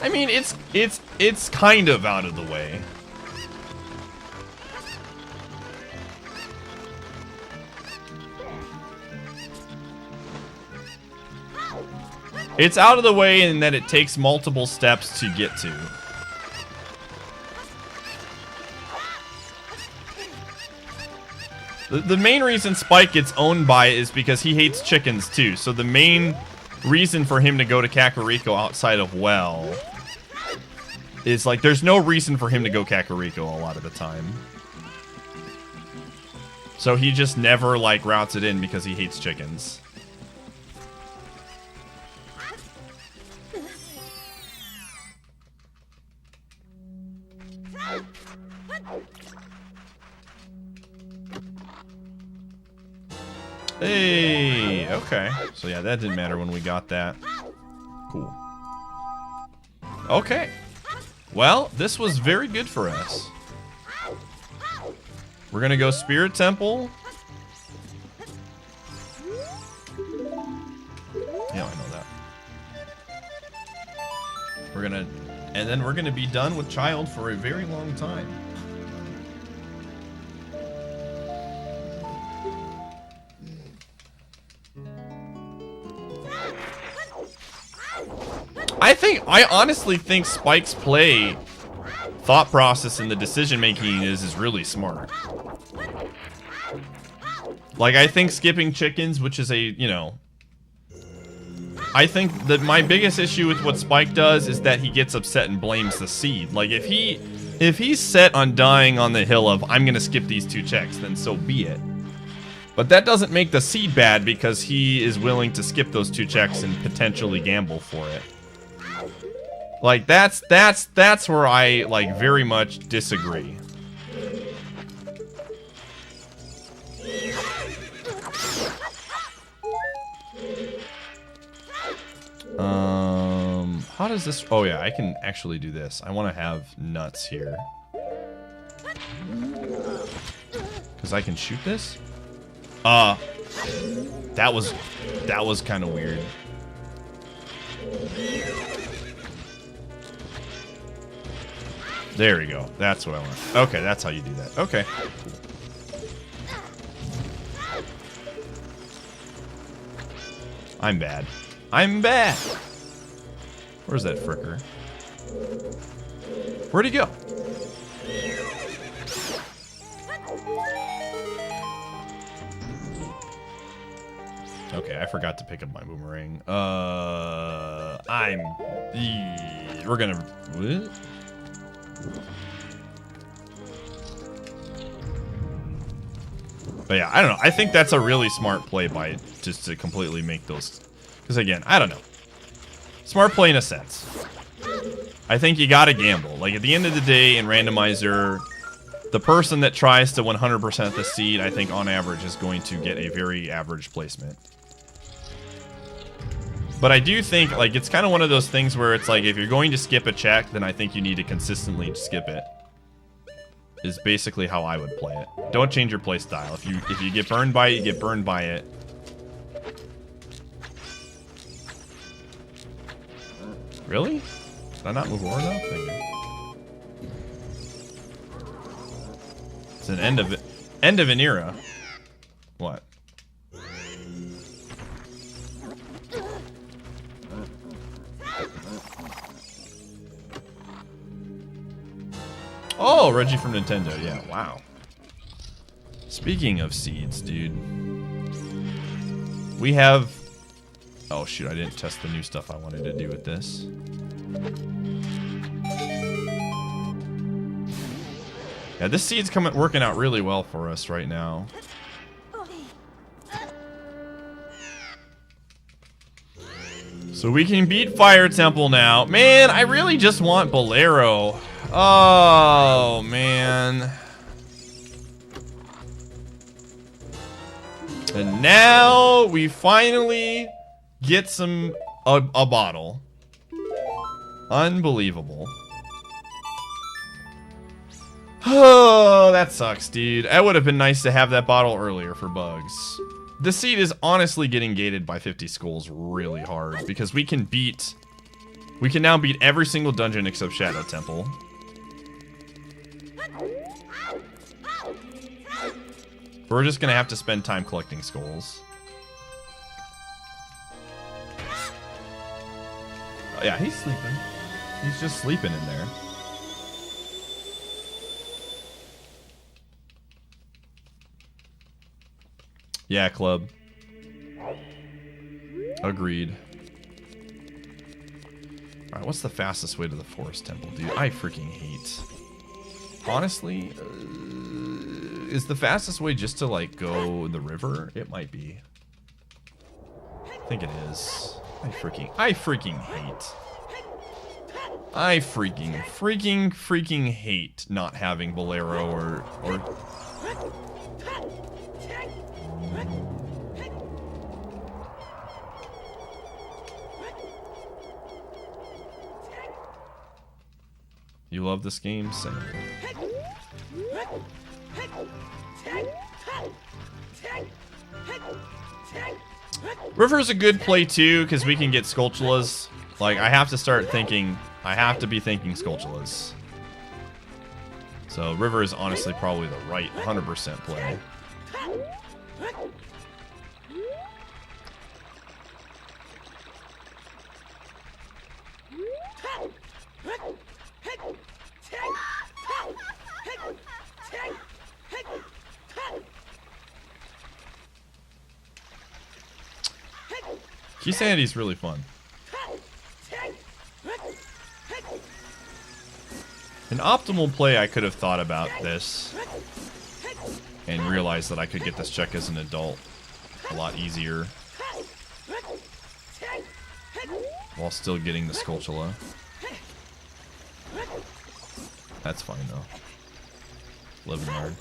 I mean, it's kind of out of the way. It's out of the way in that it takes multiple steps to get to. The main reason Spike gets owned by it is because he hates chickens too. So the main reason for him to go to Kakariko outside of Well is like there's no reason for him to go Kakariko a lot of the time. So he just never like routes it in because he hates chickens. Hey, okay. So yeah, that didn't matter when we got that. Cool. Okay. Well, this was very good for us. We're gonna go Spirit Temple. Yeah, I know that. And then we're gonna be done with Child for a very long time. I honestly think Spike's play thought process and the decision making is really smart. Like, I think skipping chickens, which is a, you know, I think that my biggest issue with what Spike does is that he gets upset and blames the seed. Like, if he's set on dying on the hill of, I'm gonna skip these 2 checks, then so be it. But that doesn't make the seed bad because he is willing to skip those 2 checks and potentially gamble for it. Like, that's where I, like, very much disagree. How does this... Oh, yeah, I can actually do this. I want to have nuts here. Because I can shoot this? That was kind of weird. There we go. That's what I want. Okay, that's how you do that. Okay. I'm bad. I'm bad. Where's that fricker? Where'd he go? Okay, I forgot to pick up my boomerang. We're gonna... What? But yeah, I don't know. I think that's a really smart play by just to completely make those... Because again, I don't know. Smart play in a sense. I think you gotta gamble. Like, at the end of the day, in Randomizer, the person that tries to 100% the seed, I think on average is going to get a very average placement. But I do think, like, it's kind of one of those things where it's like, if you're going to skip a check, then I think you need to consistently skip it. Is basically how I would play it. Don't change your play style. If you get burned by it, you get burned by it. Really? Did I not move forward enough? Thank you. It's an end of an era. What? Oh, Reggie from Nintendo. Yeah, wow. Speaking of seeds, dude. We have... Oh, shoot. I didn't test the new stuff I wanted to do with this. Yeah, this seed's working out really well for us right now. So we can beat Fire Temple now. Man, I really just want Bolero. Oh, man. And now we finally get a bottle. Unbelievable. Oh, that sucks, dude. It would have been nice to have that bottle earlier for bugs. The seed is honestly getting gated by 50 skulls really hard because we can now beat every single dungeon except Shadow Temple. We're just gonna have to spend time collecting skulls. Oh, yeah, he's sleeping. He's just sleeping in there. Yeah, club. Agreed. Alright, what's the fastest way to the forest temple, dude? I freaking hate. Honestly, is the fastest way just to, like, go the river? It might be. I think it is. I freaking hate. I freaking hate not having Bolero or You love this game? Same. River's a good play too, because we can get Skulltulas. Like, I have to be thinking Skulltulas. So River is honestly probably the right 100% play. Keysanity is really fun. An optimal play, I could have thought about this and realized that I could get this check as an adult a lot easier while still getting the Skulltula. That's fine though. Live and learn.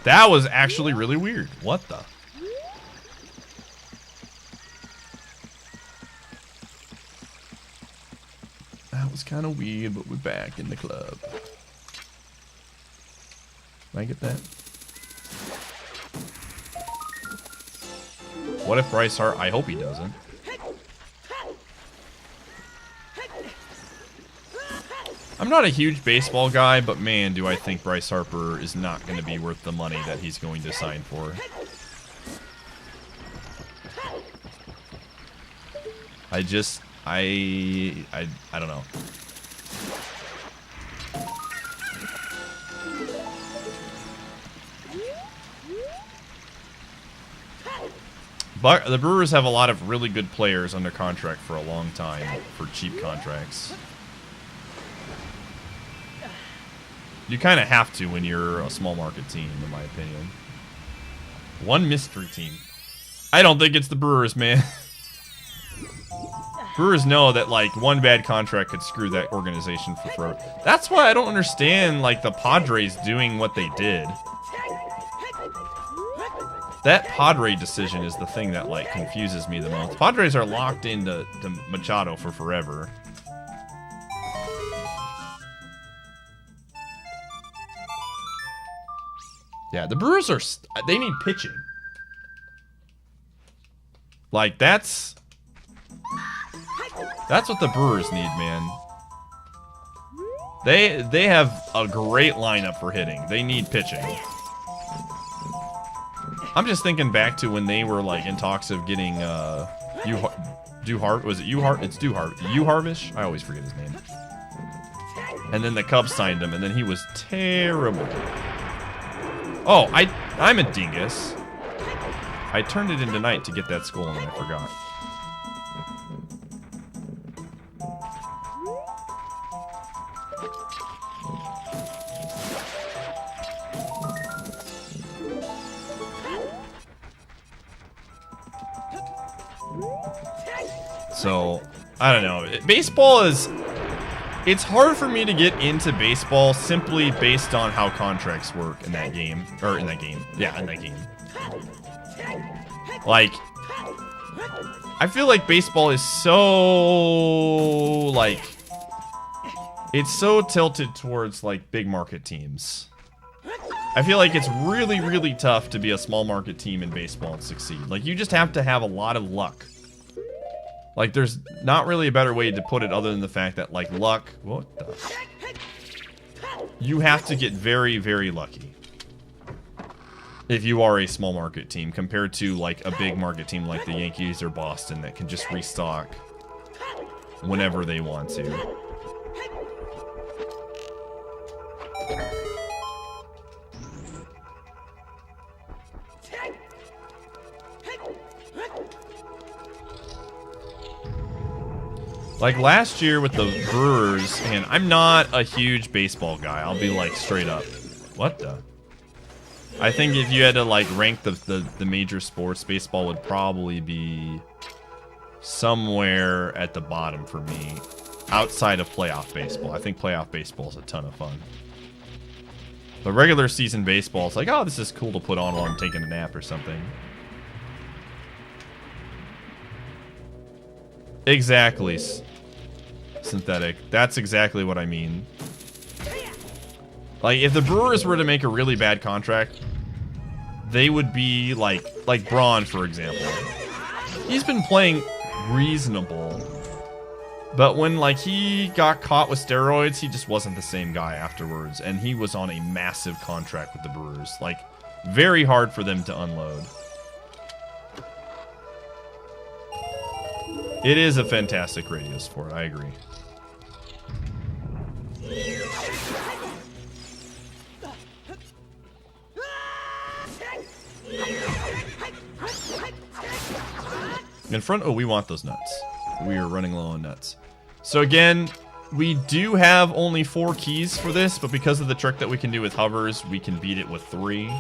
That was actually really weird. What the? That was kind of weird, but we're back in the club. Can I get that? What if Bryce Hart? I hope he doesn't. I'm not a huge baseball guy, but man, do I think Bryce Harper is not going to be worth the money that he's going to sign for. I don't know. But the Brewers have a lot of really good players under contract for a long time for cheap contracts. You kind of have to when you're a small market team, in my opinion. One mystery team. I don't think it's the Brewers, man. Brewers know that, like, one bad contract could screw that organization for forever. That's why I don't understand, like, the Padres doing what they did. That Padre decision is the thing that, like, confuses me the most. Padres are locked into Machado for forever. Yeah, the Brewers are... They need pitching. Like, that's what the Brewers need, man. They have a great lineup for hitting. They need pitching. I'm just thinking back to when they were, like, in talks of getting, Duhart. Was it Uhart? It's Duhart. Uharvish? I always forget his name. And then the Cubs signed him, and then he was terrible. Oh, I'm a dingus. I turned it into night to get that skull, and I forgot. So, I don't know. Baseball is... It's hard for me to get into baseball simply based on how contracts work in that game. Or in that game. Yeah, in that game. Like, I feel like baseball is so, like... It's so tilted towards, like, big market teams. I feel like it's really, really tough to be a small market team in baseball and succeed. Like, you just have to have a lot of luck. Like, there's not really a better way to put it other than the fact that, like, luck... What the... You have to get very, very lucky. If you are a small market team, compared to, like, a big market team like the Yankees or Boston that can just restock whenever they want to. Like last year with the Brewers, and I'm not a huge baseball guy. I'll be like straight up. What the? I think if you had to like rank the major sports, baseball would probably be somewhere at the bottom for me, outside of playoff baseball. I think playoff baseball is a ton of fun. But regular season baseball, it's like, oh, this is cool to put on while I'm taking a nap or something. Exactly. Synthetic. That's exactly what I mean. Like, if the Brewers were to make a really bad contract, they would be like Braun, for example. He's been playing reasonable, but when like he got caught with steroids, he just wasn't the same guy afterwards, and he was on a massive contract with the Brewers. Like, very hard for them to unload. It is a fantastic radio sport, I agree. In front, oh, we want those nuts. We are running low on nuts. So again, we do have only 4 keys for this, but because of the trick that we can do with hovers, we can beat it with 3.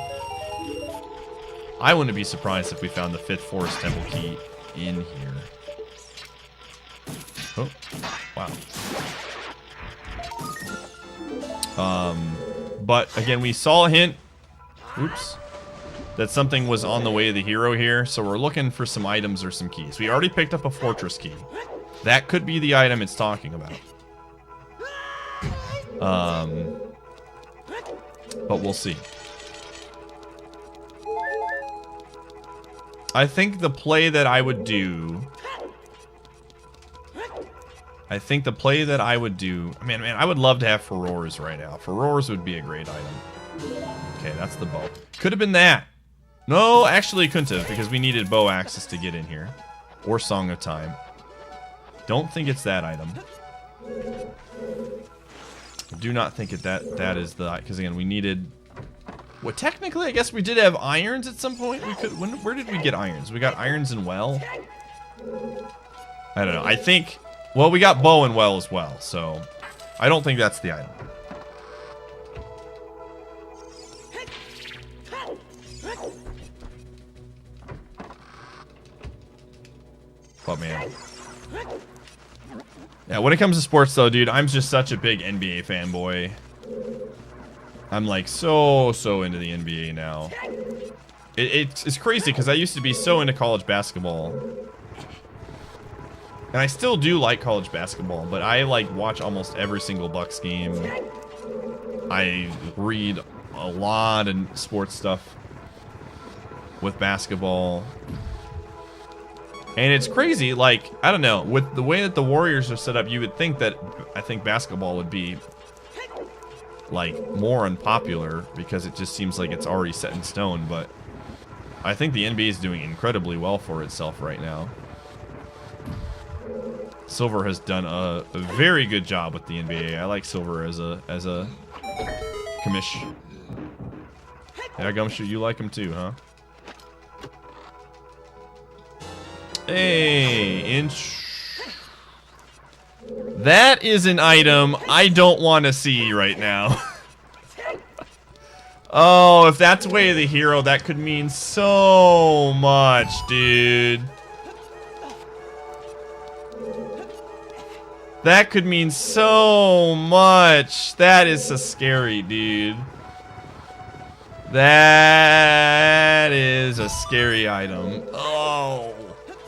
I wouldn't be surprised if we found the 5th Forest Temple key in here. Oh, wow. But again, we saw a hint. Oops. That something was on the way of the hero here, so we're looking for some items or some keys. We already picked up a fortress key. That could be the item it's talking about. But we'll see. I think the play that I would do... Man, I would love to have Furores right now. Furores would be a great item. Okay, that's the bow. Could have been that. No, actually it couldn't have, because we needed bow access to get in here. Or Song of Time. Don't think it's that item. I do not think that is the... Because again, we needed... Well, technically, I guess we did have irons at some point. We could... Where did we get irons? We got irons in Well? I don't know. I think... Well, we got bow and Well as well, so... I don't think that's the item. Oh, man. Yeah, when it comes to sports, though, dude, I'm just such a big NBA fanboy. I'm, like, so into the NBA now. It's crazy, because I used to be so into college basketball. And I still do like college basketball, but I, like, watch almost every single Bucks game. I read a lot of sports stuff with basketball. And it's crazy, like, I don't know, with the way that the Warriors are set up, you would think that, I think basketball would be, like, more unpopular, because it just seems like it's already set in stone, but I think the NBA is doing incredibly well for itself right now. Silver has done a very good job with the NBA. I like Silver as a commish. Yeah, Gumshoe, you like him too, huh? Hey, that is an item I don't want to see right now. Oh, if that's Way of the Hero, that could mean so much, dude. That could mean so much. That is so scary, dude. That is a scary item. Oh.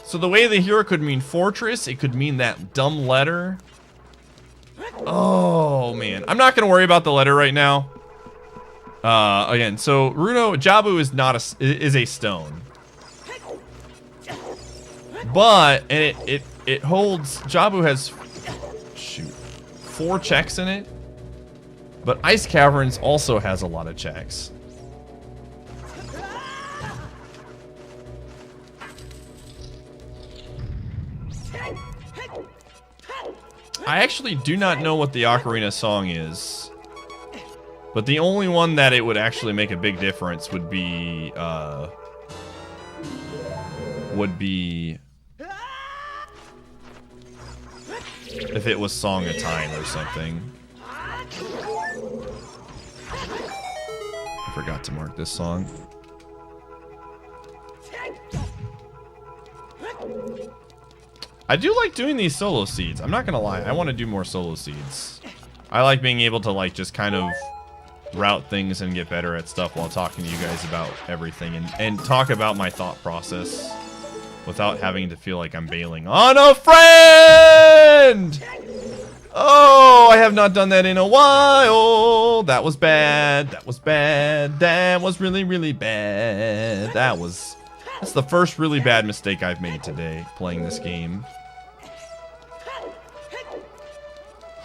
So the Way of the Hero could mean fortress. It could mean that dumb letter. Oh, man. I'm not going to worry about the letter right now. Again, so Runo, Jabu is not is a stone. But, and it holds, Jabu has, shoot, 4 checks in it. But Ice Caverns also has a lot of checks. I actually do not know what the Ocarina song is. But the only one that it would actually make a big difference would be, if it was Song of Time or something. I forgot to mark this song. I do like doing these solo seeds. I'm not gonna lie. I want to do more solo seeds. I like being able to like just kind of route things and get better at stuff while talking to you guys about everything and talk about my thought process without having to feel like I'm bailing on a friend. Oh, I have not done that in a while. That was bad. That was bad. That was really, really bad. That's the first really bad mistake I've made today playing this game.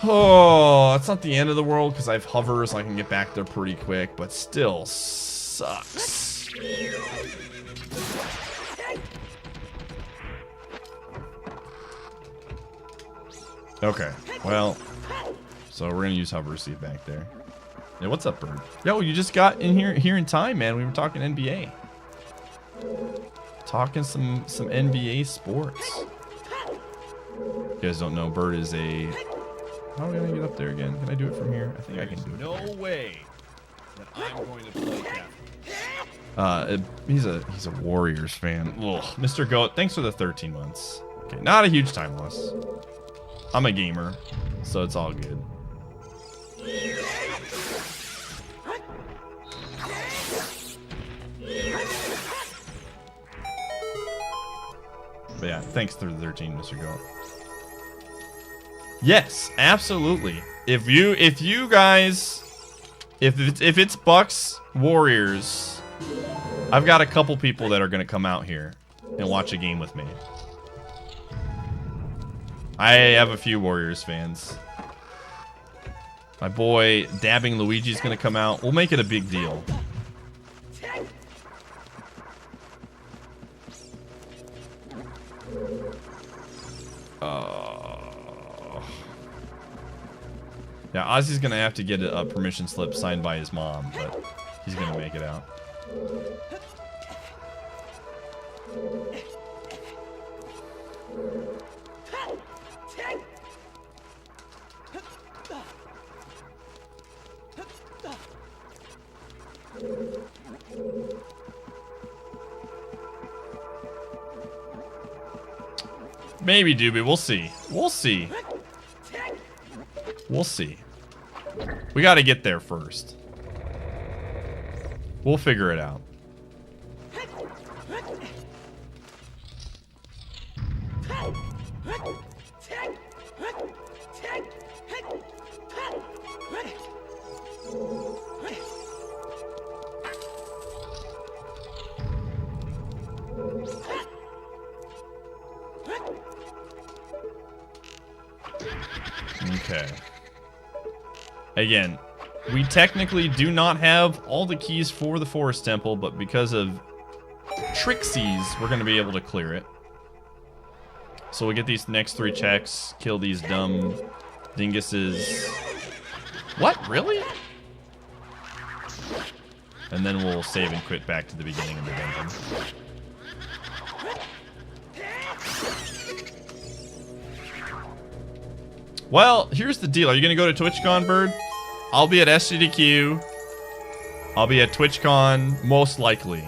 Oh, it's not the end of the world because I have hovers. I can get back there pretty quick, but still sucks. Okay, well, so we're gonna use hover seed back there. Yeah, what's up, Bird? Yo, you just got in here in time, man. We were talking NBA. Talking some NBA sports. You guys don't know, Bird is a... How do I get up there again? Can I do it from here? I think I can do it. No way that I'm going to play captain. He's a Warriors fan. Ugh. Mr. Goat, thanks for the 13 months. Okay, not a huge time loss. I'm a gamer, so it's all good. But yeah, thanks for the 13, Mr. Goat. Yes, absolutely. If it's Bucks Warriors, I've got a couple people that are gonna come out here and watch a game with me. I have a few Warriors fans. My boy Dabbing Luigi's gonna come out. We'll make it a big deal. Yeah, Ozzy's gonna have to get a permission slip signed by his mom, but he's gonna make it out. Maybe, Doobie. We'll see. We'll see. We'll see. We got to get there first. We'll figure it out. Okay. Again, we technically do not have all the keys for the Forest Temple, but because of Trixies, we're going to be able to clear it. So we'll get these next 3 checks, kill these dumb dinguses. What? Really? And then we'll save and quit back to the beginning of the dungeon. Well, here's the deal. Are you going to go to TwitchCon, Bird? I'll be at SCDQ. I'll be at TwitchCon, most likely.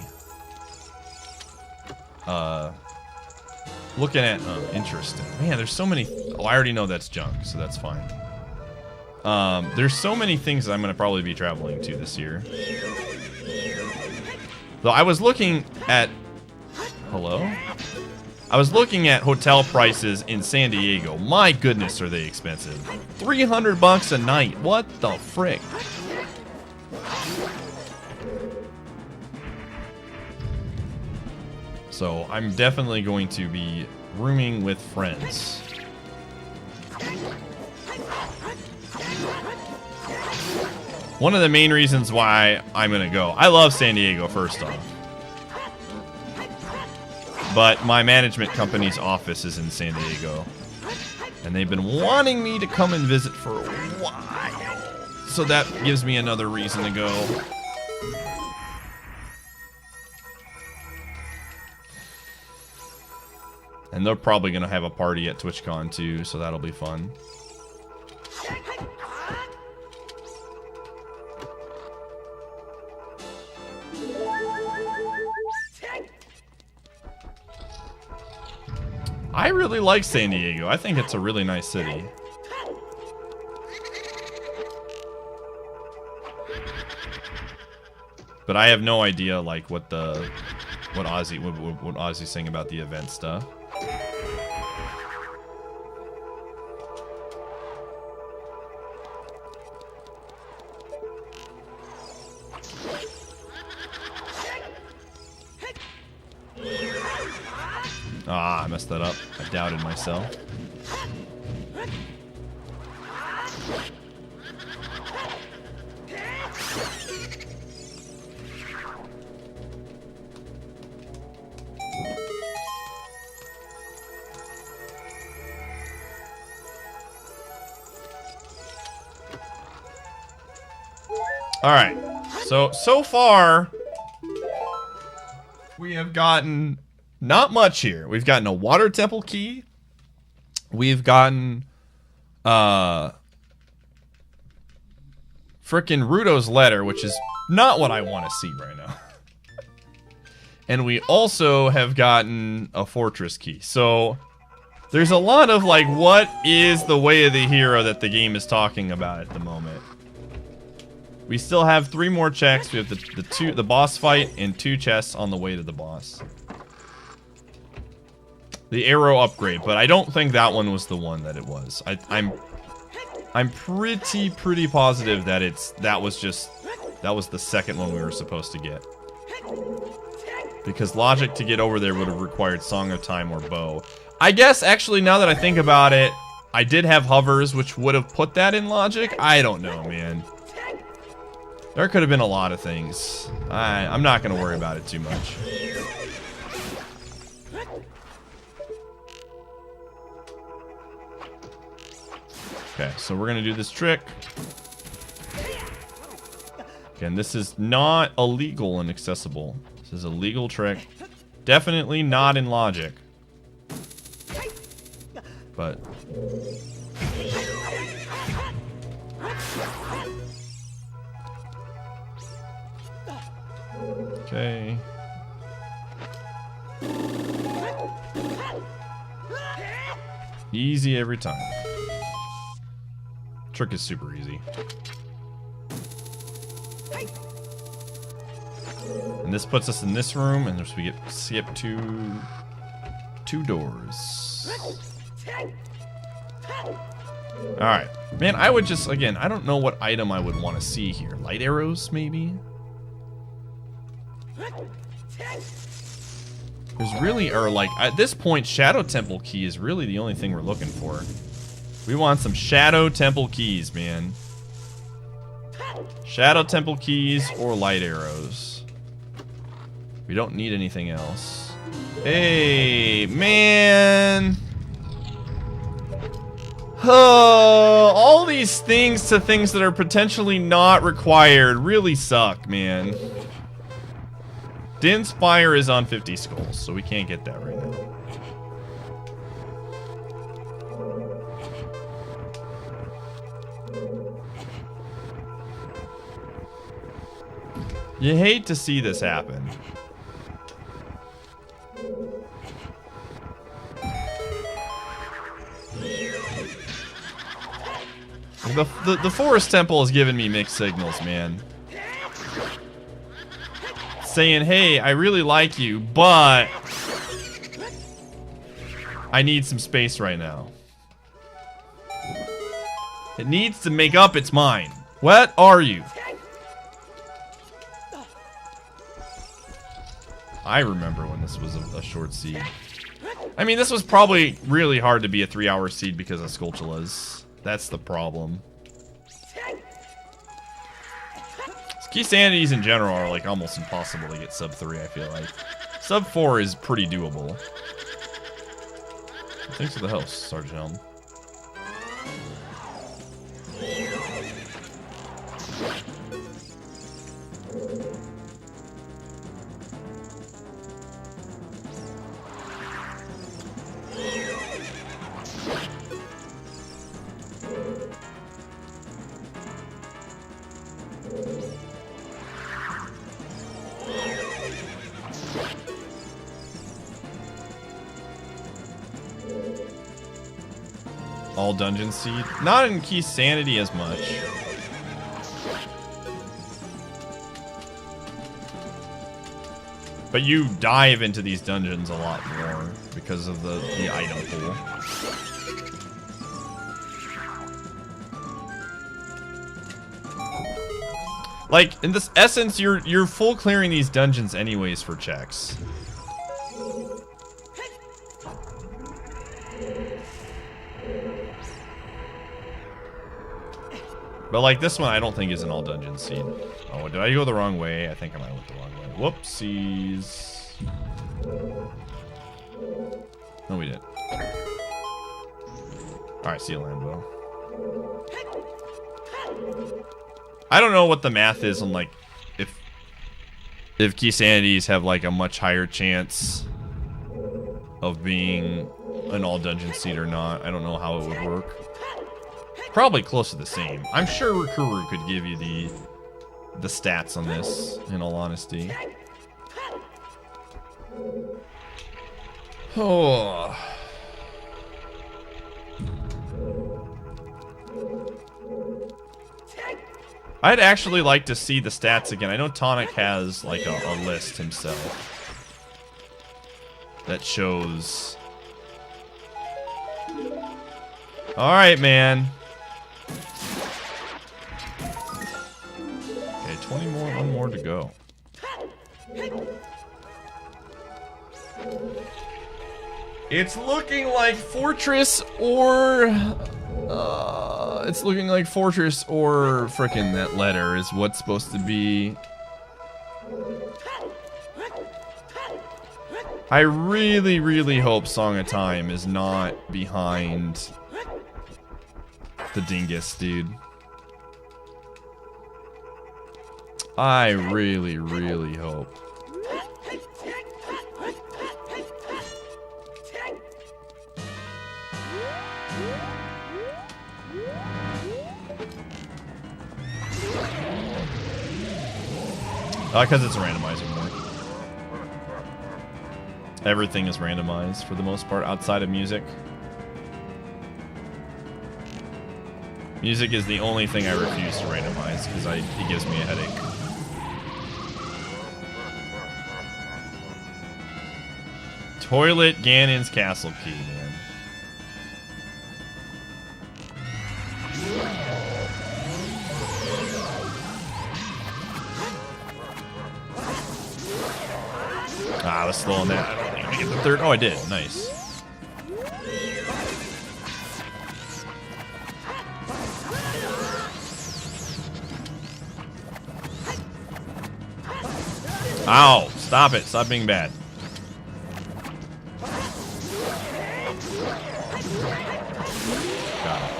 Looking at... interesting. Man, there's so many... Oh, I already know that's junk, so that's fine. There's so many things that I'm going to probably be traveling to this year. Though I was looking at... Hello? I was looking at hotel prices in San Diego. My goodness, are they expensive. $300 a night. What the frick? So I'm definitely going to be rooming with friends. One of the main reasons why I'm going to go. I love San Diego, first off. But my management company's office is in San Diego. And they've been wanting me to come and visit for a while. So that gives me another reason to go. And they're probably going to have a party at TwitchCon too, so that'll be fun. I really like San Diego. I think it's a really nice city. But I have no idea like what Ozzy's saying about the event stuff. Ah, I messed that up. I doubted myself. Alright, so far, we have gotten not much here. We've gotten a water temple key. We've gotten, frickin' Rudo's letter, which is not what I want to see right now. And we also have gotten a fortress key. So, there's a lot of, like, what is the way of the hero that the game is talking about at the moment. We still have 3 more checks. We have the boss fight and 2 chests on the way to the boss. The arrow upgrade, but I don't think that one was the one that it was. I'm pretty positive that that was the second one we were supposed to get. Because logic to get over there would have required Song of Time or bow. I guess actually now that I think about it, I did have hovers which would have put that in logic. I don't know, man. There could have been a lot of things. I'm not going to worry about it too much. Okay, so we're going to do this trick. Again, this is not illegal and accessible. This is a legal trick. Definitely not in logic. But... okay. Easy every time. Trick is super easy. And this puts us in this room, and we get skip to 2 doors. Alright. Man, I would just, again, I don't know what item I would want to see here. Light arrows, maybe? There's really, or like, at this point, Shadow Temple Key is really the only thing we're looking for. We want some Shadow Temple Keys, man. Shadow Temple Keys or light arrows. We don't need anything else. Hey, man. All these things to things that are potentially not required really suck, man. Din's Fire is on 50 skulls, so we can't get that right now. You hate to see this happen. The Forest Temple has given me mixed signals, man. Saying, hey, I really like you, but I need some space right now. It needs to make up its mind. What are you? I remember when this was a short seed. I mean, this was probably really hard to be a 3-hour seed because of Skulltulas. That's the problem. Keysanities in general are like almost impossible to get sub 3, I feel like. Sub 4 is pretty doable. Thanks for the host, Sergeant Helm. all dungeon seed. Not in Keysanity as much. But you dive into these dungeons a lot more because of the item pool. Like, in this essence, you're full clearing these dungeons anyways for checks. But like this one, I don't think is an all dungeon seed. Oh, did I go the wrong way? I think I might have went the wrong way. Whoopsies. No, we didn't. All right, see you, Landwell. I don't know what the math is on like if Keysanities have like a much higher chance of being an all dungeon seed or not. I don't know how it would work. Probably close to the same. I'm sure Rikuru could give you the stats on this, in all honesty. Oh. I'd actually like to see the stats again. I know Tonic has like a list himself that shows. All right, man. Okay, 20 more, one more to go. It's looking like Fortress or frickin' that letter is what's supposed to be. I really, really hope Song of Time is not behind the dingus, dude. I really, really hope. Because it's a randomizer more. Everything is randomized for the most part outside of music. Music is the only thing I refuse to randomize because it gives me a headache. Toilet Ganon's castle key, man. Ah, I was slow on that. I don't think I get the third. Oh, I did. Nice. Ow! Stop it. Stop being bad. Got it.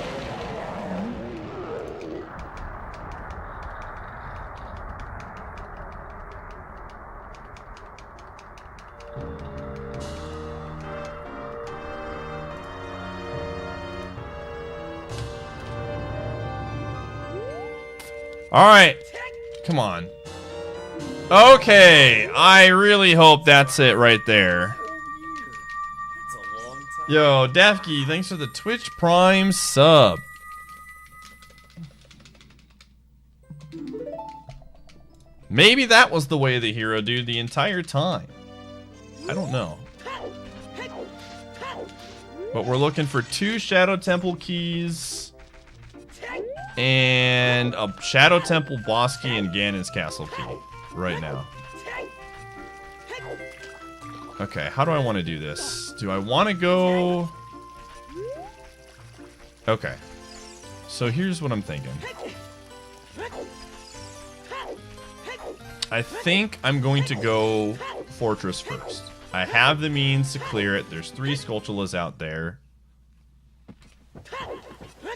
All right. Come on. Okay, I really hope that's it right there. Yo, Dafky, thanks for the Twitch Prime sub. Maybe that was the way of the hero, dude, the entire time. I don't know. But we're looking for 2 Shadow Temple keys and a Shadow Temple boss key and Ganon's castle key. Right now. Okay, how do I want to do this? Do I want to go... Okay. So here's what I'm thinking. I think I'm going to go Fortress first. I have the means to clear it. There's 3 Skulltulas out there.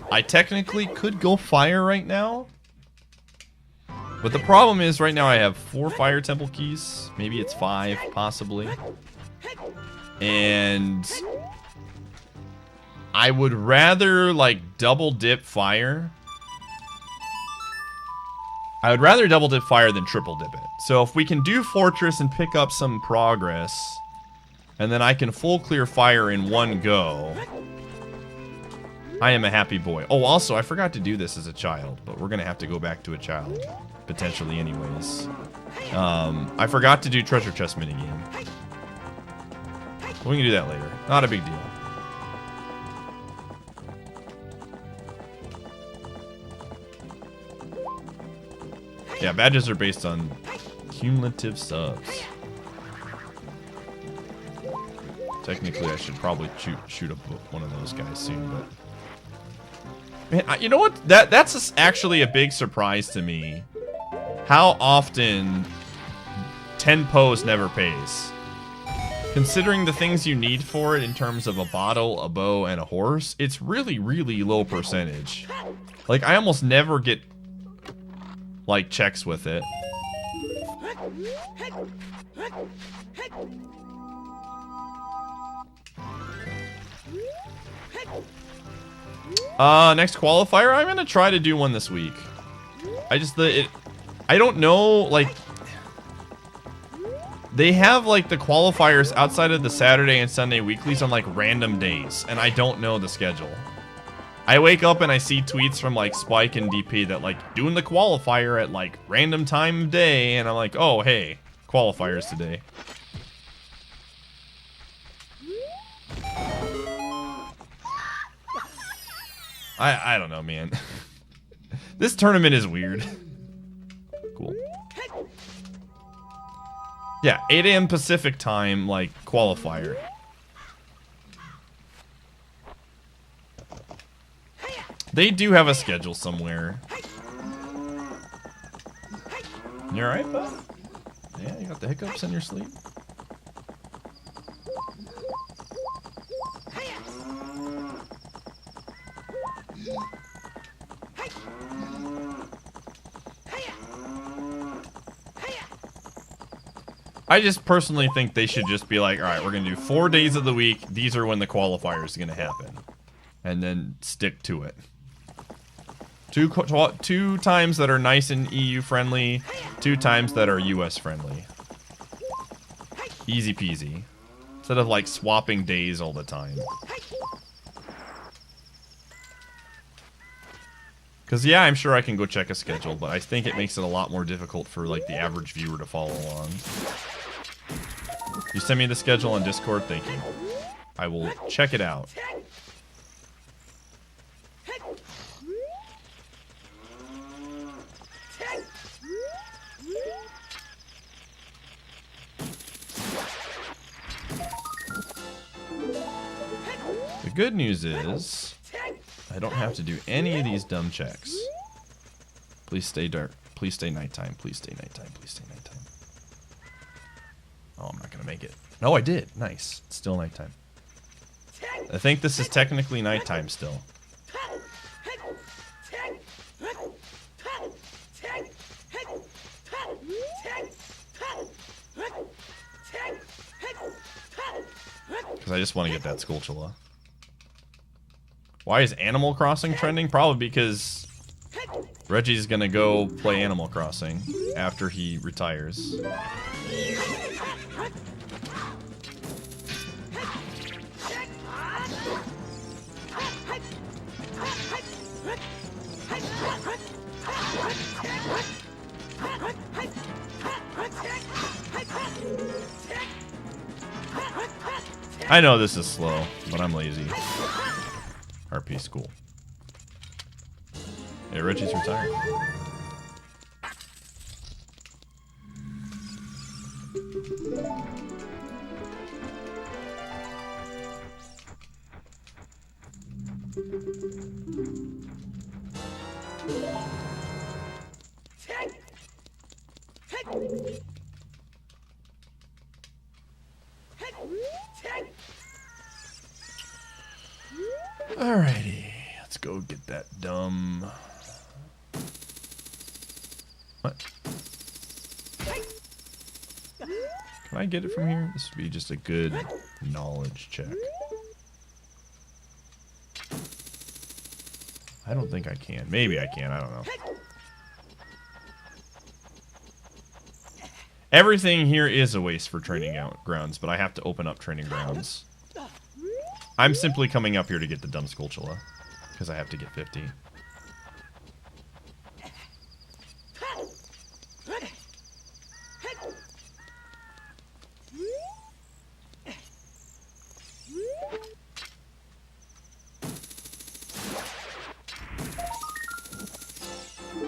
I technically could go Fire right now. But the problem is, right now I have 4 Fire Temple keys. Maybe it's 5, possibly. And I would rather, like, double dip Fire. I would rather double dip Fire than triple dip it. So if we can do Fortress and pick up some progress, and then I can full clear Fire in one go, I am a happy boy. Oh, also, I forgot to do this as a child, but we're going to have to go back to a child. Potentially anyways. I forgot to do treasure chest minigame. We can do that later. Not a big deal. Yeah, badges are based on cumulative subs. Technically, I should probably shoot up one of those guys soon, but... Man, you know what? That's actually a big surprise to me. How often 10 posts never pays. Considering the things you need for it in terms of a bottle, a bow, and a horse, it's really, really low percentage. Like, I almost never get, like, checks with it. Next qualifier, I'm gonna try to do one this week. I don't know, like, they have, like, the qualifiers outside of the Saturday and Sunday weeklies on, like, random days, and I don't know the schedule. I wake up and I see tweets from, like, Spike and DP that, like, doing the qualifier at, like, random time of day, and I'm like, oh, hey, qualifiers today. I don't know, man. This tournament is weird. Cool. Yeah, 8 a.m. Pacific time, like, qualifier. They do have a schedule somewhere. You alright, bud? Yeah, you got the hiccups in your sleep? I just personally think they should just be like, alright, we're going to do 4 days of the week. These are when the qualifier is going to happen. And then stick to it. Two times that are nice and EU friendly. 2 times that are US friendly. Easy peasy. Instead of like swapping days all the time. Because, yeah, I'm sure I can go check a schedule, but I think it makes it a lot more difficult for, like, the average viewer to follow along. You send me the schedule on Discord, thank you. I will check it out. The good news is... I don't have to do any of these dumb checks. Please stay dark. Please stay nighttime. Please stay nighttime. Please stay nighttime. Oh, I'm not going to make it. No, I did. Nice. It's still nighttime. I think this is technically nighttime still. Because I just want to get that Skulltula. Why is Animal Crossing trending? Probably because Reggie's gonna go play Animal Crossing after he retires. I know this is slow, but I'm lazy. RP school. Yeah, Reggie's retired. Alrighty, let's go get that dumb... What? Can I get it from here? This would be just a good knowledge check. I don't think I can. Maybe I can, I don't know. Everything here is a waste for training grounds, but I have to open up training grounds. I'm simply coming up here to get the dumb Skulltula. Because I have to get 50.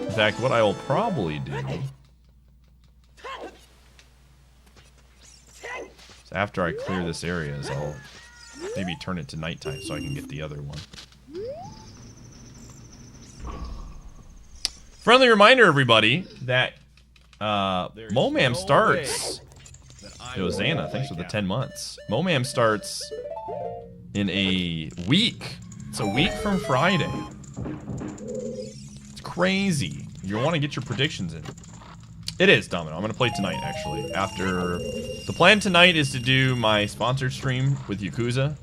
In fact, what I will probably do is after I clear this area, is I'll maybe turn it to nighttime so I can get the other one. Friendly reminder, everybody, that Momam starts. Yo, Xana, thanks for the 10 months. Momam starts in a week. It's a week from Friday. It's crazy. You want to get your predictions in. It is, Domino. I'm going to play tonight, actually. After... The plan tonight is to do my sponsored stream with Yakuza.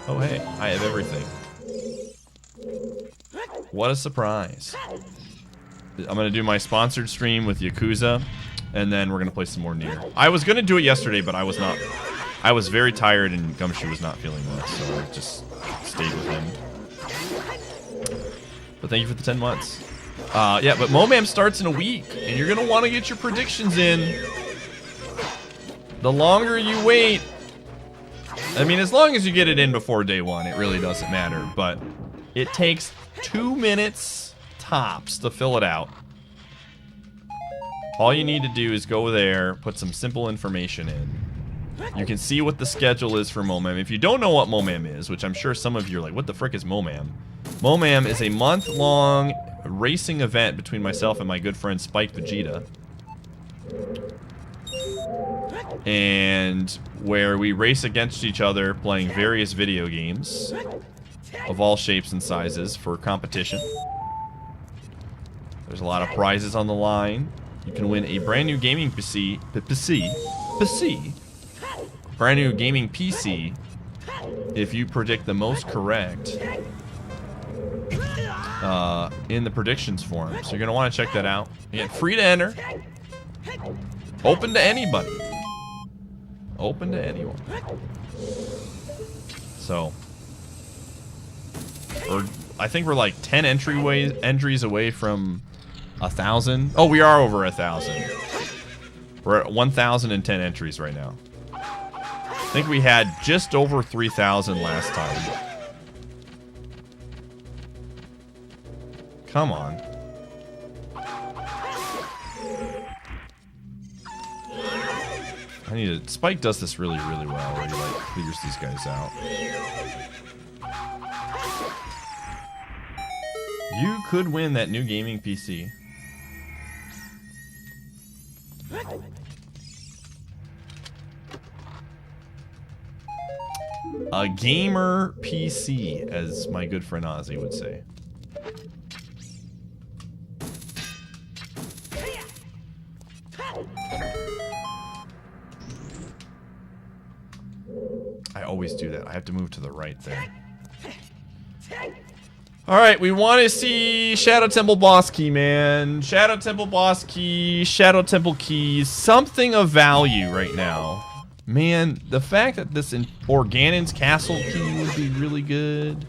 Oh, hey. I have everything. What a surprise. I'm going to do my sponsored stream with Yakuza, and then we're going to play some more Nier. I was going to do it yesterday, but I was not... I was very tired, and Gumshoe was not feeling well, so I just stayed with him. But thank you for the 10 months. Yeah, but Momam starts in a week, and you're going to want to get your predictions in. The longer you wait... I mean, as long as you get it in before day one, it really doesn't matter. But it takes 2 minutes tops to fill it out. All you need to do is go there, put some simple information in. You can see what the schedule is for Momam. If you don't know what Momam is, which I'm sure some of you are like, what the frick is Momam? Momam is a month-long racing event between myself and my good friend Spike Vegeta. And where we race against each other playing various video games of all shapes and sizes for competition. There's a lot of prizes on the line. You can win a brand new gaming PC. Brand new gaming PC if you predict the most correct in the predictions forum. So you're going to want to check that out. Again, free to enter. Open to anybody. Open to anyone. So, I think we're like 10 entries away from 1,000. Oh, we are over 1,000. We're at 1,010 entries right now. I think we had just over 3,000 last time. Come on. I need to... Spike does this really, really well, where he, like, clears these guys out. You could win that new gaming PC. A gamer PC, as my good friend Ozzy would say. I always do that. I have to move to the right there. Alright, we want to see Shadow Temple Boss Key, man. Shadow Temple Boss Key, Shadow Temple Keys, something of value right now. Man, the fact that this Organon's Castle Key would be really good.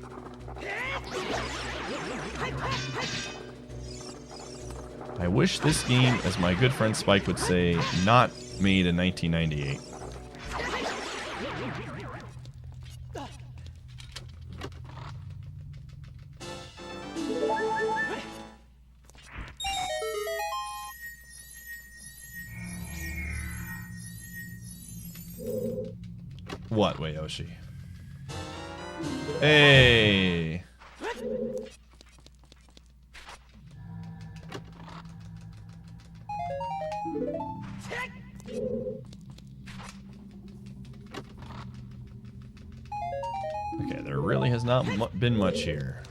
I wish this game, as my good friend Spike would say, not made in 1998. What? Wait, Yoshi. Hey. Okay, there really has not been much here.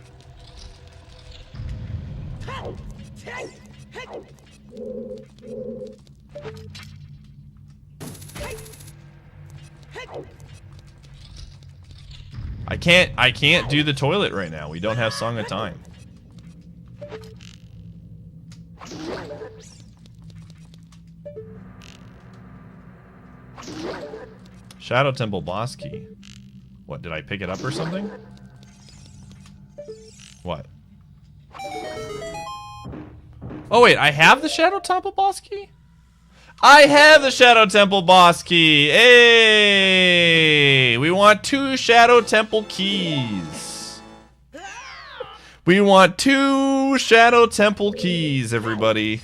I can't do the toilet right now. We don't have Song of Time. Shadow Temple Boss Key. What, did I pick it up or something? What? Oh wait, I have the Shadow Temple boss key? I have the Shadow Temple boss key! Hey! We want 2 Shadow Temple keys. We want 2 Shadow Temple keys, everybody.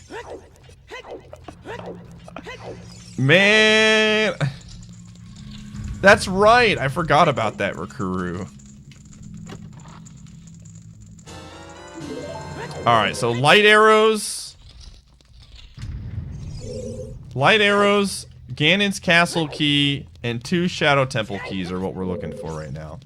Man. That's right. I forgot about that, Rakuru. Alright, so light arrows. Light arrows, Ganon's castle key, and 2 Shadow Temple keys are what we're looking for right now.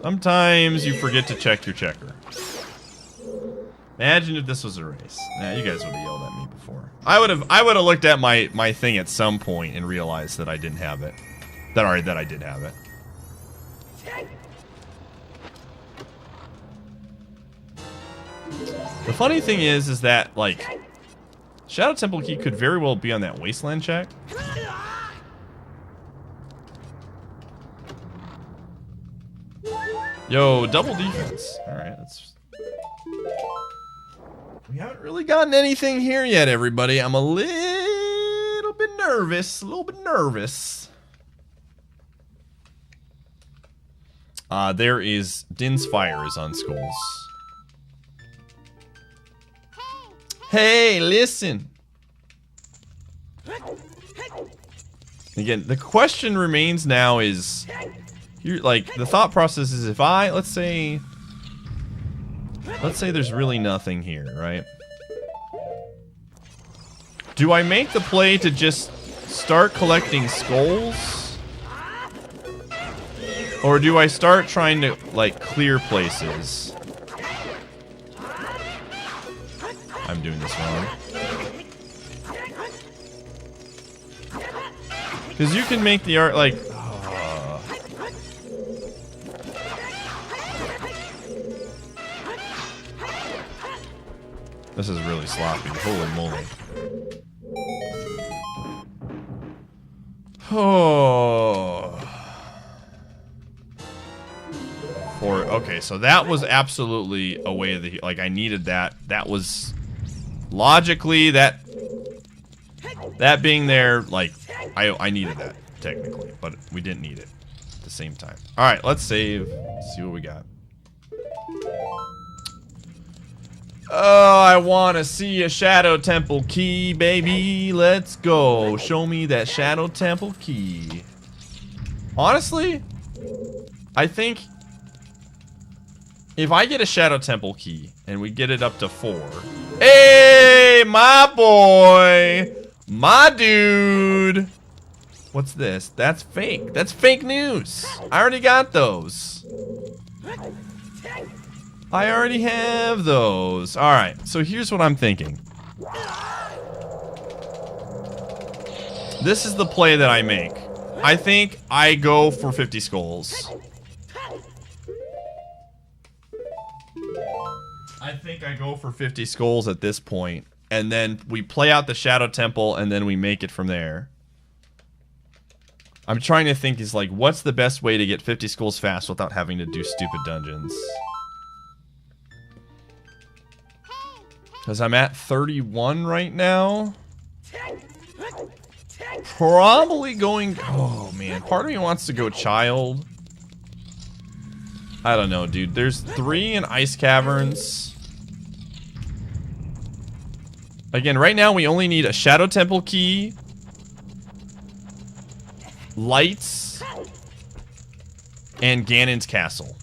Sometimes you forget to check your checker. Imagine if this was a race. Nah, you guys would have yelled at me before. I would have looked at my thing at some point and realized that I didn't have it. That I did have it. The funny thing is that like Shadow Temple key could very well be on that wasteland check. Yo, double defense. Alright, that's... We haven't really gotten anything here yet, everybody. I'm a little bit nervous. There is Din's Fire is on Skulls. Hey, listen. Again, the question remains now is... like, the thought process is if let's say there's really nothing here, right? Do I make the play to just start collecting skulls? Or do I start trying to, like, clear places? I'm doing this wrong. Because you can make the art, like... This is really sloppy. Holy moly. Oh. Okay, so that was absolutely a way of the... Like, I needed that. That was... Logically, that being there, like, I needed that, technically. But we didn't need it at the same time. Alright, let's save. Let's see what we got. Oh, I want to see a Shadow Temple key, baby. Let's go. Show me that Shadow Temple key. Honestly, I think if I get a Shadow Temple key and we get it up to 4. Hey, my boy. My dude. What's this? That's fake. That's fake news. I already got those. I already have those. Alright, so here's what I'm thinking. This is the play that I make. I think I go for 50 skulls. I think I go for 50 skulls at this point. And then we play out the Shadow Temple and then we make it from there. I'm trying to think is like, what's the best way to get 50 skulls fast without having to do stupid dungeons? Because I'm at 31 right now. Probably going... Oh, man. Part of me wants to go Child. I don't know, dude. There's 3 in Ice Caverns. Again, right now we only need a Shadow Temple key. Lights. And Ganon's Castle.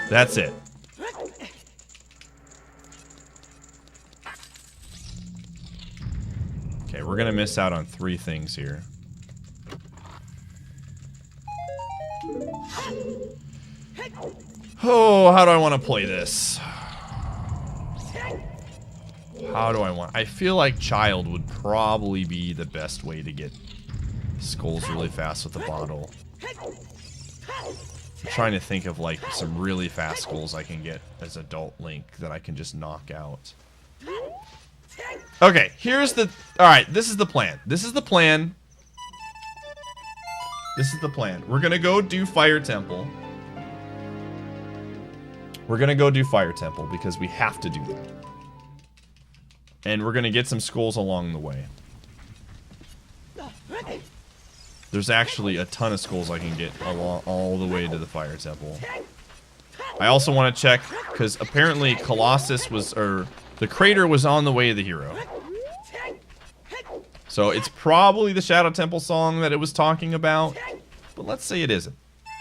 That's it. Okay, we're gonna miss out on 3 things here. Oh, how do I want to play this? How do I want... I feel like Child would probably be the best way to get skulls really fast with the bottle. I'm trying to think of like some really fast skulls I can get as adult Link that I can just knock out. Okay, here's the... Alright, this is the plan. This is the plan. This is the plan. We're gonna go do Fire Temple. We're gonna go do Fire Temple because we have to do that. And we're gonna get some skulls along the way. There's actually a ton of skulls I can get along all the way to the Fire Temple. I also want to check, because apparently Colossus was, or the crater was on the way to the hero. So it's probably the Shadow Temple song that it was talking about, but let's say it isn't.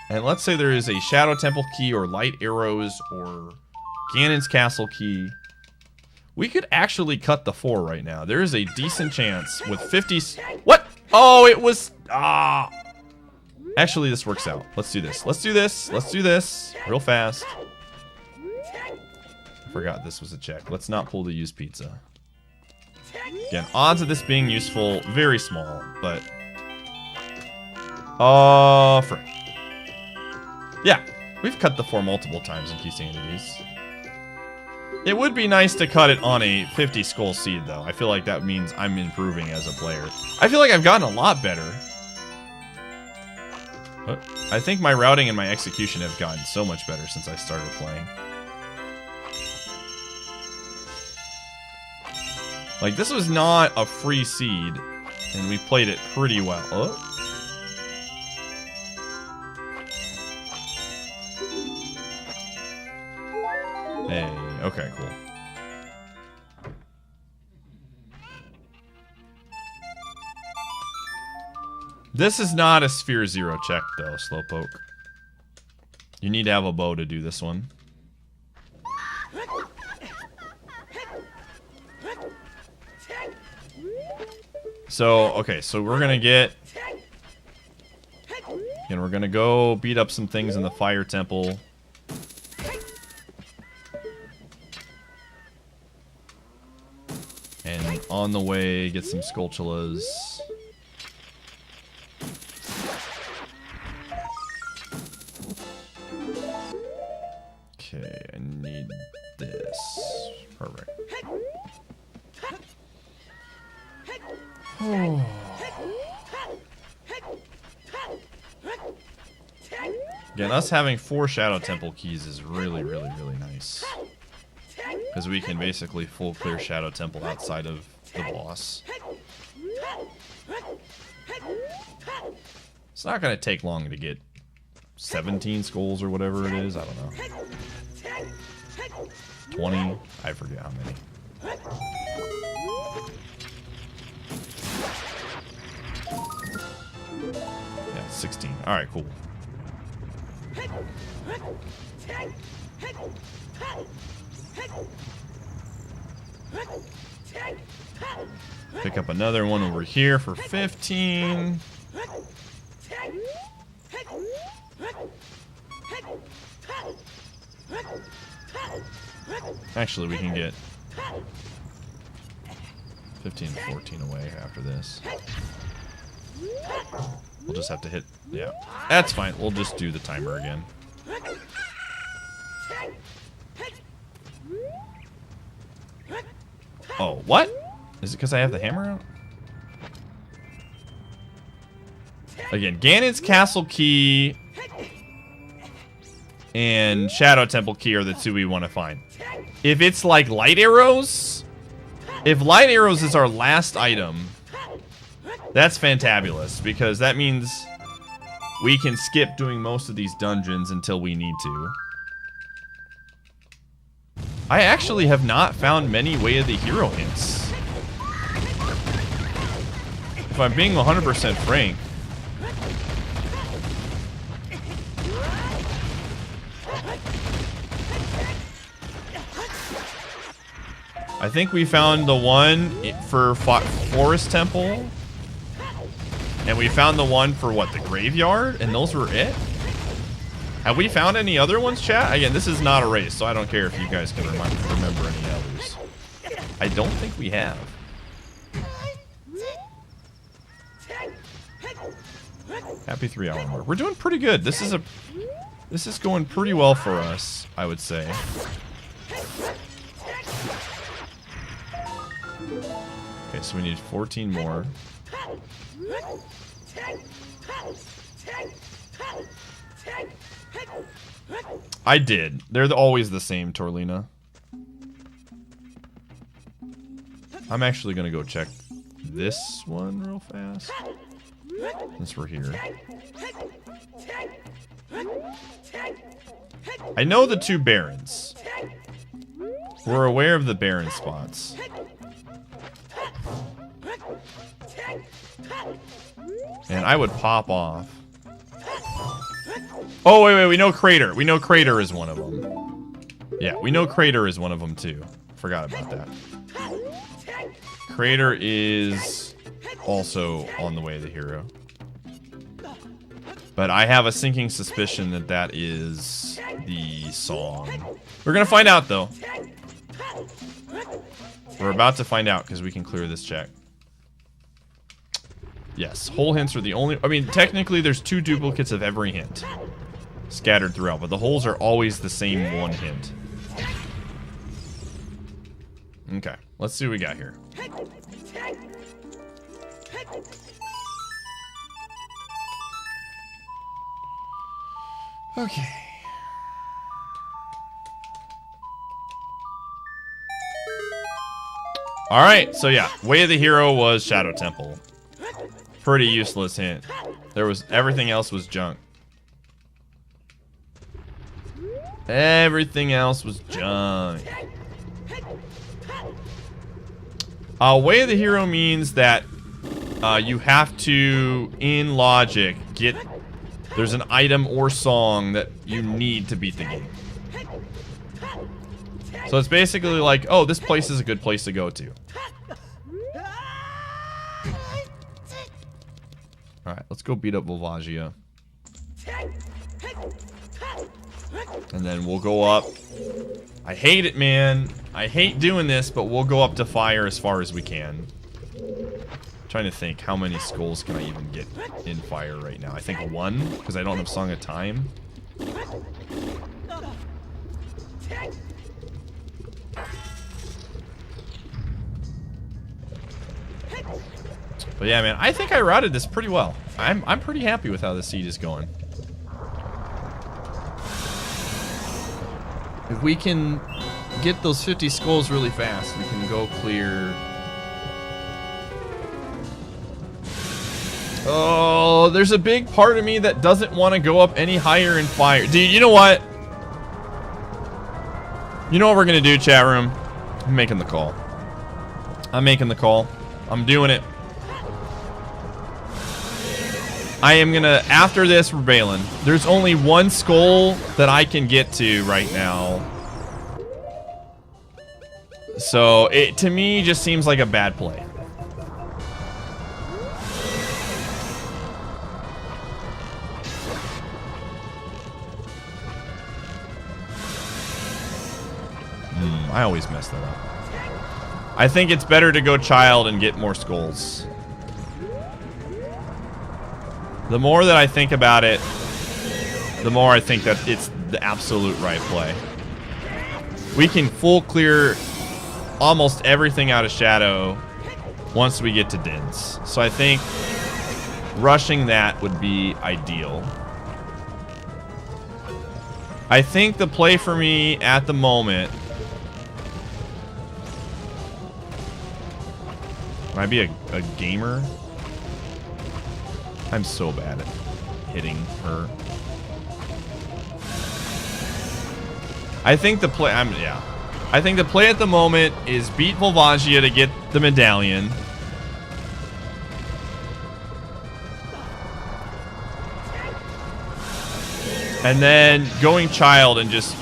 And let's say there is a Shadow Temple key or light arrows or Ganon's Castle key. We could actually cut the 4 right now. There is a decent chance with 50... What? Oh, it was... Ah. Actually, this works out. Let's do this. Let's do this. Let's do this. Real fast. I forgot this was a check. Let's not pull the used pizza. Again, odds of this being useful, very small, but... frick. Yeah, we've cut the 4 multiple times in Keysanities. It would be nice to cut it on a 50 skull seed, though. I feel like that means I'm improving as a player. I feel like I've gotten a lot better. But I think my routing and my execution have gotten so much better since I started playing. Like, this was not a free seed, and we played it pretty well. Oh. Hey, okay, cool. This is not a Sphere 0 check, though, Slowpoke. You need to have a bow to do this one. So, okay, so we're gonna get... And we're gonna go beat up some things in the Fire Temple. And on the way, get some Skulltulas. Okay, I need this. Perfect. Oh. Again, us having 4 Shadow Temple keys is really, really, really nice. Because we can basically full clear Shadow Temple outside of the boss. It's not going to take long to get 17 skulls or whatever it is. I don't know. 20? I forget how many. Yeah, 16. Alright, cool. Pick up another one over here for 15. Actually, we can get 15 and 14 away after this. We'll just have to hit... Yeah, that's fine. We'll just do the timer again. Oh, what? Is it because I have the hammer out? Again, Ganon's Castle key and Shadow Temple key are the 2 we want to find. If it's like light arrows, if light arrows is our last item, that's fantabulous, because that means we can skip doing most of these dungeons until we need to. I actually have not found many Way of the Hero hints. If I'm being 100% frank. I think we found the one for Forest Temple. And we found the one for, what, the Graveyard? And those were it? Have we found any other ones, chat? Again, this is not a race, so I don't care if you guys can remember any others. I don't think we have. Happy 3 hour mark. We're doing pretty good. This is a This is going pretty well for us, I would say. Okay, so we need 14 more. I did. They're always the same, Torlina. I'm actually going to go check this one real fast. Since we're here. I know the 2 barons. We're aware of the baron spots. And I would pop off. Oh, wait, we know Crater. We know Crater is one of them. Yeah, we know Crater is one of them, too. Forgot about that. Crater is also on the way of the hero. But I have a sinking suspicion that that is the song. We're going to find out, though. We're about to find out because we can clear this check. Yes, whole hints are the only... I mean, technically, there's 2 duplicates of every hint scattered throughout, but the holes are always the same 1 hint. Okay, let's see what we got here. Okay. Alright, so yeah, Way of the Hero was Shadow Temple. Pretty useless hint. Everything else was junk. Everything else was junk. Way of the Hero means that you have to, in logic, there's an item or song that you need to beat the game. So it's basically like, oh, this place is a good place to go to. Alright, let's go beat up Volvagia. And then we'll go up. I hate it, man. I hate doing this, but we'll go up to fire as far as we can. Trying to think, how many skulls can I even get in fire right now? I think 1, because I don't have Song of Time. But yeah, man, I think I routed this pretty well. I'm pretty happy with how the seed is going. If we can get those 50 skulls really fast, we can go clear. Oh, there's a big part of me that doesn't want to go up any higher in fire. Dude, you know what? You know what we're going to do, chat room? I'm making the call. I'm making the call. I'm doing it. I am going to, after this, we're bailing. There's only 1 skull that I can get to right now. So, it to me just seems like a bad play. I always mess that up. I think it's better to go child and get more skulls. The more that I think about it, the more I think that it's the absolute right play. We can full clear almost everything out of Shadow once we get to Dins. So I think rushing that would be ideal. I think the play for me at the moment might be a gamer. I'm so bad at hitting her. I think the play, I think the play at the moment is beat Volvagia to get the medallion. And then going child and just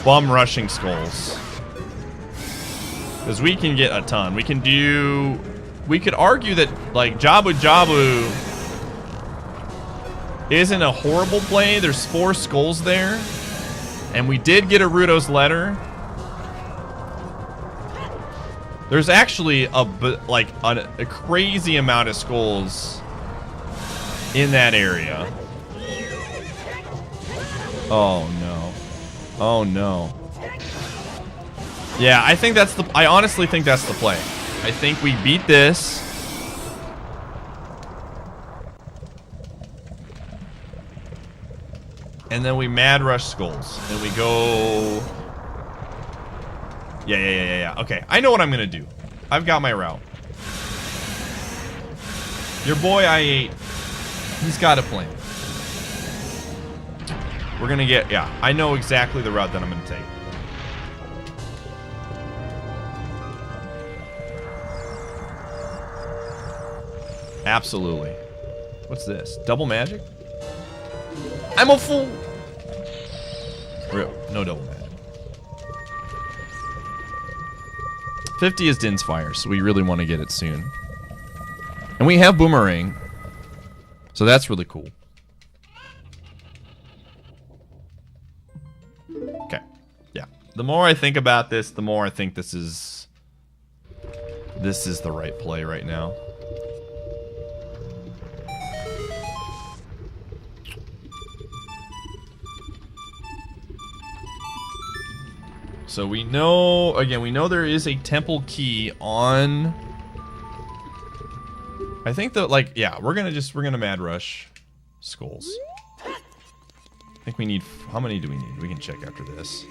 bum rushing skulls. Because we can get a ton. We can do... We could argue that, like, Jabu Jabu isn't a horrible play. There's 4 skulls there. And we did get a Rudo's letter. There's actually a crazy amount of skulls in that area. Oh no. Oh no. Yeah, I think that's the... I honestly think that's the play. I think we beat this. And then we mad rush skulls. And we go... Yeah. Okay, I know what I'm gonna do. I've got my route. Your boy I8, he's got a plan. We're gonna get... Yeah, I know exactly the route that I'm gonna take. Absolutely. What's this? Double magic? I'm a fool! Real. No double magic. 50 is Din's Fire, so we really want to get it soon. And we have Boomerang. So that's really cool. Okay. Yeah. The more I think about this, the more I think this is the right play right now. So we know, again, we know there is a temple key on... I think that, like, yeah, we're gonna mad rush skulls. I think we need, how many do we need? We can check after this.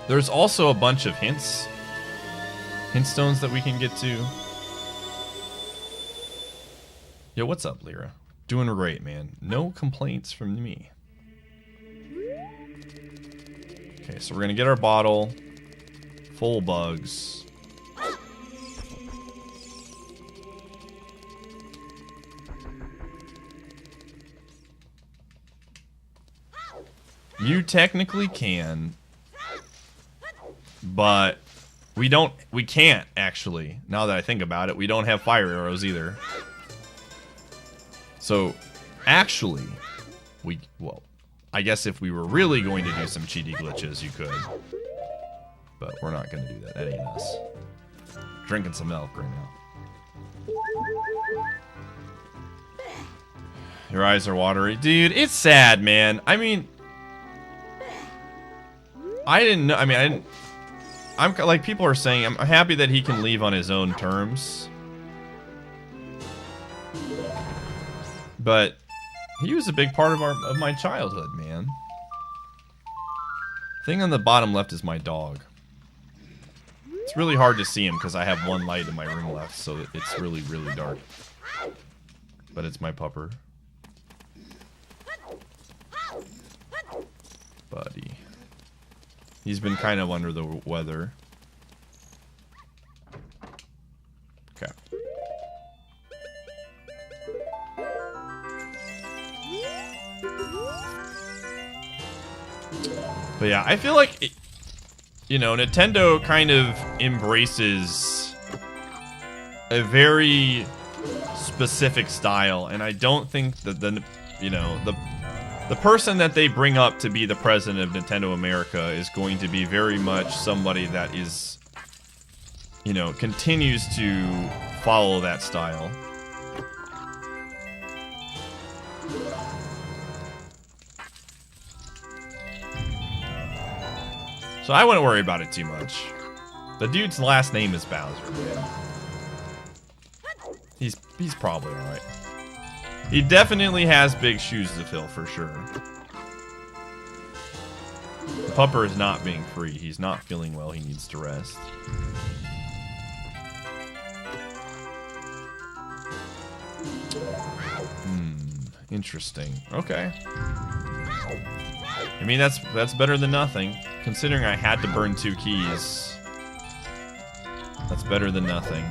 There's also a bunch of hint stones that we can get to. Yo, what's up, Lyra? Doing great, man. No complaints from me. Okay, so we're gonna get our bottle. Full bugs. You technically can, but we can't actually. Now that I think about it, we don't have fire arrows either. So, actually, well, I guess if we were really going to do some cheaty glitches, you could. But we're not going to do that. That ain't us. Drinking some milk right now. Your eyes are watery. Dude, it's sad, man. I mean... I didn't know... I mean, I didn't... I'm like, people are saying, I'm happy that he can leave on his own terms. But he was a big part of my childhood, man. Thing on the bottom left is my dog. It's really hard to see him because I have one light in my room left, so it's really, really dark. But it's my pupper. Buddy. He's been kind of under the weather. Okay. But yeah, I feel like, you know, Nintendo kind of embraces a very specific style, and I don't think that the person that they bring up to be the president of Nintendo America is going to be very much somebody that is, you know, continues to follow that style. So I wouldn't worry about it too much. The dude's last name is Bowser, man. He's probably alright. He definitely has big shoes to fill, for sure. The pupper is not being free. He's not feeling well. He needs to rest. Interesting. Okay. I mean, that's better than nothing. Considering I had to burn 2 keys. That's better than nothing.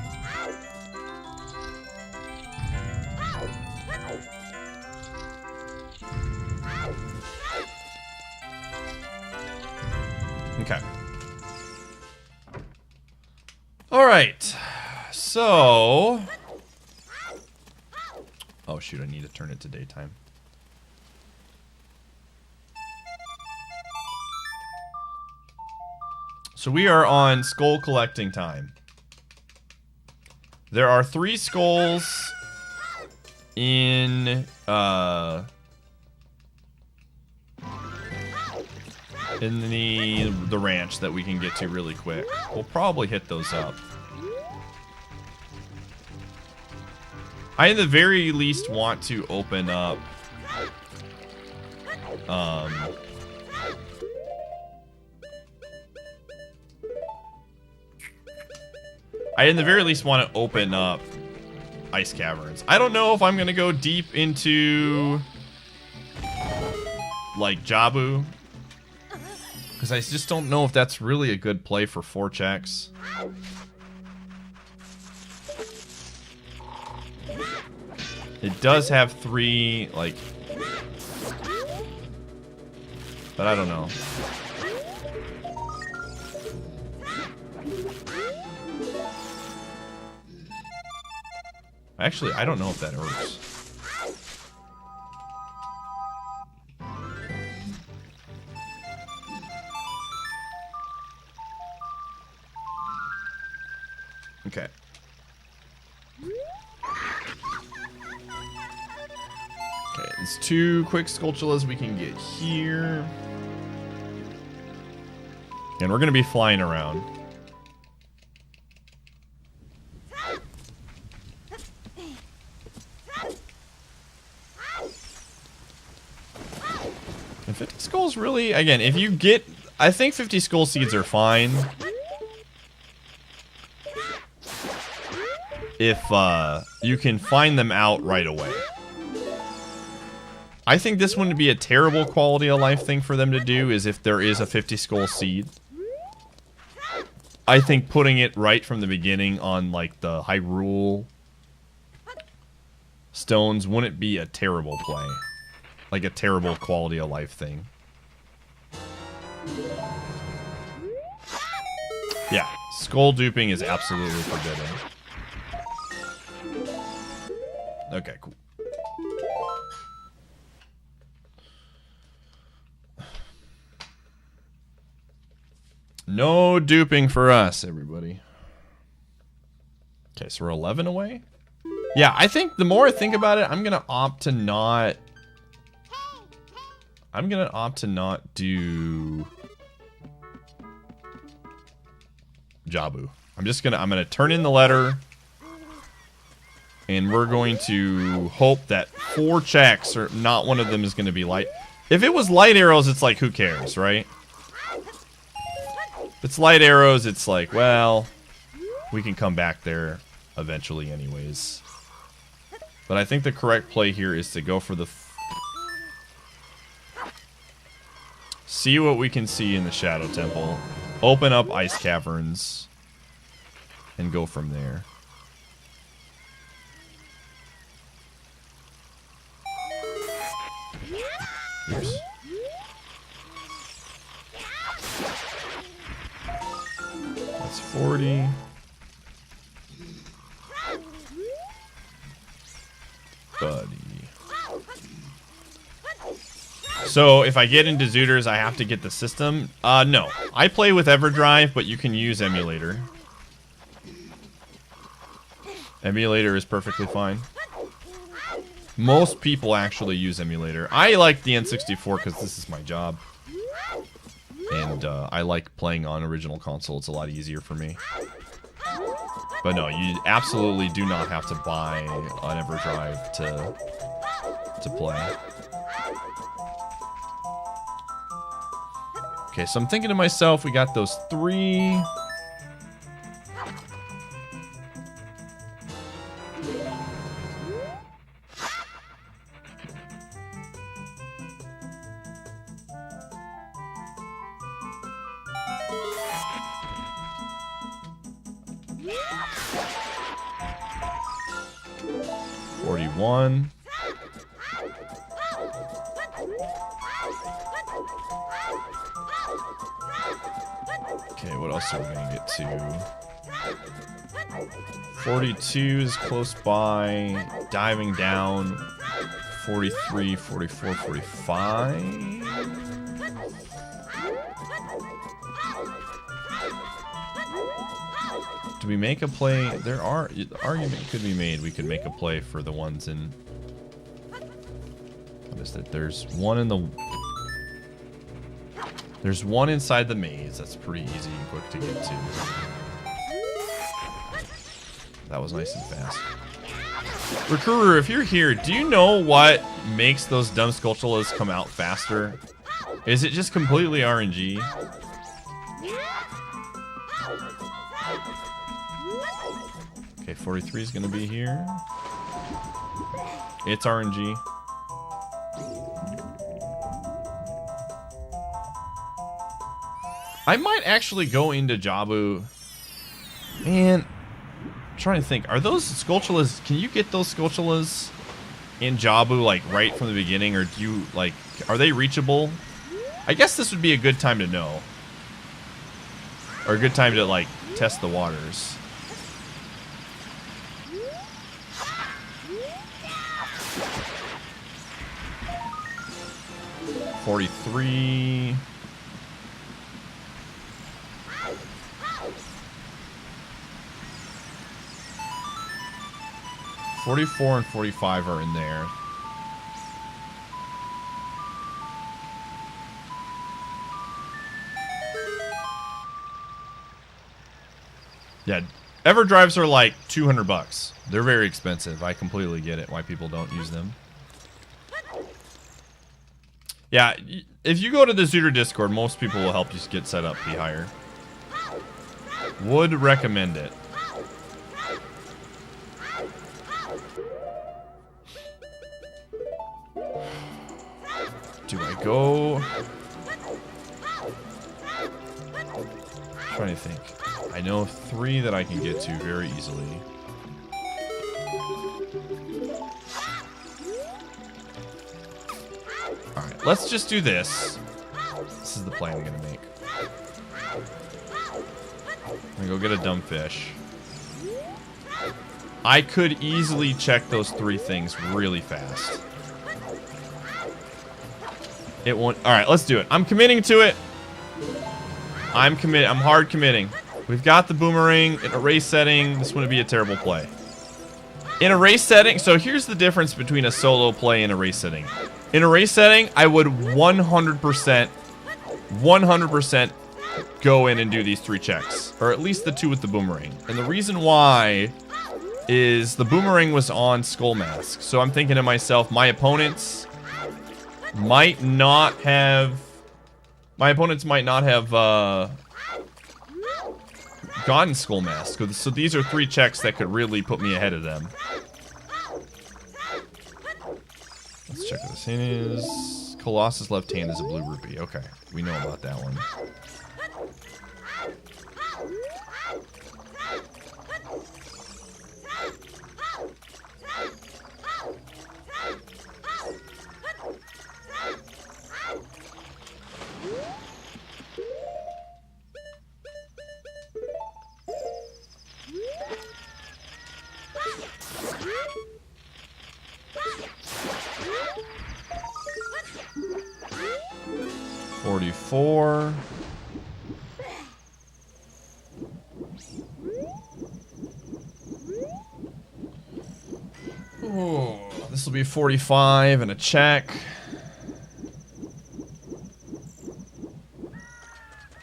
Okay. Alright. So... Oh shoot, I need to turn it to daytime. So we are on skull collecting time. There are 3 skulls in the ranch that we can get to really quick. We'll probably hit those up. I at the very least want to open up I in the very least want to open up ice caverns. I don't know if I'm gonna go deep into like Jabu, because I just don't know if that's really a good play for 4 checks. It does have 3 like, but I don't know. Actually, I don't know if that works. Okay. Okay, there's 2 quick Skulltulas we can get here. And we're gonna be flying around. And 50 skulls really, again, if you get, I think 50 skull seeds are fine. If you can find them out right away. I think this wouldn't be a terrible quality of life thing for them to do, is if there is a 50 skull seed. I think putting it right from the beginning on like the Hyrule stones wouldn't be a terrible play. Like a terrible quality of life thing. Yeah, skull duping is absolutely forbidden. Okay, cool. No duping for us, everybody. Okay, so we're 11 away? Yeah, I think the more I think about it, I'm gonna opt to not... I'm gonna opt to not do... Jabu. I'm gonna turn in the letter... And we're going to hope that 4 checks, or not one of them is going to be light. If it was light arrows, it's like, who cares, right? If it's light arrows, it's like, well, we can come back there eventually anyways. But I think the correct play here is to go for the... See what we can see in the Shadow Temple. Open up ice caverns. And go from there. Oops. That's 40. Buddy. So if I get into Zooters, I have to get the system? No. I play with EverDrive, but you can use emulator. Emulator is perfectly fine. Most people actually use emulator. I like the N64 because this is my job. And I like playing on original console. It's a lot easier for me. But no, you absolutely do not have to buy an EverDrive to play. Okay, so I'm thinking to myself, we got those 3... One. Okay, what else are we gonna get to? 42 is close by. Diving down. 43, 44, 45. Do we make a play? The argument could be made. We could make a play for the ones in. What is it? There's one in the. There's one inside the maze. That's pretty easy and quick to get to. That was nice and fast. Recruiter, if you're here, do you know what makes those dumb Skulltulas come out faster? Is it just completely RNG? Okay, 43 is going to be here. It's RNG. I might actually go into Jabu. Man, I'm trying to think. Are those Skulltulas? Can you get those Skulltulas in Jabu like right from the beginning, or do you like? Are they reachable? I guess this would be a good time to know, or a good time to like test the waters. $43. 44 and 45 are in there. Yeah, EverDrives are like 200 bucks. They're very expensive. I completely get it why people don't use them. Yeah, if you go to the Zooter Discord, most people will help you get set up be higher. Would recommend it. Do I go? I'm trying to think. I know of 3 that I can get to very easily. Alright, let's just do this. This is the plan I'm gonna make. I'm gonna go get a dumb fish. I could easily check those 3 things really fast. It won't. All right, let's do it. I'm committing to it. I'm hard committing. We've got the boomerang in a race setting. This wouldn't be a terrible play. In a race setting, so here's the difference between a solo play and a race setting. In a race setting, I would 100% go in and do these 3 checks, or at least the 2 with the boomerang. And the reason why is the boomerang was on Skull Mask. So I'm thinking to myself, my opponents might not have gotten Skull Mask. So these are 3 checks that could really put me ahead of them. Let's check what this in is. Colossus left hand is a blue rupee. Okay, we know about that one. $44. Ooh, this will be 45 and a check.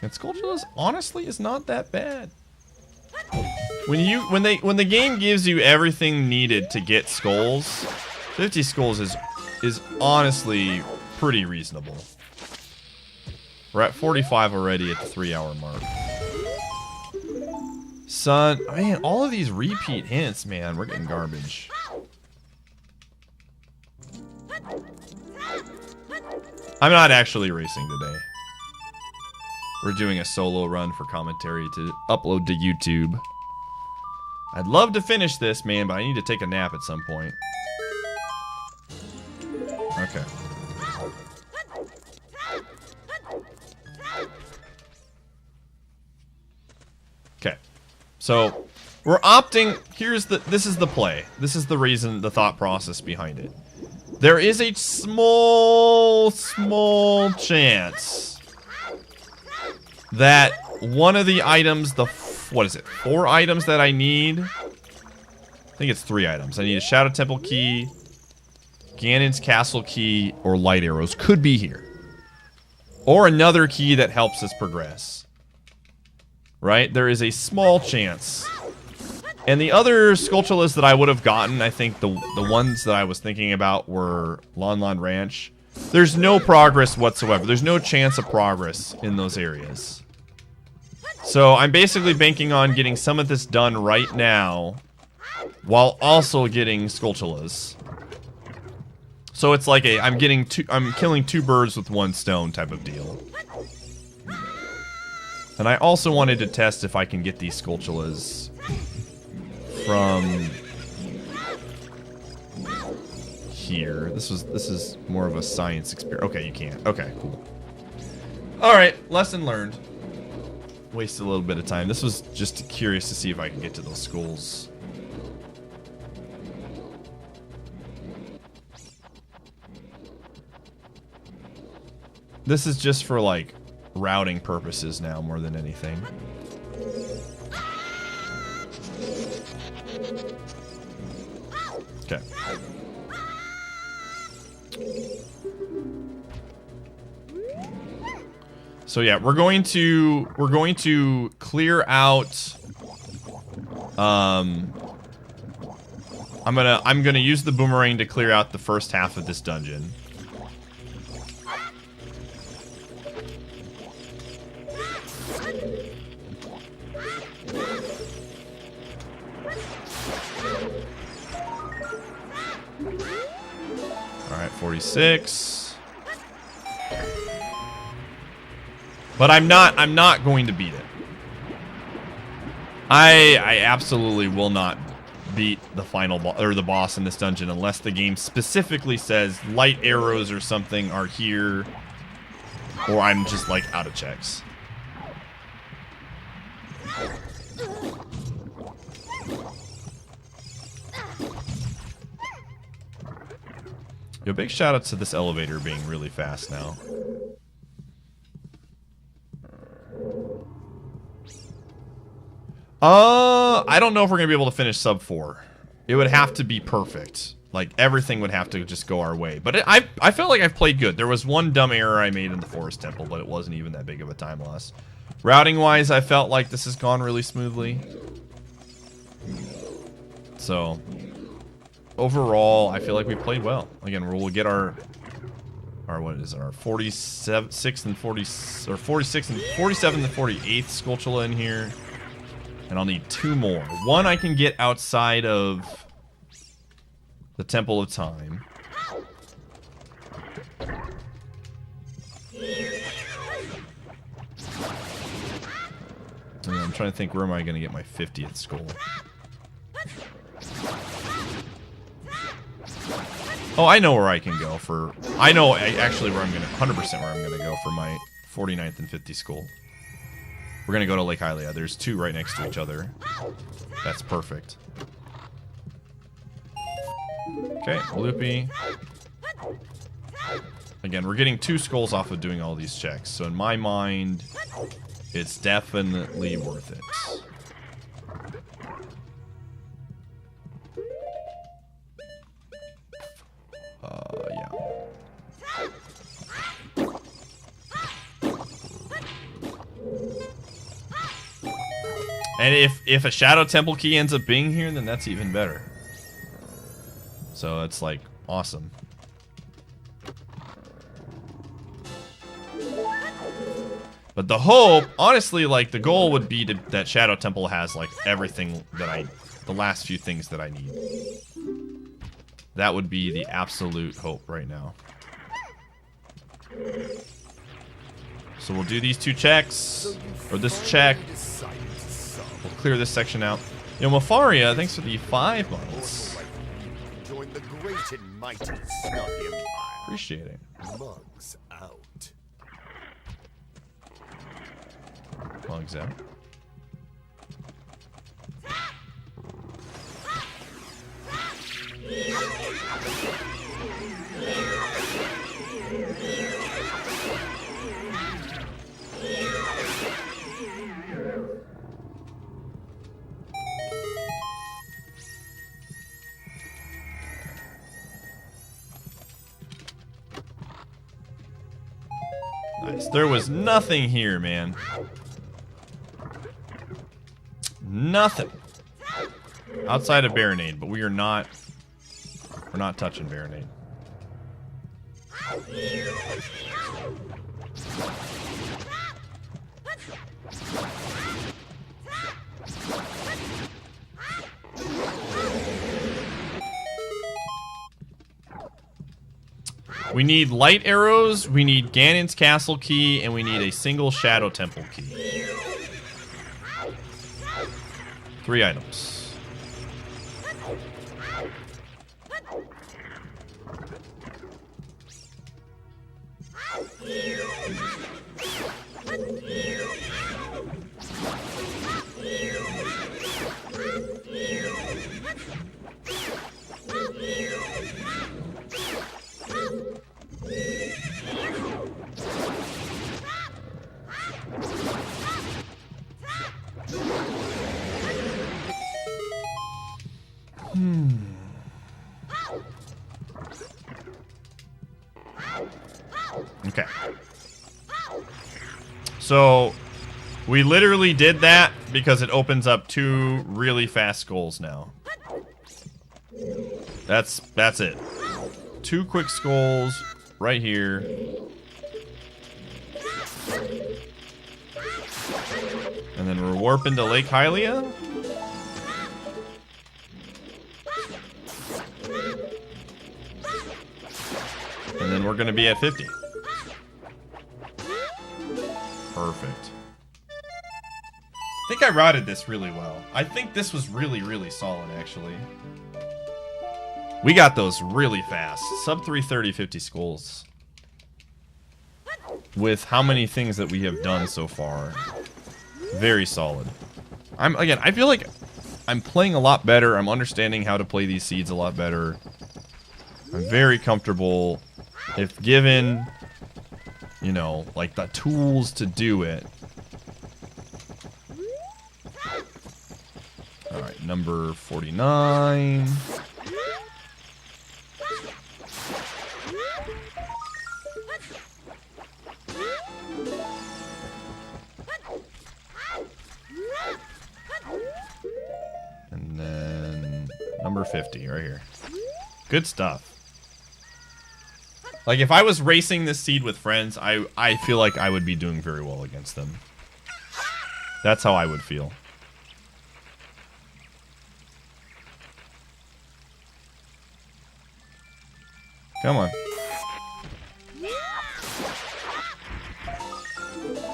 And Skulltula honestly is not that bad. When the game gives you everything needed to get skulls, 50 skulls is honestly pretty reasonable. We're at 45 already at the 3-hour mark. Son, man, all of these repeat hints, man, we're getting garbage. I'm not actually racing today. We're doing a solo run for commentary to upload to YouTube. I'd love to finish this, man, but I need to take a nap at some point. Okay. Okay. So, we're opting... This is the play. This is the reason, the thought process behind it. There is a small chance that one of the items, the what is it, 4 items that I need. I think it's 3 items. I need a Shadow Temple key, Ganon's Castle key, or light arrows. Could be here. Or another key that helps us progress. Right? There is a small chance. And the other Skulltulas that I would have gotten, I think the ones that I was thinking about were Lon Lon Ranch. There's no progress whatsoever. There's no chance of progress in those areas. So I'm basically banking on getting some of this done right now, while also getting Skulltulas. So it's like I'm killing 2 birds with 1 stone type of deal. And I also wanted to test if I can get these Skulltulas from here. This is more of a science experiment. Okay, you can't. Okay, cool. All right, lesson learned. Wasted a little bit of time. This was just curious to see if I can get to those skulls. This is just for like routing purposes now more than anything. Okay. So yeah, we're going to clear out. I'm gonna use the boomerang to clear out the first half of this dungeon. All right, 46. But I'm not going to beat it. I absolutely will not beat the final or the boss in this dungeon unless the game specifically says light arrows or something are here, or I'm just like out of checks. Yo, big shout out to this elevator being really fast now. I don't know if we're gonna be able to finish sub 4. It would have to be perfect. Like, everything would have to just go our way. But I felt like I've played good. There was one dumb error I made in the Forest Temple, but it wasn't even that big of a time loss. Routing-wise, I felt like this has gone really smoothly. So, overall, I feel like we played well. Again, we'll get our what is it, our 46 and 47 and 48th Skulltula in here. And I'll need 2 more. One I can get outside of the Temple of Time. And I'm trying to think, where am I going to get my 50th skull? Oh, I know where I can go for... I know actually where I'm going to... 100% where I'm going to go for my 49th and 50th skull. We're going to go to Lake Hylia. There's 2 right next to each other. That's perfect. Okay, Loopy. Again, we're getting 2 skulls off of doing all these checks. So in my mind, it's definitely worth it. Yeah. And if a Shadow Temple key ends up being here, then that's even better. So it's like awesome. But the hope, honestly, like the goal would be that Shadow Temple has like everything that the last few things that I need. That would be the absolute hope right now. So we'll do these 2 checks, or this check. We'll clear this section out. Yo, Mafaria, thanks for the 5 months. Join the great and mighty Snug Empire. Appreciate it. Mugs out. Mugs out. There was nothing here, man. Nothing. Outside of Baronade, but we're not touching Baronade. We need light arrows, we need Ganon's castle key, and we need a single Shadow Temple key. 3 items. Okay. So, we literally did that because it opens up 2 really fast skulls now. That's it. 2 quick skulls right here. And then we're warping to Lake Hylia. And then we're going to be at 50. Perfect. I think I routed this really well. I think this was really, really solid, actually. We got those really fast. Sub 330, 50 skulls. With how many things that we have done so far. Very solid. Again, I feel like I'm playing a lot better. I'm understanding how to play these seeds a lot better. I'm very comfortable. If given, you know, like the tools to do it. Alright, number 49. And then number 50 right here. Good stuff. Like, if I was racing this seed with friends, I feel like I would be doing very well against them. That's how I would feel. Come on.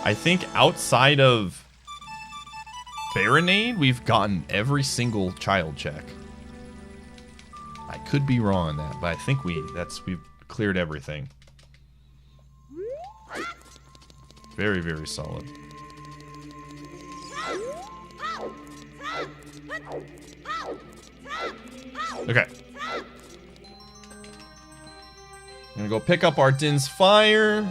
I think outside of Baronade, we've gotten every single child check. I could be wrong on that, but I think we've cleared everything. Very, very solid. Okay. I'm gonna go pick up our Din's Fire.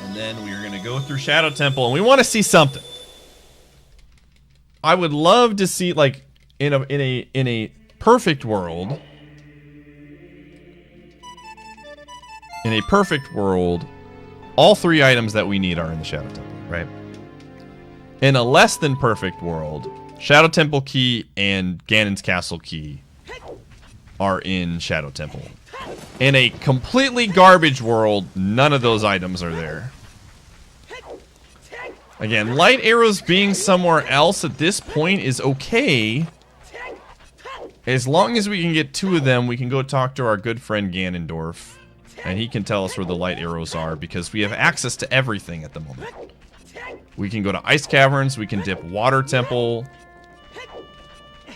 And then we're gonna go through Shadow Temple, and we want to see something. I would love to see, like, in a perfect world. In a perfect world, all 3 items that we need are in the Shadow Temple, right? In a less than perfect world, Shadow Temple key and Ganon's Castle key are in Shadow Temple. In a completely garbage world, none of those items are there. Again, light arrows being somewhere else at this point is okay. As long as we can get 2 of them, we can go talk to our good friend Ganondorf. And he can tell us where the light arrows are, because we have access to everything at the moment. We can go to Ice Caverns, we can dip Water Temple.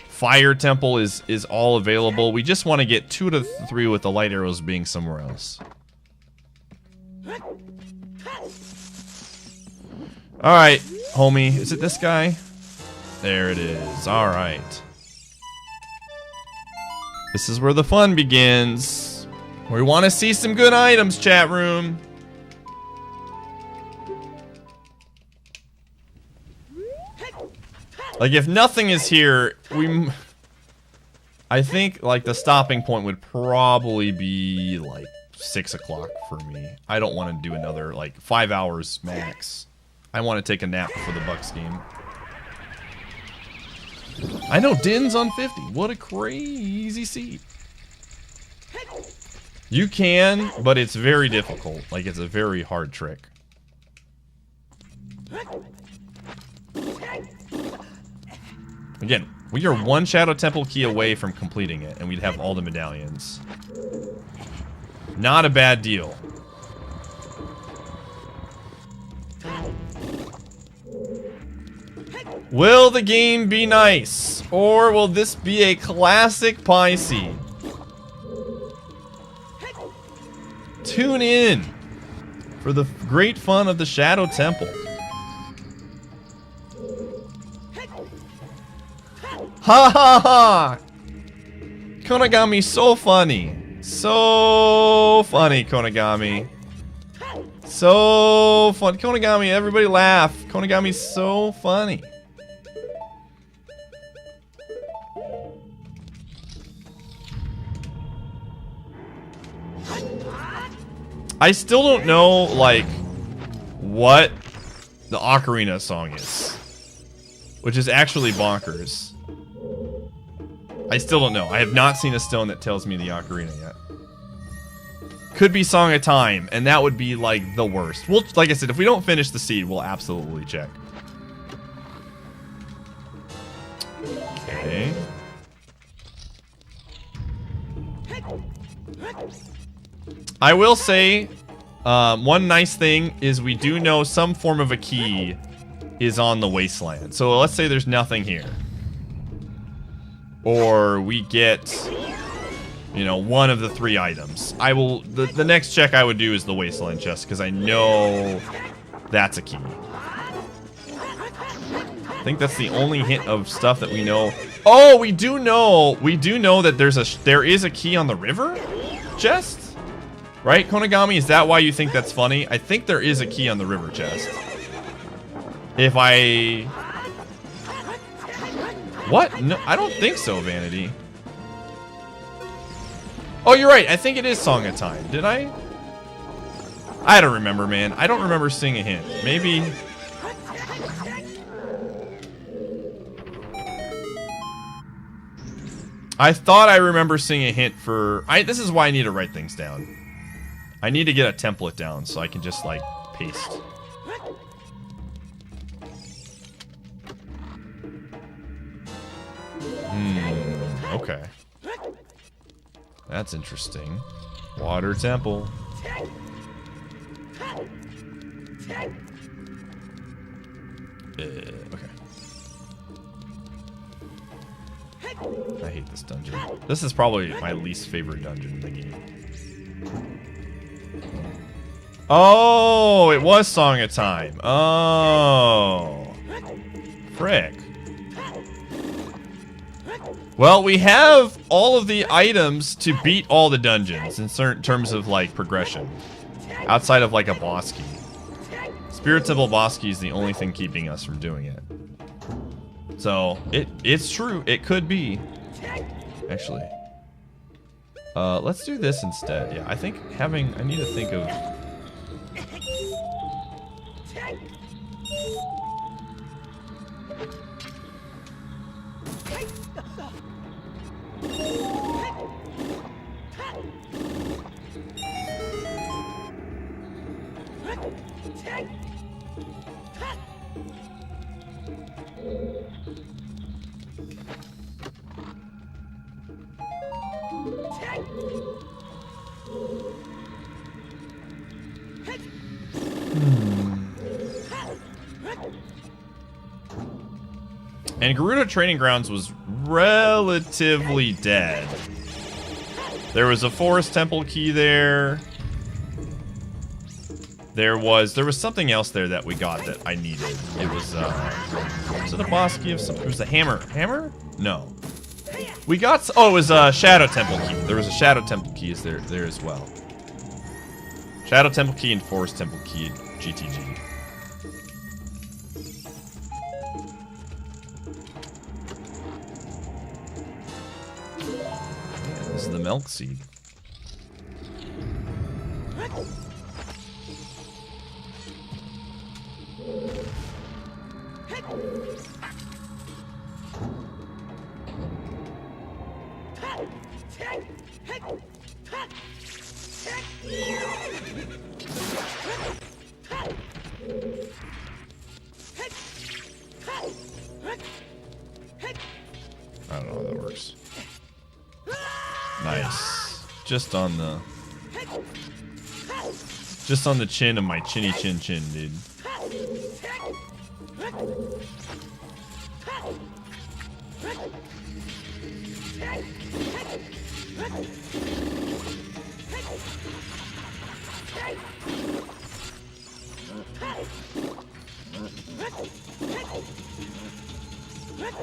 Fire Temple is all available. We just want to get 2 to 3 with the light arrows being somewhere else. Alright, homie. Is it this guy? There it is. Alright. This is where the fun begins. We want to see some good items, chat room. Like, if nothing is here, I think, like, the stopping point would probably be, like, 6 o'clock for me. I don't want to do another, like, 5 hours max. I want to take a nap before the Bucks game. I know Din's on 50. What a crazy seat. You can, but it's very difficult. Like, it's a very hard trick. Again, we are one Shadow Temple key away from completing it, and we'd have all the medallions. Not a bad deal. Will the game be nice? Or will this be a classic pie seed? Tune in for the great fun of the Shadow Temple. Ha ha ha! Konagami, so funny. So funny, Konagami. So fun. Konagami, everybody laugh. Konagami's so funny. I still don't know, like, what the Ocarina song is. Which is actually bonkers. I still don't know. I have not seen a stone that tells me the Ocarina yet. Could be Song of Time, and that would be, like, the worst. Well, like I said, if we don't finish the seed, we'll absolutely check. Okay. I will say, one nice thing is we do know some form of a key is on the wasteland. So let's say there's nothing here. Or we get, you know, one of the 3 items. I will, the next check I would do is the wasteland chest, because I know that's a key. I think that's the only hint of stuff that we know. Oh, we do know that there is a key on the river chest? Right, Konagami? Is that why you think that's funny? I think there is a key on the river chest. If I... What? No, I don't think so, Vanity. Oh, you're right. I think it is Song of Time. Did I? I don't remember, man. I don't remember seeing a hint. Maybe... I thought I remember seeing a hint for... This is why I need to write things down. I need to get a template down so I can just, like, paste. Okay. That's interesting. Water temple. Okay. I hate this dungeon. This is probably my least favorite dungeon in the game. Oh, it was Song of Time. Oh. Frick. Well, we have all of the items to beat all the dungeons in certain terms of, like, progression. Outside of, like, a boss key. Spirit Temple boss key is the only thing keeping us from doing it. So, it's true. It could be. Actually. Let's do this instead. Yeah, I think I need to think of... And Gerudo Training Grounds was relatively dead. There was a Forest Temple key there. There was something else there that we got that I needed. It was it a boss key of something? It was a hammer. Hammer? No. We got, oh, it was a Shadow Temple key. There was a Shadow Temple key there as well. Shadow Temple key and Forest Temple key at GTG. the milk seed. I don't know how that works. Nice. Just on the chin of my chinny chin chin, dude.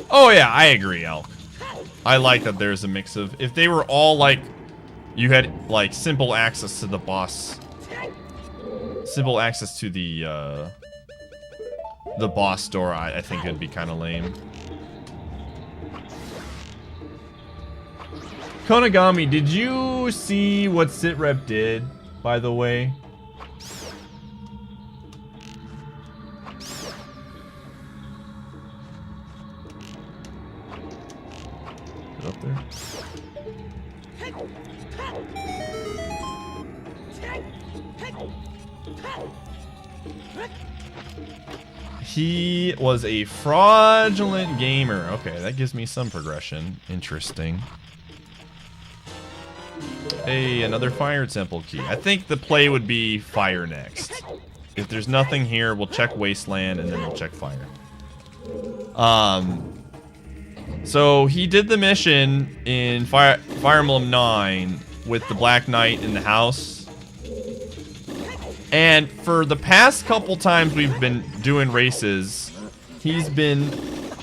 Oh yeah, I agree, Elk. I like that there's a mix of... If they were all like... You had like simple access to the boss... Simple access to the boss door, I think it'd be kind of lame. Konagami, did you see what Sitrep did, by the way? Is it up there? He was a fraudulent gamer. Okay, that gives me some progression. Interesting. Hey, another fire temple key. I think the play would be fire next. If there's nothing here, we'll check Wasteland and then we'll check fire. So he did the mission in Fire Emblem 9 with the Black Knight in the house. And for the past couple times we've been doing races, he's been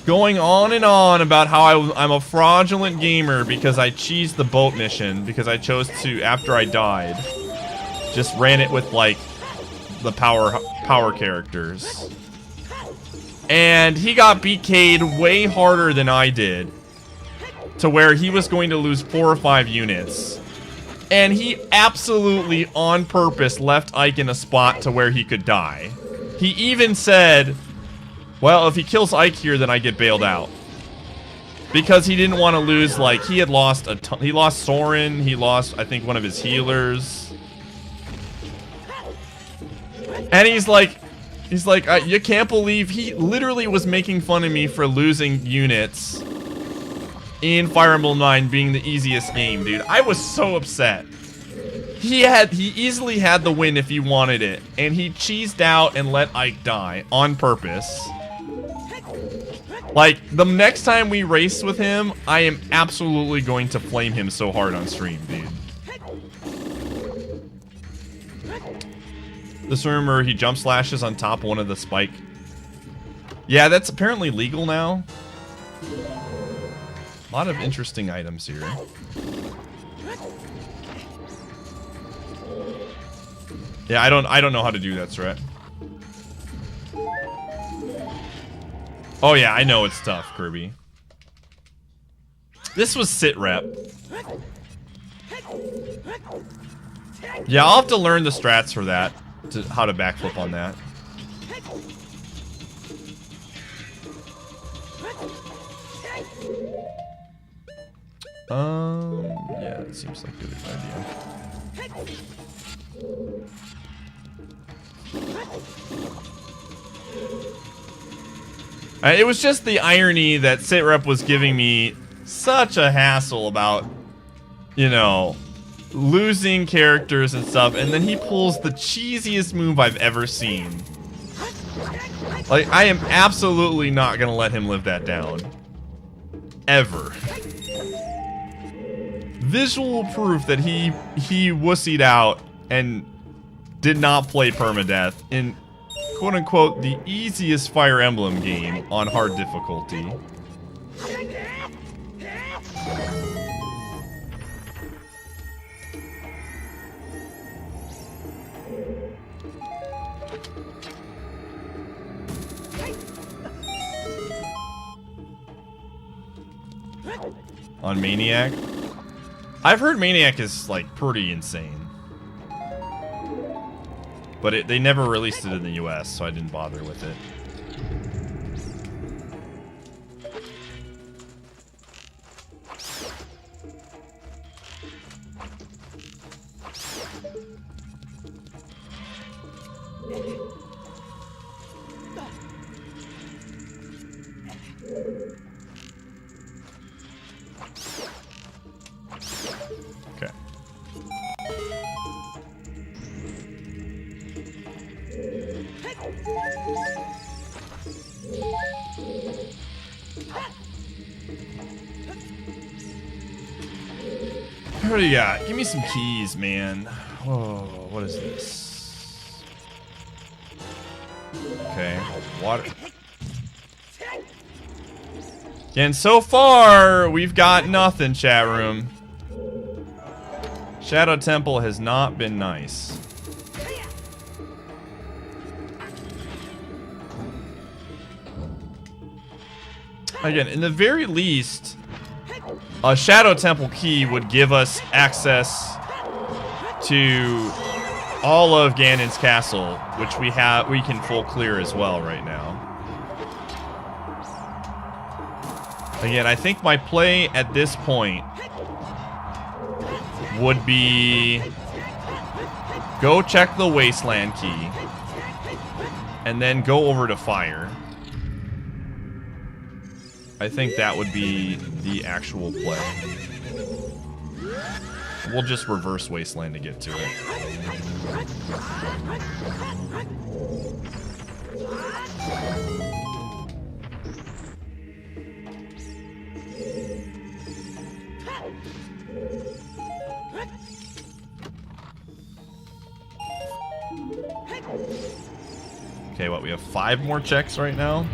going on and on about how I'm a fraudulent gamer because I cheesed the boat mission because I chose to, after I died, just ran it with like the power characters. And he got BK'd way harder than I did, to where he was going to lose 4 or 5 units. And he absolutely, on purpose, left Ike in a spot to where he could die. He even said, well, if he kills Ike here, then I get bailed out. Because he didn't want to lose, like, he had lost a ton. He lost Soren, he lost, I think, one of his healers. And he's like, you can't believe he literally was making fun of me for losing units in Fire Emblem 9 being the easiest game, dude. I was so upset. He easily had the win if he wanted it, and he cheesed out and let Ike die on purpose. Like, the next time we race with him, I am absolutely going to flame him so hard on stream, dude. This rumor, he jump slashes on top of one of the spike. Yeah, that's apparently legal now. A lot of interesting items here. Yeah, I don't know how to do that strat. Oh yeah, I know it's tough, Kirby. This was sit rep. Yeah, I'll have to learn the strats for that, how to backflip on that. Yeah, it seems like a good idea. It was just the irony that Sitrep was giving me such a hassle about, you know, losing characters and stuff, and then he pulls the cheesiest move I've ever seen. Like, I am absolutely not gonna let him live that down. Ever. Visual proof that he wussied out and did not play permadeath in quote-unquote the easiest Fire Emblem game on hard difficulty. On Maniac? I've heard Maniac is, like, pretty insane. But they never released it in the US, so I didn't bother with it. Okay. What do you got? Give me some keys, man. Whoa, what is this? Okay, water. And so far, we've got nothing, chat room. Shadow Temple has not been nice. Again, in the very least, a Shadow Temple key would give us access to all of Ganon's castle, which we can full clear as well right now. Again, I think my play at this point would be go check the Wasteland key and then go over to Fire. I think that would be the actual play. We'll just reverse Wasteland to get to it. Okay, what, we have 5 more checks right now?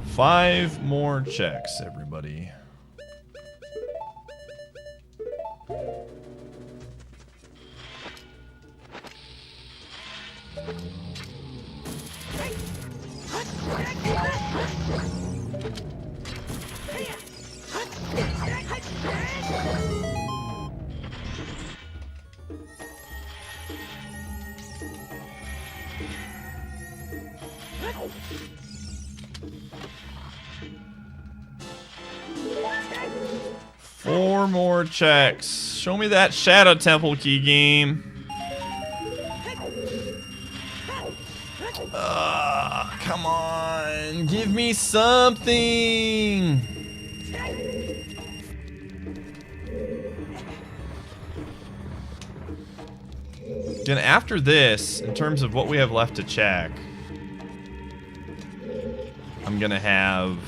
Five more checks, everybody. Four more checks. Show me that Shadow Temple key game. Come on. Give me something. Again, after this, in terms of what we have left to check, I'm gonna have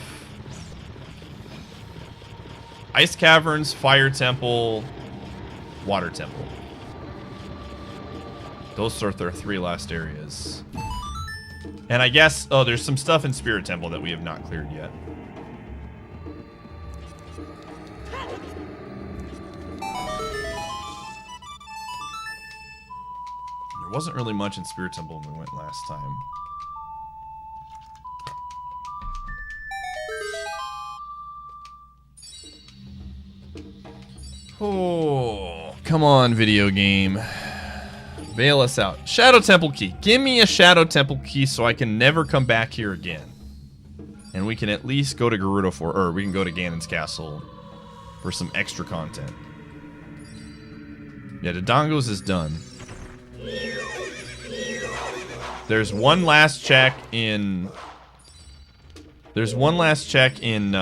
Ice Caverns, Fire Temple, Water Temple. Those are their 3 last areas. And I guess, oh, there's some stuff in Spirit Temple that we have not cleared yet. There wasn't really much in Spirit Temple when we went last time. Oh, come on, video game. Bail us out. Shadow Temple key. Give me a Shadow Temple key so I can never come back here again. And we can at least go to Gerudo or we can go to Ganon's castle for some extra content. Yeah, Dodongo's is done. There's one last check in... There's one last check in,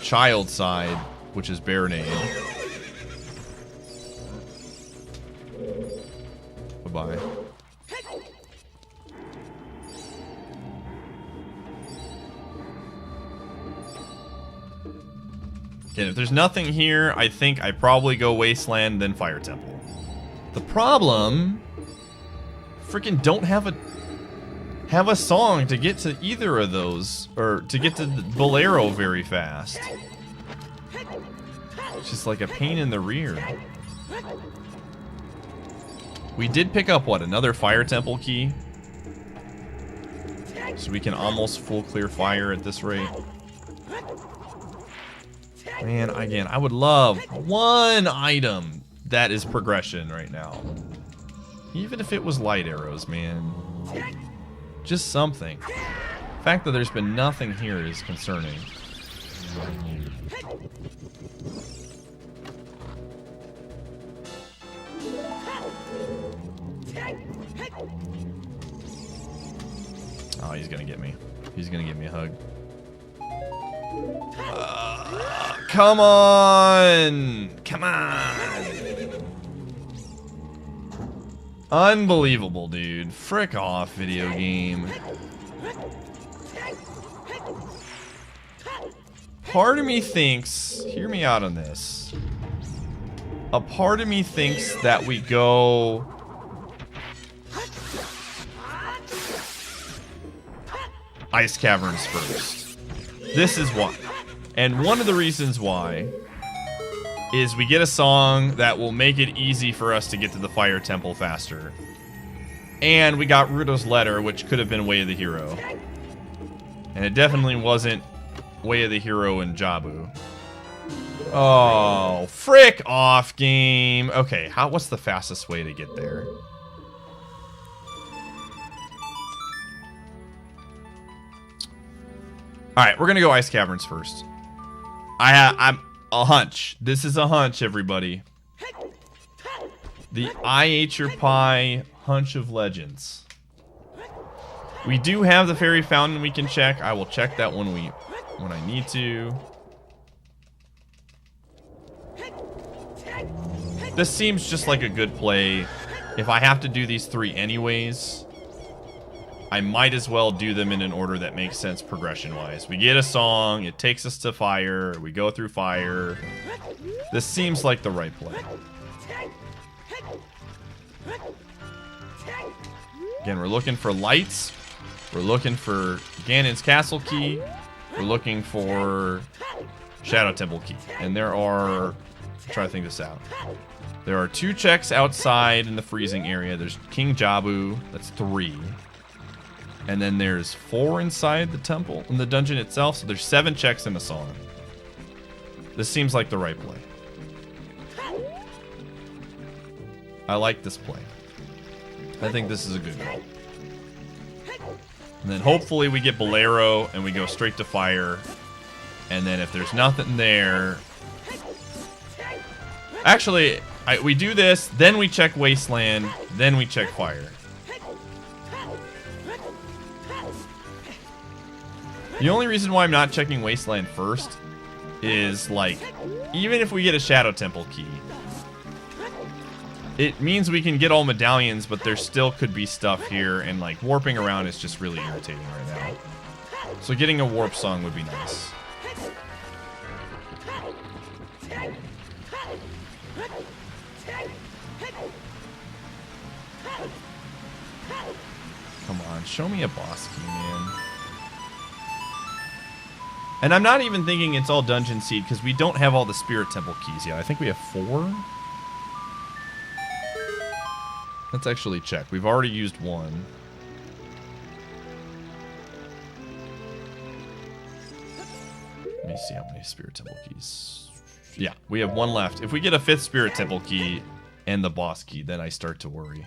Child Side, which is Baronade. Bye-bye. Again, if there's nothing here, I think I probably go Wasteland, then Fire Temple. The problem... Freaking don't have a song to get to either of those, or to get to the Bolero very fast. It's just like a pain in the rear. We did pick up, what, another fire temple key? So we can almost full clear fire at this rate. Man, again, I would love one item that is progression right now. Even if it was light arrows, man. Just something. The fact that there's been nothing here is concerning. Oh, he's gonna get me. He's gonna give me a hug. Come on! Come on! Unbelievable, dude. Frick off, video game. Part of me thinks, hear me out on this. A part of me thinks that we go Ice Caverns first. This is why. And one of the reasons why is we get a song that will make it easy for us to get to the Fire Temple faster. And we got Ruto's Letter, which could have been Way of the Hero. And it definitely wasn't Way of the Hero in Jabu. Oh, frick off, game. Okay, what's the fastest way to get there? Alright, we're gonna go Ice Caverns first. I'm a hunch. This is a hunch, everybody. The Iateyourpie Hunch of Legends. We do have the Fairy Fountain we can check. I will check that when I need to. This seems just like a good play. If I have to do these three anyways, I might as well do them in an order that makes sense progression-wise. We get a song, it takes us to fire, we go through fire. This seems like the right play. Again, we're looking for lights. We're looking for Ganon's Castle key. We're looking for Shadow Temple key. And there are... try to think this out. There are 2 checks outside in the freezing area. There's King Jabu. That's 3. And then there's 4 inside the temple, in the dungeon itself. So there's 7 checks in the song. This seems like the right play. I like this play. I think this is a good call. And then hopefully we get Bolero and we go straight to fire. And then if there's nothing there... Actually, we do this, then we check Wasteland, then we check fire. The only reason why I'm not checking Wasteland first is, like, even if we get a Shadow Temple key, it means we can get all medallions, but there still could be stuff here, and, like, warping around is just really irritating right now. So getting a warp song would be nice. Come on, show me a boss key, man. And I'm not even thinking it's all Dungeon Seed, because we don't have all the Spirit Temple keys yet. I think we have 4. Let's actually check. We've already used 1. Let me see how many Spirit Temple keys. Yeah, we have 1 left. If we get a 5th Spirit Temple key and the boss key, then I start to worry.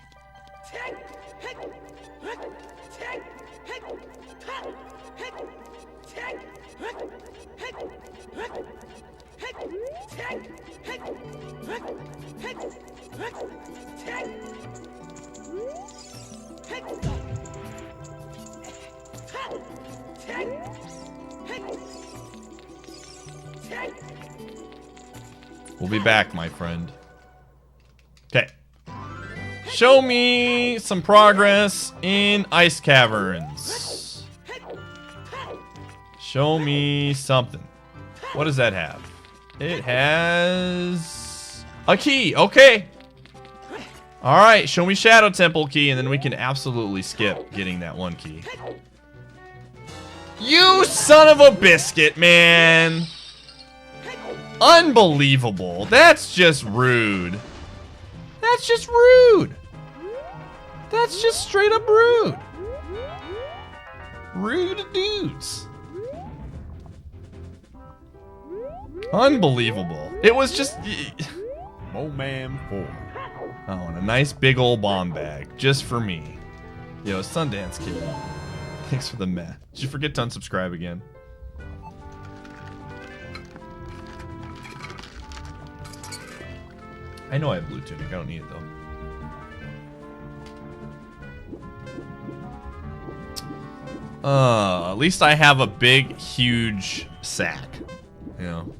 We'll be back, my friend. Okay. Show me some progress in Ice Caverns. Show me something. What does that have? It has a key. Okay. All right. Show me Shadow Temple key, and then we can absolutely skip getting that 1 key. You son of a biscuit, man. Unbelievable. That's just rude. That's just rude. That's just straight up rude. Rude dudes. Unbelievable. It was just... Man 4. Oh, and a nice big old bomb bag. Just for me. Yo, Sundance Kid. Thanks for the meh. Did you forget to unsubscribe again? I know I have blue tunic. I don't need it though. At least I have a big, huge sack. You know,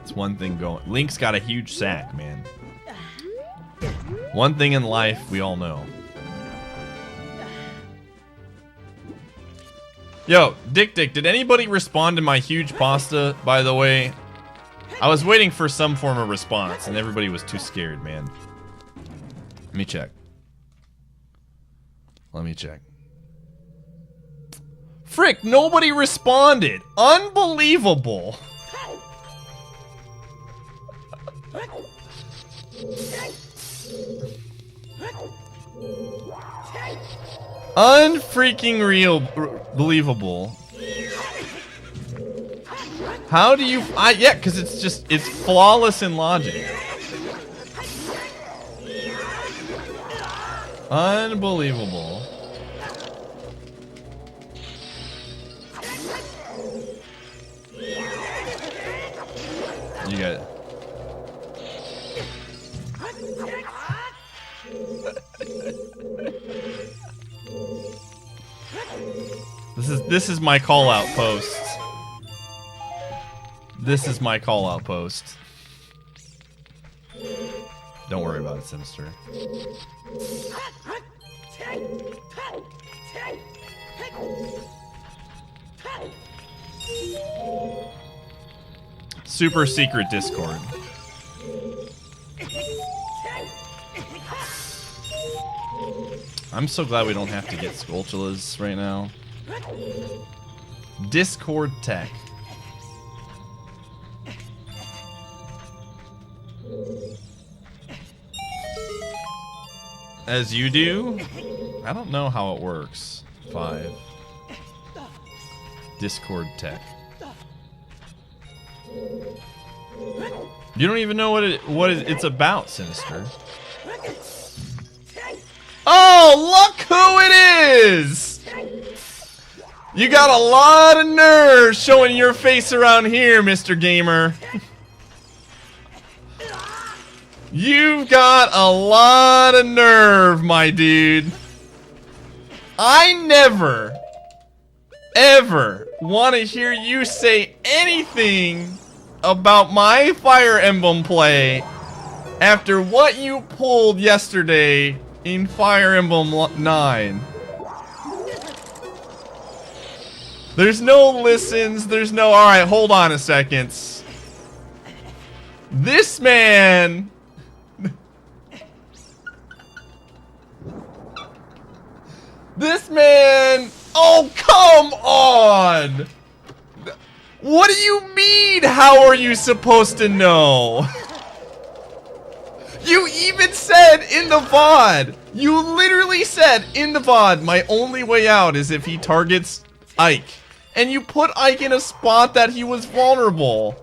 it's one thing going. Link's got a huge sack, man. One thing in life we all know. Yo, Dick, did anybody respond to my huge pasta, by the way? I was waiting for some form of response, and everybody was too scared, man. Let me check. Frick, nobody responded. Unbelievable. Unfreaking real, believable. How do you? Yeah, because it's flawless in logic. Unbelievable. You got it. This is my call out post. This is my call out post. Don't worry about it, Sinister. Super secret Discord. I'm so glad we don't have to get Skulltulas right now. Discord tech. As you do? I don't know how it works. 5. Discord tech. You don't even know what it's about, Sinister. Oh, look who it is! You got a lot of nerve showing your face around here, Mr. Gamer. You've got a lot of nerve, my dude. I never, ever want to hear you say anything about my Fire Emblem play after what you pulled yesterday in Fire Emblem 9. There's no listens, there's no... Alright, hold on a second. This man... This man... Oh, come on! What do you mean, how are you supposed to know? You even said in the VOD, you literally said in the VOD, my only way out is if he targets Ike. And you put Ike in a spot that he was vulnerable.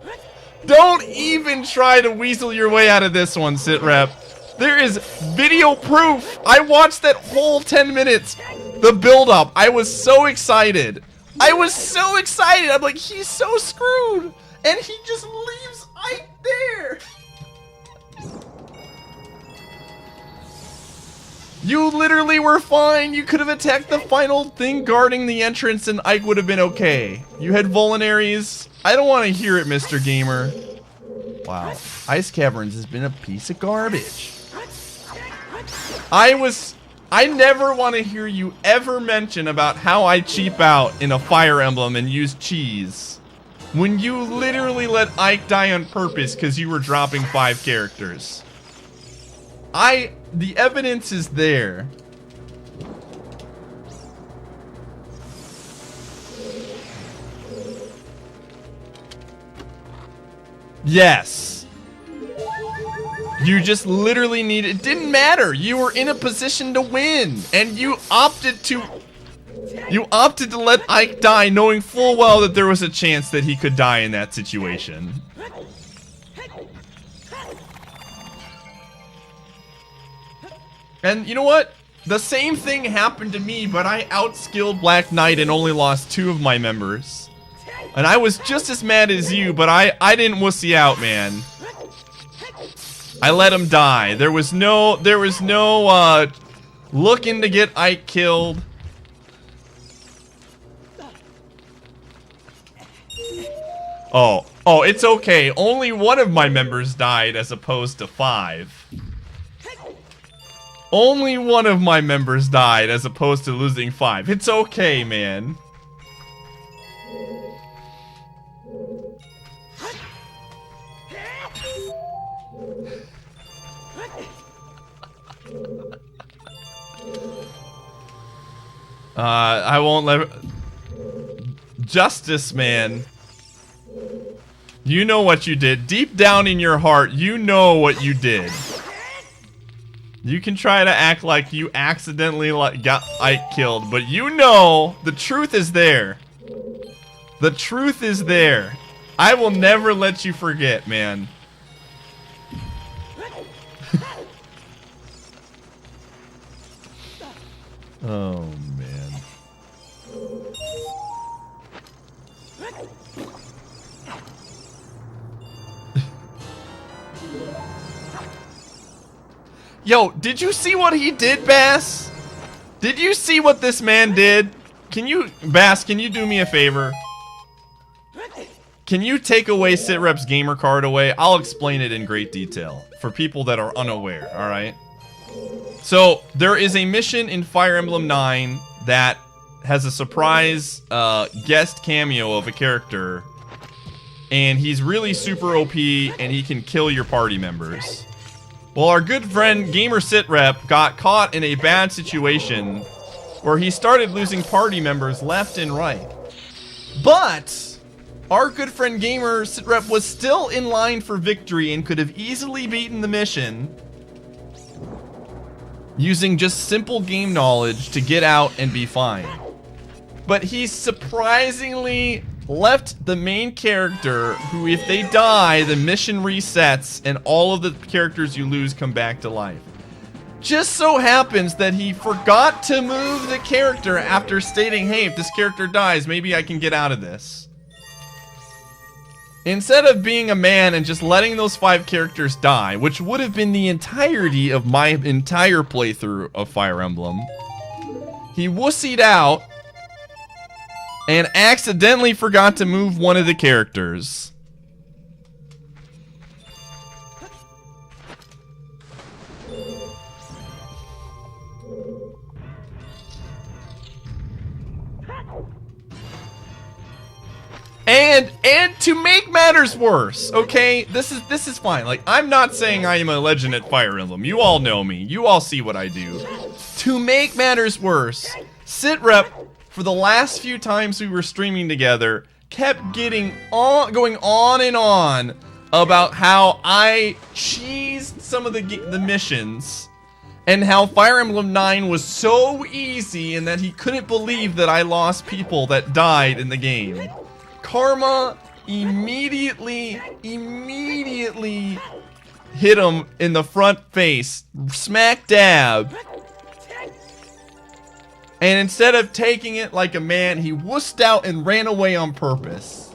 Don't even try to weasel your way out of this one, Sitrep. There is video proof. I watched that whole 10 minutes. The build-up. I was so excited. I was so excited. I'm like, he's so screwed. And he just leaves Ike there. You literally were fine. You could have attacked the final thing guarding the entrance and Ike would have been okay. You had vulneraries. I don't want to hear it, Mr. Gamer. Wow. Ice Caverns has been a piece of garbage. I never want to hear you ever mention about how I cheap out in a Fire Emblem and use cheese. When you literally let Ike die on purpose because you were dropping 5 characters. The evidence is there. Yes. You just literally needed, it didn't matter. You were in a position to win, and you opted to let Ike die knowing full well that there was a chance that he could die in that situation. And you know what? The same thing happened to me, but I outskilled Black Knight and only lost 2 of my members. And I was just as mad as you, but I didn't wussy out, man. I let him die. There was no looking to get Ike killed. Oh, it's okay. Only 1 of my members died as opposed to 5. Only 1 of my members died as opposed to losing 5. It's okay, man. I won't let... Justice, man. You know what you did. Deep down in your heart, you know what you did. You can try to act like you accidentally got Ike killed, but you know the truth is there. The truth is there. I will never let you forget, man. Oh, man. Yo, did you see what he did, Bass? Did you see what this man did? Bass, can you do me a favor? Can you take away Sitrep's gamer card away? I'll explain it in great detail for people that are unaware, alright? So, there is a mission in Fire Emblem 9 that has a surprise guest cameo of a character. And he's really super OP and he can kill your party members. Well, our good friend Gamer Sitrep got caught in a bad situation where he started losing party members left and right. But our good friend Gamer Sitrep was still in line for victory and could have easily beaten the mission using just simple game knowledge to get out and be fine. But he surprisingly left the main character, who if they die, the mission resets and all of the characters you lose come back to life. Just so happens that he forgot to move the character after stating, hey, if this character dies, maybe I can get out of this. Instead of being a man and just letting those 5 characters die, which would have been the entirety of my entire playthrough of Fire Emblem, he wussied out and accidentally forgot to move one of the characters. And to make matters worse, okay? This is fine. Like, I'm not saying I am a legend at Fire Emblem. You all know me. You all see what I do. To make matters worse, Sitrep, for the last few times we were streaming together, kept going on and on about how I cheesed some of the missions and how Fire Emblem 9 was so easy and that he couldn't believe that I lost people that died in the game. Karma immediately hit him in the front face, smack dab. And instead of taking it like a man, he wussed out and ran away on purpose.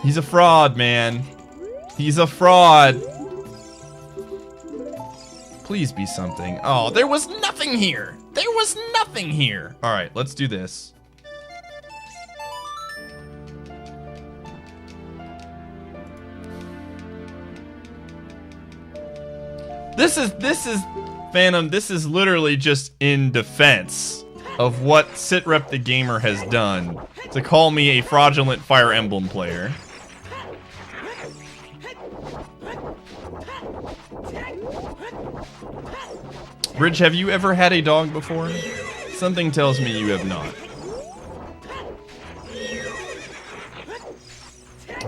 He's a fraud, man. He's a fraud. Please be something. Oh, there was nothing here. There was nothing here. All right, let's do this. This is Phantom, this is literally just in defense of what Sitrep the Gamer has done to call me a fraudulent Fire Emblem player. Bridge, have you ever had a dog before? Something tells me you have not.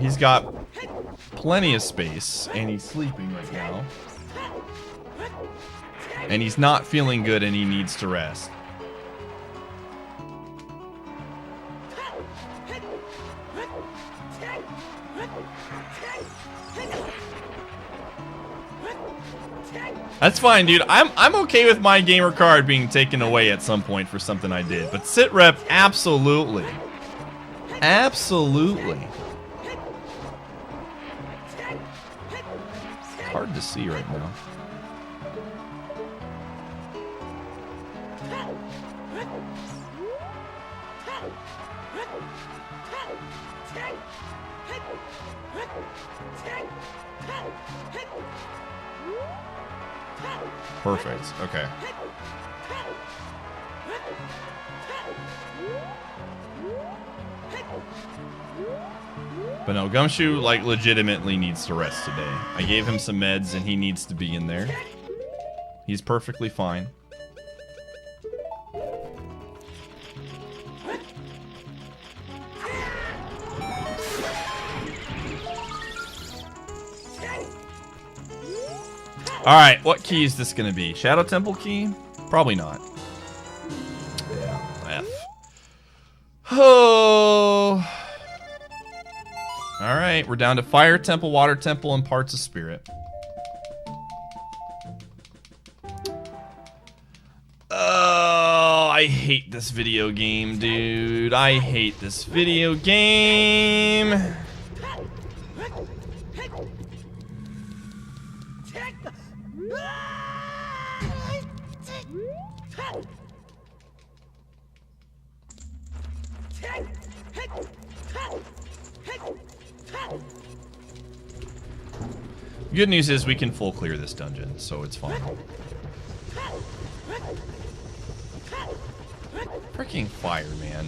He's got plenty of space, and he's sleeping right now. And he's not feeling good, and he needs to rest. That's fine, dude. I'm okay with my gamer card being taken away at some point for something I did. But sit rep, absolutely. Absolutely. It's hard to see right now. Perfect. Okay. But no, Gumshoe, like, legitimately needs to rest today. I gave him some meds, and he needs to be in there. He's perfectly fine. Alright, what key is this gonna be? Shadow Temple key? Probably not. Yeah, F. Oh. Alright, we're down to Fire Temple, Water Temple, and parts of Spirit. Oh, I hate this video game, dude. I hate this video game. Good news is we can full clear this dungeon, so it's fine. Freaking fire, man.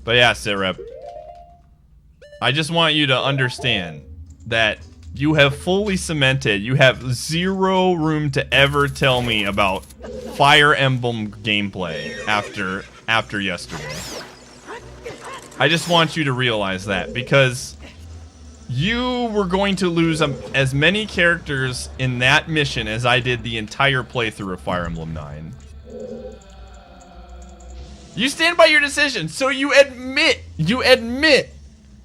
But yeah, Sirep, I just want you to understand that you have fully cemented. You have zero room to ever tell me about Fire Emblem gameplay after yesterday. I just want you to realize that, because you were going to lose as many characters in that mission as I did the entire playthrough of Fire Emblem 9. You stand by your decision, so you admit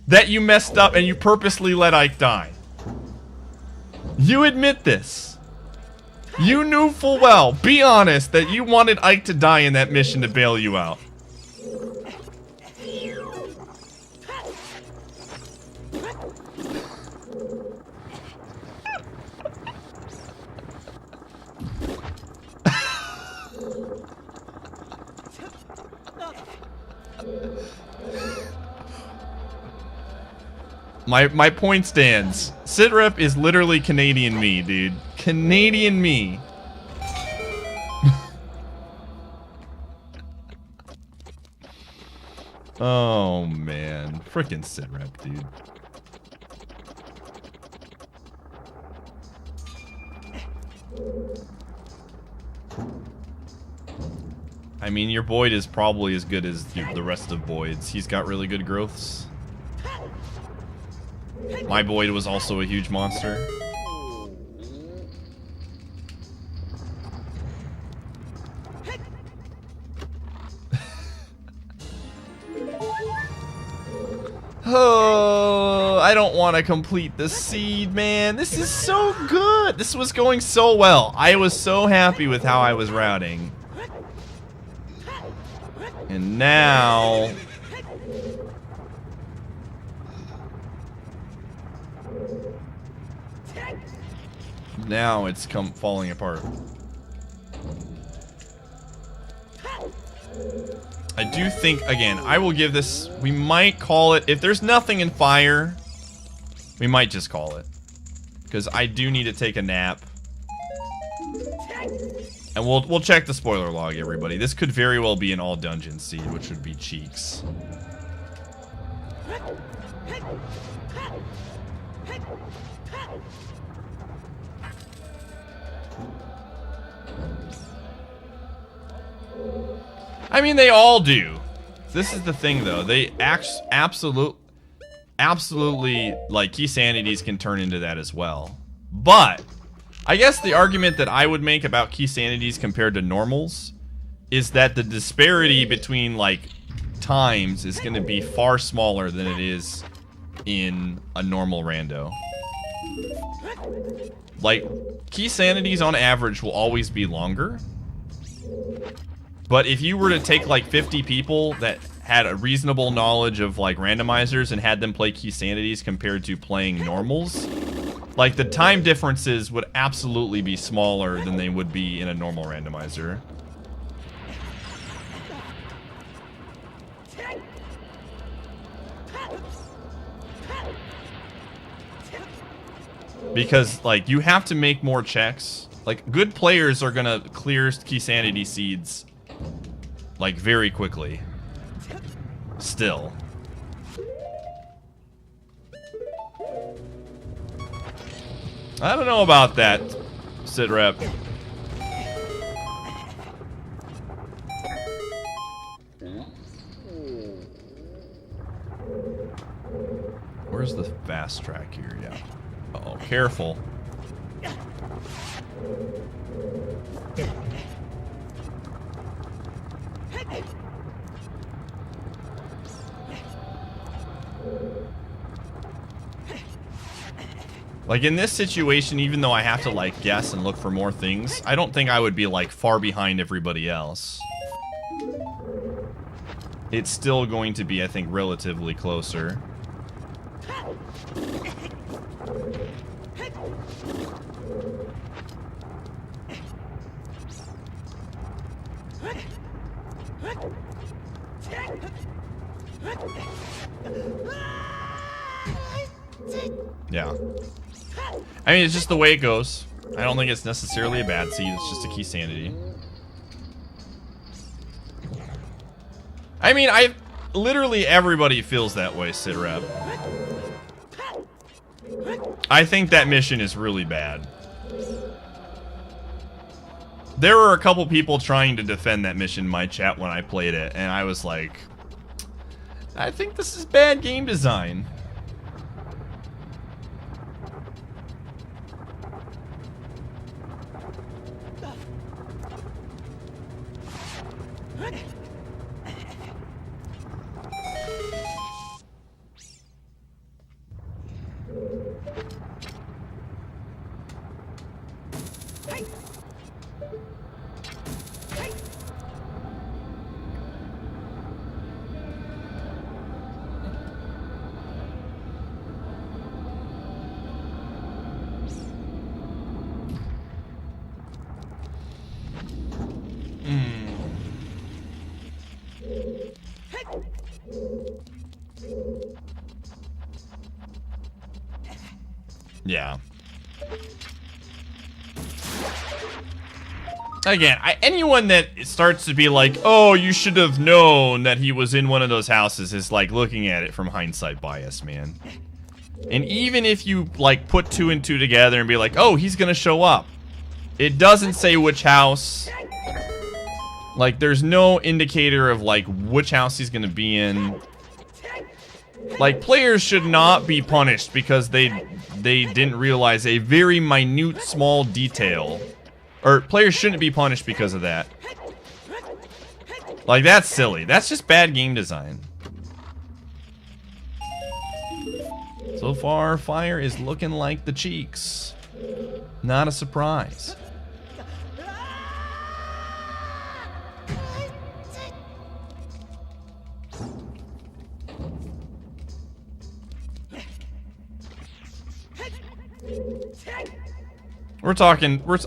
that you messed up and you purposely let Ike die. You admit this. You knew full well, be honest, that you wanted Ike to die in that mission to bail you out. My point stands. Sitrep is literally Canadian me, dude. Canadian me. Oh, man. Frickin' Sitrep, dude. I mean, your Boyd is probably as good as the rest of Boyd's. He's got really good growths. My Boyd was also a huge monster. Oh, I don't want to complete the seed, man. This is so good. This was going so well. I was so happy with how I was routing. And now... Now it's falling apart. I do think, again, I will give this, we might call it, if there's nothing in fire, we might just call it. Because I do need to take a nap. And we'll check the spoiler log, everybody. This could very well be an all dungeon seed, which would be cheeks. I mean, they all do. This is the thing, though. They absolutely, like, Keysanities can turn into that as well. But I guess the argument that I would make about Keysanities compared to normals is that the disparity between, like, times is going to be far smaller than it is in a normal rando. Like, Keysanities on average will always be longer. But if you were to take like 50 people that had a reasonable knowledge of like randomizers and had them play Keysanities compared to playing normals, like the time differences would absolutely be smaller than they would be in a normal randomizer. Because like you have to make more checks. Like good players are gonna clear Keysanity seeds like very quickly. Still. I don't know about that, sit rep. Where's the fast track here? Yeah. Uh-oh, careful. Like in this situation, even though I have to like guess and look for more things, I don't think I would be like far behind everybody else. It's still going to be, I think, relatively closer. Yeah. I mean, it's just the way it goes. I don't think it's necessarily a bad seed, it's just a Keysanity. I mean, literally everybody feels that way, Sitrep. I think that mission is really bad. There were a couple people trying to defend that mission in my chat when I played it, and I was like, I think this is bad game design. Yeah. Again, anyone that starts to be like, oh, you should have known that he was in one of those houses is like looking at it from hindsight bias, man. And even if you like put 2 and 2 together and be like, oh, he's gonna show up, it doesn't say which house. Like, there's no indicator of like which house he's gonna be in. Like, players should not be punished because they didn't realize a very minute, small detail. Or, players shouldn't be punished because of that. Like, that's silly. That's just bad game design. So far, fire is looking like the cheeks. Not a surprise.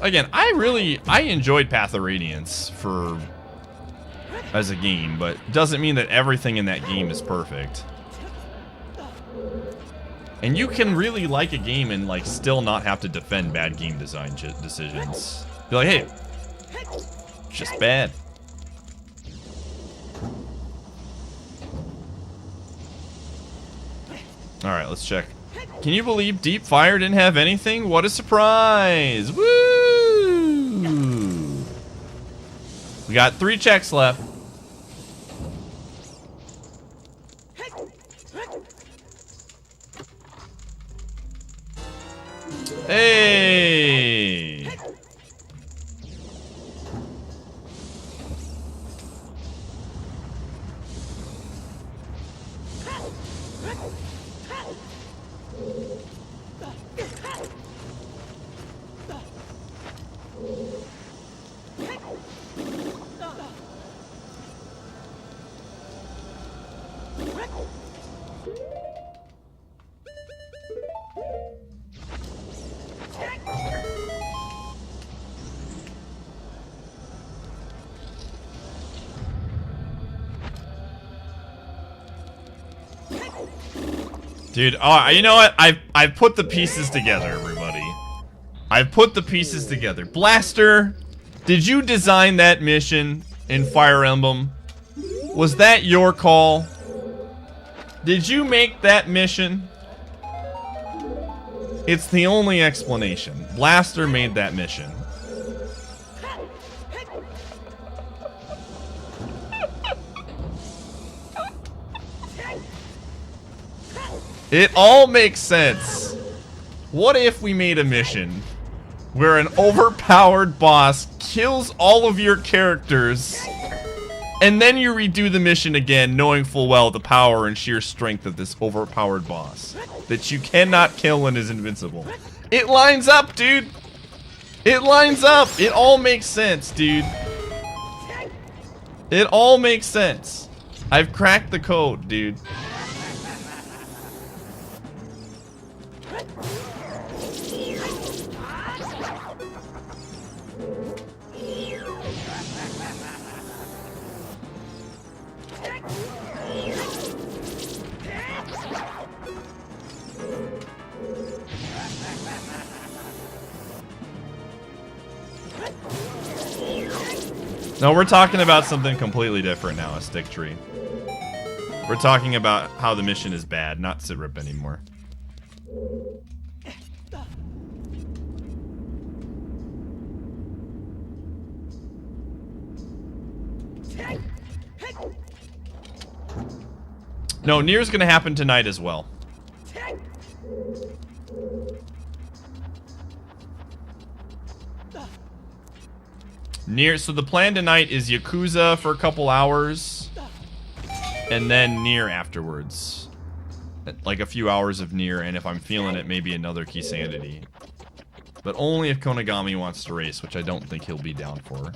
Again, I enjoyed Path of Radiance as a game, but doesn't mean that everything in that game is perfect. And you can really like a game and like still not have to defend bad game design decisions. Be like, hey, it's just bad. Alright, let's check. Can you believe Deep Fire didn't have anything? What a surprise! Woo! got 3 checks left. Hey! Dude, oh, you know what? I've put the pieces together, everybody. I've put the pieces together. Blaster, did you design that mission in Fire Emblem? Was that your call? Did you make that mission? It's the only explanation. Blaster made that mission. It all makes sense. What if we made a mission where an overpowered boss kills all of your characters, and then you redo the mission again, knowing full well the power and sheer strength of this overpowered boss that you cannot kill and is invincible? It lines up, dude. It lines up. It all makes sense, dude. It all makes sense. I've cracked the code, dude. No, we're talking about something completely different now, a stick tree. We're talking about how the mission is bad, not sit rip anymore. No, Nier's gonna happen tonight as well. Nier, so the plan tonight is Yakuza for a couple hours, and then Nier afterwards. Like a few hours of Nier, and if I'm feeling it, maybe another Keysanity. But only if Konagami wants to race, which I don't think he'll be down for.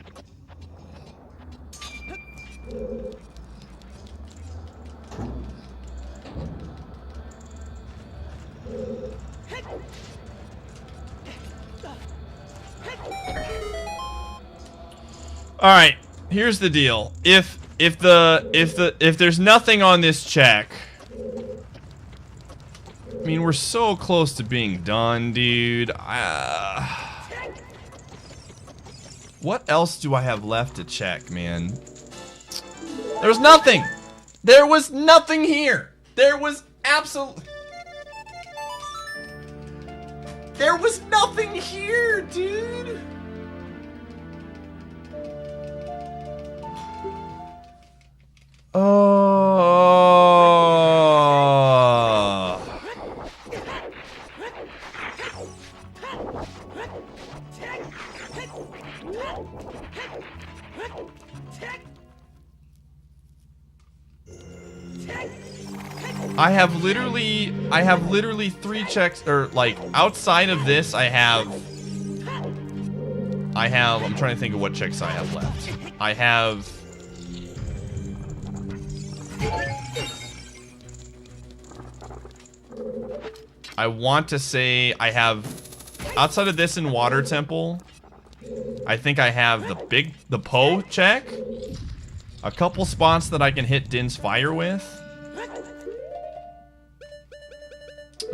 All right, here's the deal. If there's nothing on this check, I mean, we're so close to being done, dude. What else do I have left to check, man? There's nothing. There was nothing here. There was absolutely. There was nothing here, dude. Oh. I have literally 3 checks, or like outside of this I'm trying to think of what checks I have left. I want to say I have, outside of this in Water Temple, I think I have the Poe check, a couple spots that I can hit Din's Fire with.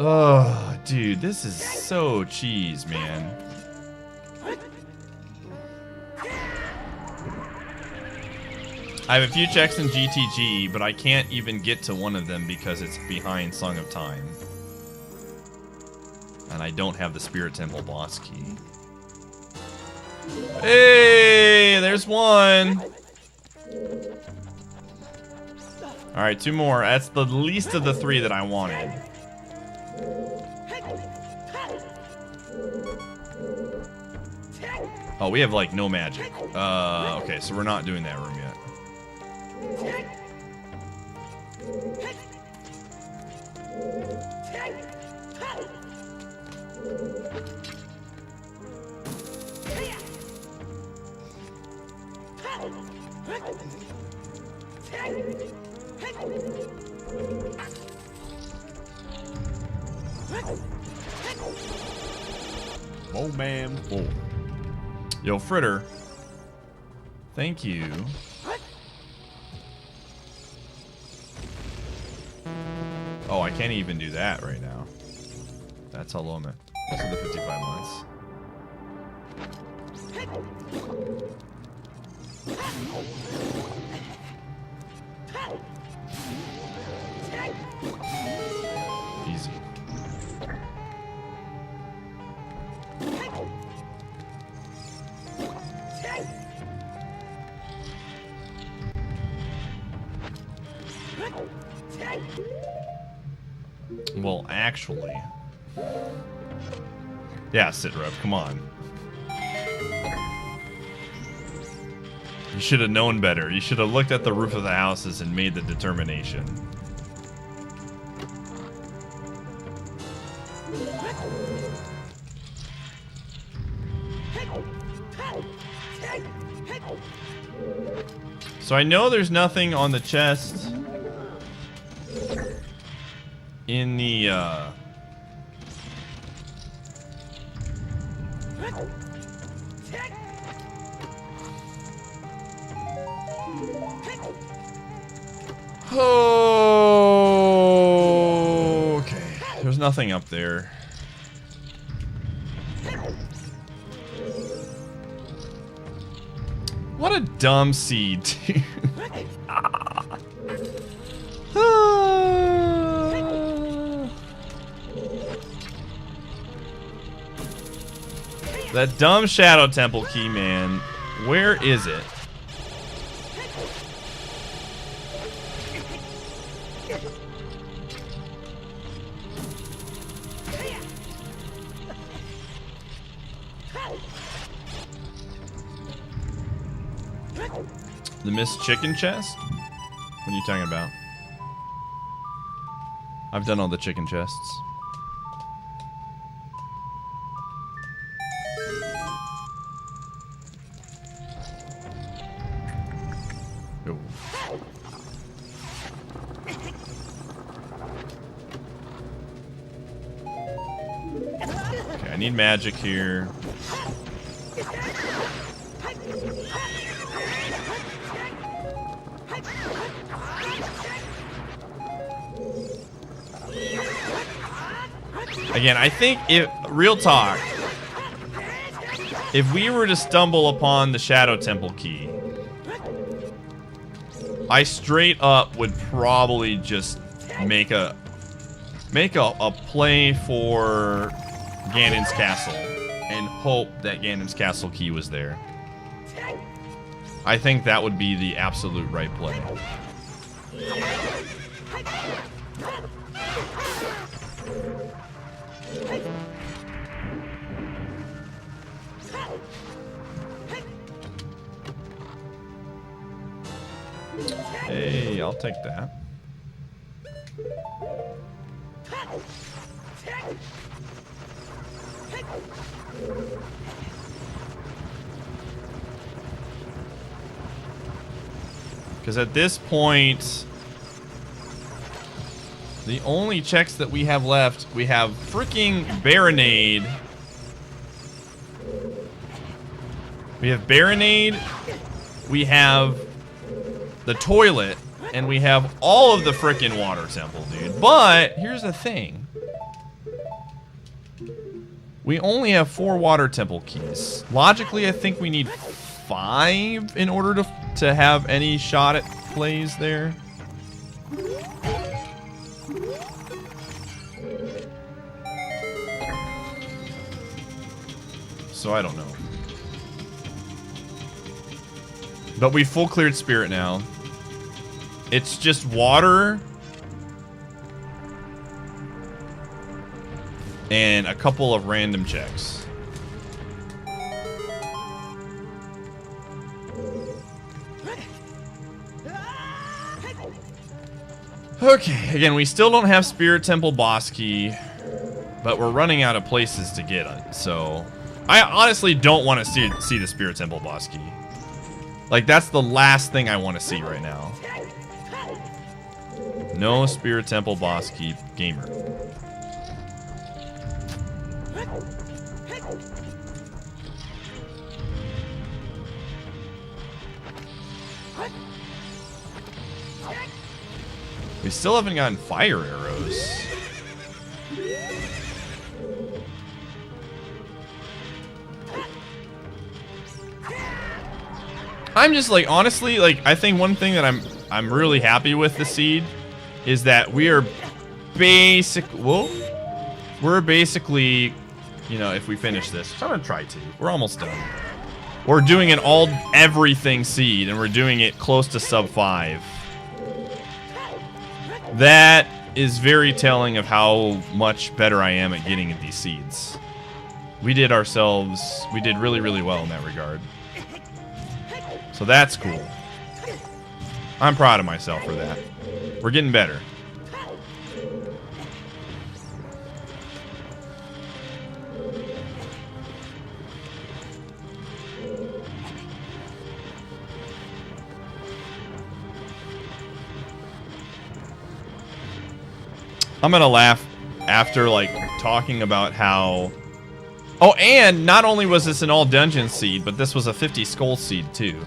Oh, dude, this is so cheese, man. I have a few checks in GTG, but I can't even get to one of them because it's behind Song of Time. And I don't have the Spirit Temple boss key. Hey, there's one. All right, 2 more. That's the least of the 3 that I wanted. Oh, we have like no magic. Okay, so we're not doing that room yet. Oh man. Oh. Yo, Fritter. Thank you. Oh, I can't even do that right now. That's how low I'm at. These are the 55 months. Easy. Well, actually... Yeah, Sitrep, come on. You should have known better. You should have looked at the roof of the houses and made the determination. So I know there's nothing on the chest in the oh, okay. There's nothing up there. What a dumb seed, dude. That dumb Shadow Temple key, man. Where is it? The missed chicken chest? What are you talking about? I've done all the chicken chests. Oh. Okay, I need magic here. Again, I think if real talk, if we were to stumble upon the Shadow Temple key, I straight up would probably just make a play for Ganon's castle and hope that Ganon's castle key was there. I think that would be the absolute right play. Hey, I'll take that. Because at this point, the only checks that we have left, we have freaking Baronade. We have Baronade. We have the toilet. And we have all of the freaking water temple, dude. But here's the thing. We only have 4 water temple keys. Logically, I think we need 5 in order to have any shot at plays there. So I don't know. But we full cleared spirit now. It's just water and a couple of random checks. Okay, again, we still don't have Spirit Temple boss key, but we're running out of places to get it, so I honestly don't want to see the Spirit Temple boss key. Like, that's the last thing I want to see right now. No Spirit Temple boss key, gamer. We still haven't gotten fire arrows. I'm just like, honestly, like, I think one thing that I'm really happy with the seed is that we are we're basically, you know, if we finish this, I'm gonna try to. We're almost done. We're doing an everything seed, and we're doing it close to sub 5. That is very telling of how much better I am at getting at these seeds. We did really, really well in that regard. So that's cool. I'm proud of myself for that. We're getting better. I'm gonna laugh after, like, talking about how... Oh, and not only was this an all dungeon seed, but this was a 50 skull seed too.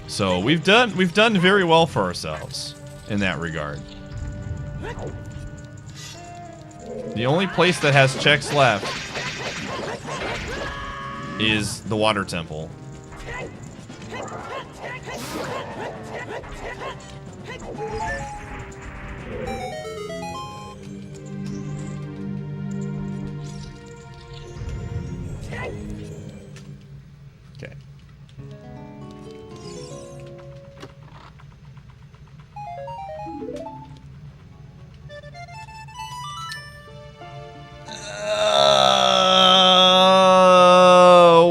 So we've done very well for ourselves in that regard. The only place that has checks left is the water temple. Okay.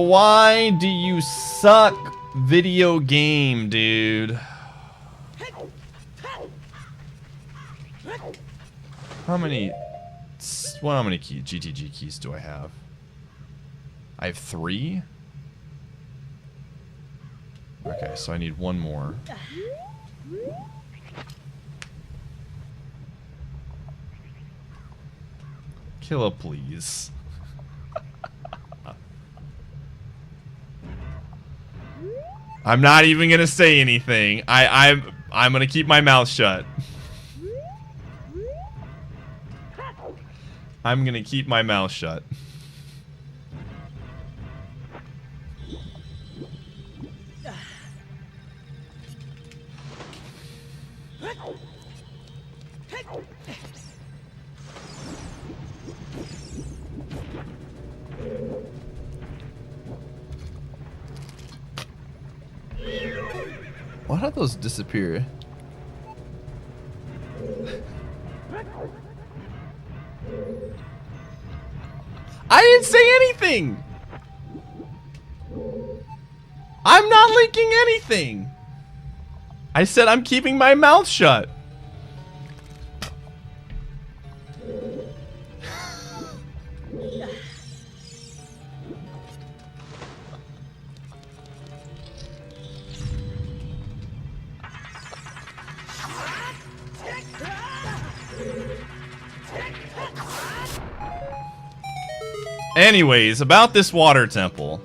Why do you suck, video game, dude? How many GTG keys do I have? I have 3? Okay, so I need 1 more. Killa, please. I'm not even gonna say anything. I'm gonna keep my mouth shut. I'm gonna keep my mouth shut. Why did those disappear? I didn't say anything! I'm not leaking anything! I said I'm keeping my mouth shut. Anyways, about this water temple.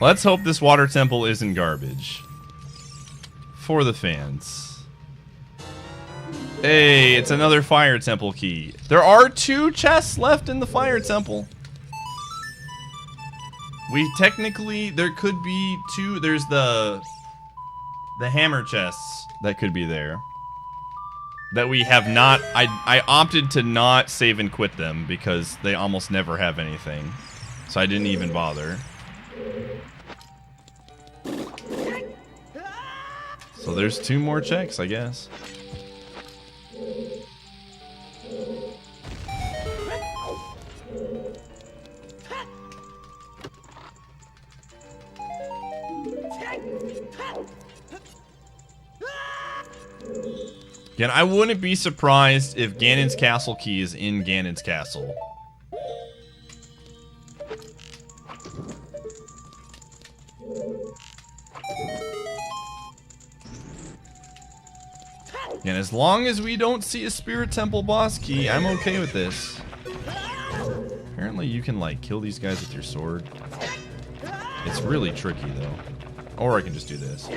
Let's hope this water temple isn't garbage. For the fans. Hey, it's another fire temple key. There are 2 chests left in the fire temple. There could be 2. There's the hammer chests that could be there. That we have not... I opted to not save and quit them because they almost never have anything. So I didn't even bother. So there's 2 more checks, I guess. Again, I wouldn't be surprised if Ganon's castle key is in Ganon's castle. And as long as we don't see a Spirit Temple boss key, I'm okay with this. Apparently you can, like, kill these guys with your sword. It's really tricky, though. Or I can just do this.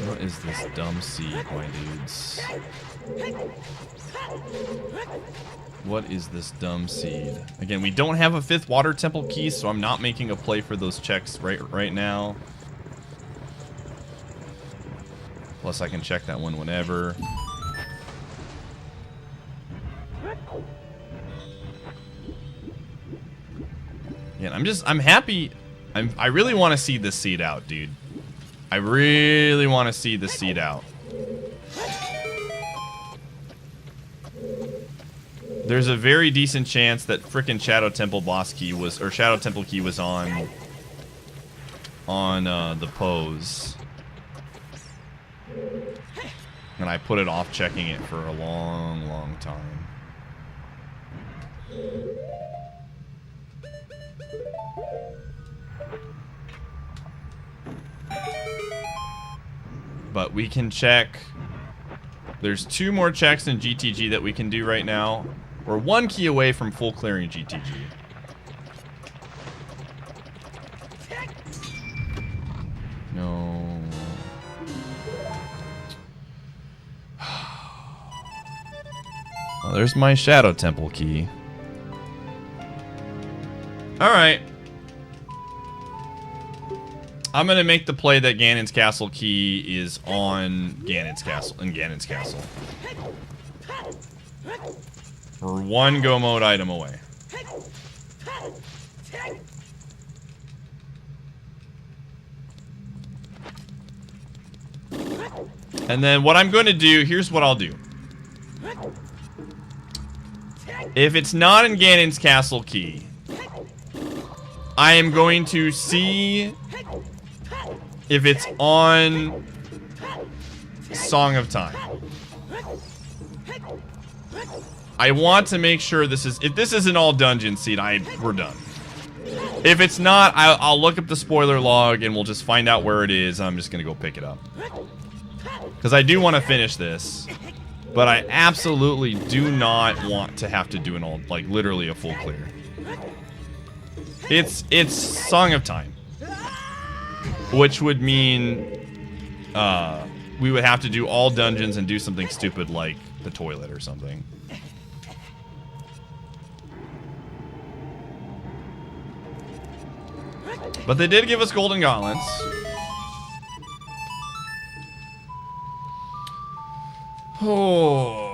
What is this dumb seed, my dudes? What is this dumb seed? Again, we don't have a 5th water temple key, so I'm not making a play for those checks right now. Plus, I can check that one whenever. Again, I'm happy. I really want to see this seed out, dude. I really want to see this seed out. There's a very decent chance that frickin' Shadow Temple boss key was, or Shadow Temple key was on the pose. And I put it off checking it for a long, long time. But we can check. There's 2 more checks in GTG that we can do right now. We're 1 key away from full clearing GTG. No. Well, there's my Shadow Temple key. Alright. I'm gonna make the play that Ganon's castle key is on Ganon's castle, in Ganon's castle. We're 1 go mode item away. And then what I'm going to do, here's what I'll do. If it's not in Ganon's castle key, I am going to see if it's on Song of Time. I want to make sure this is... If this isn't all dungeon seed, we're done. If it's not, I'll look up the spoiler log and we'll just find out where it is. I'm just going to go pick it up. Because I do want to finish this. But I absolutely do not want to have to do an all... Like, literally a full clear. It's Song of Time. Which would mean we would have to do all dungeons and do something stupid like the toilet or something. But they did give us golden gauntlets. Oh.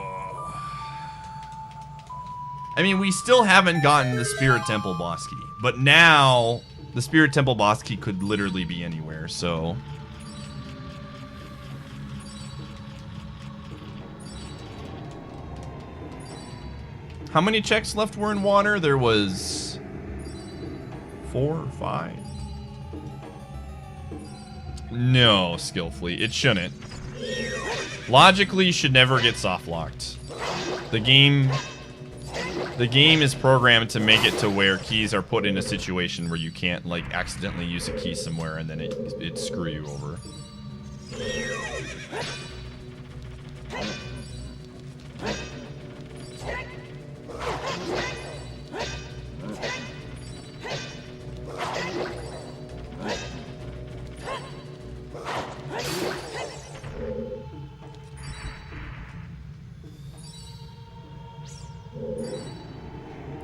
I mean, we still haven't gotten the Spirit Temple boss key. But now... The Spirit Temple boss key could literally be anywhere, so... How many checks left were in water? There was... 4 or 5? No, skillfully. It shouldn't. Logically, you should never get soft-locked. The game is programmed to make it to where keys are put in a situation where you can't, like, accidentally use a key somewhere and then it screw you over.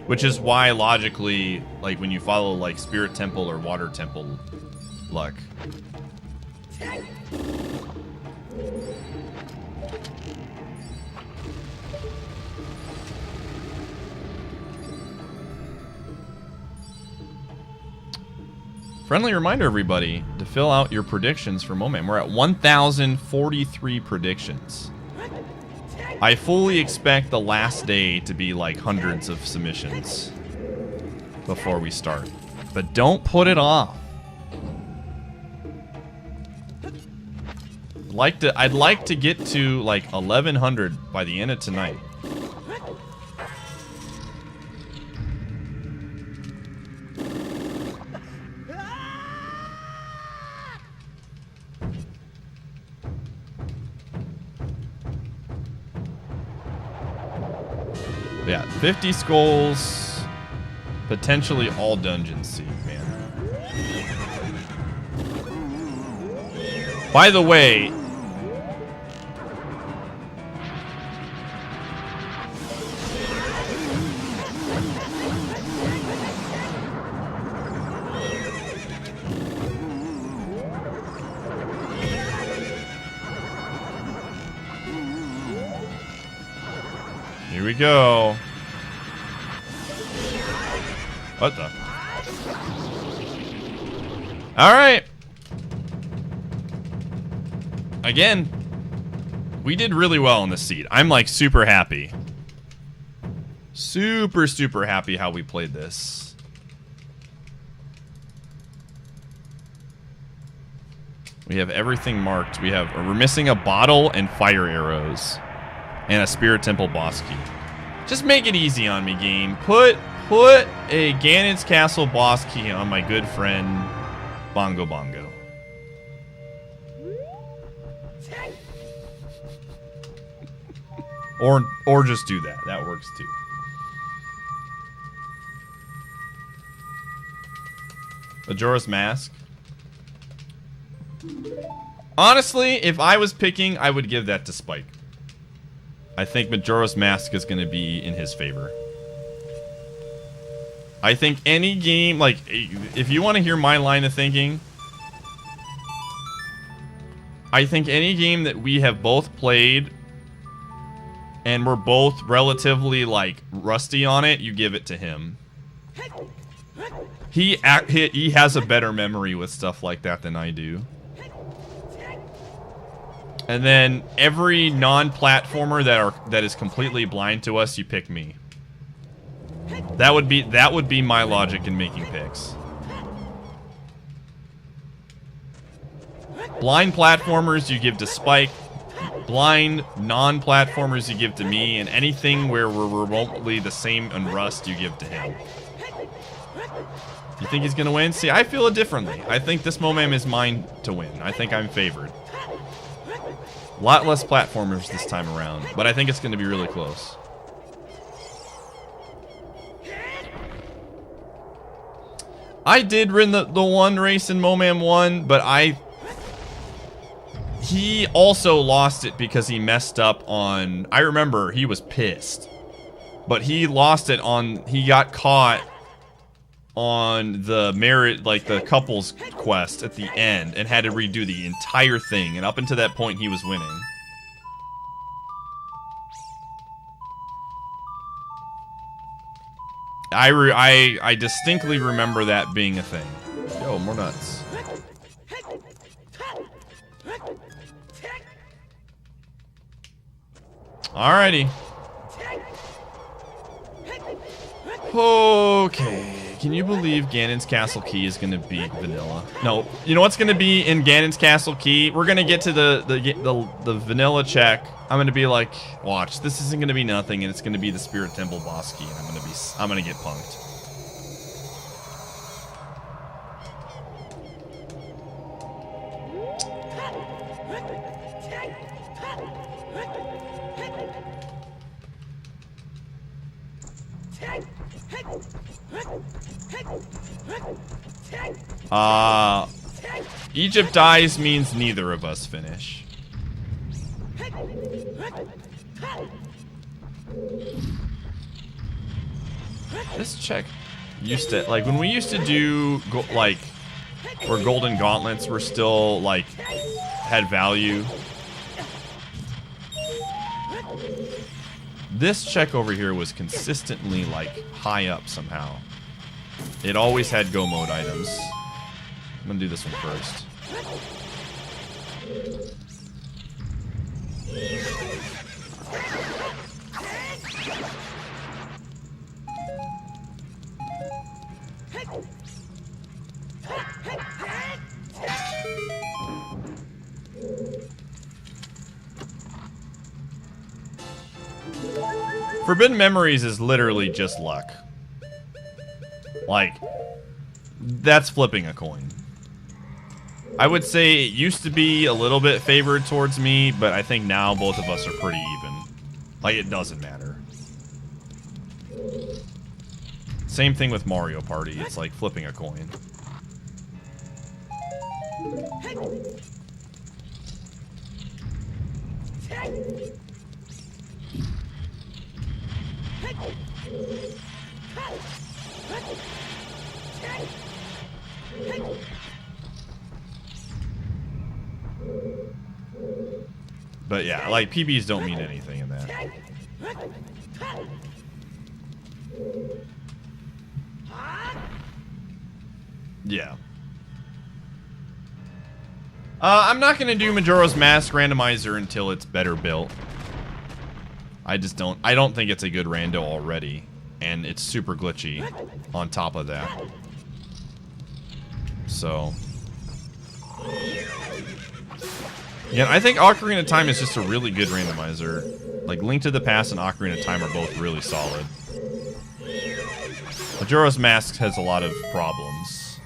Which is why, logically, like, when you follow, like, Spirit Temple or Water Temple luck. Friendly reminder, everybody, to fill out your predictions for Moment. We're at 1,043 predictions. I fully expect the last day to be like hundreds of submissions before we start. But don't put it off. I'd like to get to like 1,100 by the end of tonight. Yeah, 50 skulls, potentially all dungeons, see, man. By the way, here we go. What the? All right. Again, we did really well on this seed. I'm like super happy. Super, super happy how we played this. We have everything marked. We're missing a bottle and fire arrows. And a Spirit Temple boss key. Just make it easy on me, game. Put a Ganon's Castle boss key on my good friend Bongo Bongo. Or just do that. That works too. Majora's Mask. Honestly, if I was picking, I would give that to Spike. I think Majora's Mask is going to be in his favor. I think any game, like, if you want to hear my line of thinking, I think any game that we have both played and we're both relatively, like, rusty on it, you give it to him. He has a better memory with stuff like that than I do. And then every non-platformer that is completely blind to us, you pick me. That would be my logic in making picks. Blind platformers you give to Spike. Blind non-platformers you give to me, and anything where we're remotely the same in Rust you give to him. You think he's gonna win? See, I feel it differently. I think this moment is mine to win. I think I'm favored. A lot less platformers this time around, but I think it's going to be really close. I did win the one race in Momam 1, but he also lost it because he messed up on... I remember he was pissed. But he lost it on... He got caught on the the couples quest at the end and had to redo the entire thing, and up until that point he was winning. I distinctly remember that being a thing. Yo, more nuts. Alrighty. Okay. Can you believe Ganon's Castle Key is going to be vanilla? No. You know what's going to be in Ganon's Castle Key? We're going to get to the vanilla check. I'm going to be like, watch, this isn't going to be nothing, and it's going to be the Spirit Temple boss key, and I'm going to get punked. Egypt dies means neither of us finish. This check used to, like, when we used to do, like, where golden gauntlets were still, like, had value. This check over here was consistently, like, high up somehow. It always had go mode items. I'm gonna do this one first. Forbidden Memories is literally just luck. Like, that's flipping a coin. I would say it used to be a little bit favored towards me, but I think now both of us are pretty even. Like, it doesn't matter. Same thing with Mario Party. It's like flipping a coin. But yeah, like, PBs don't mean anything in that. Yeah. I'm not gonna do Majora's Mask Randomizer until it's better built. I don't think it's a good rando already. And it's super glitchy on top of that. So. Yeah, I think Ocarina of Time is just a really good randomizer. Like, Link to the Past and Ocarina of Time are both really solid. Majora's Mask has a lot of problems.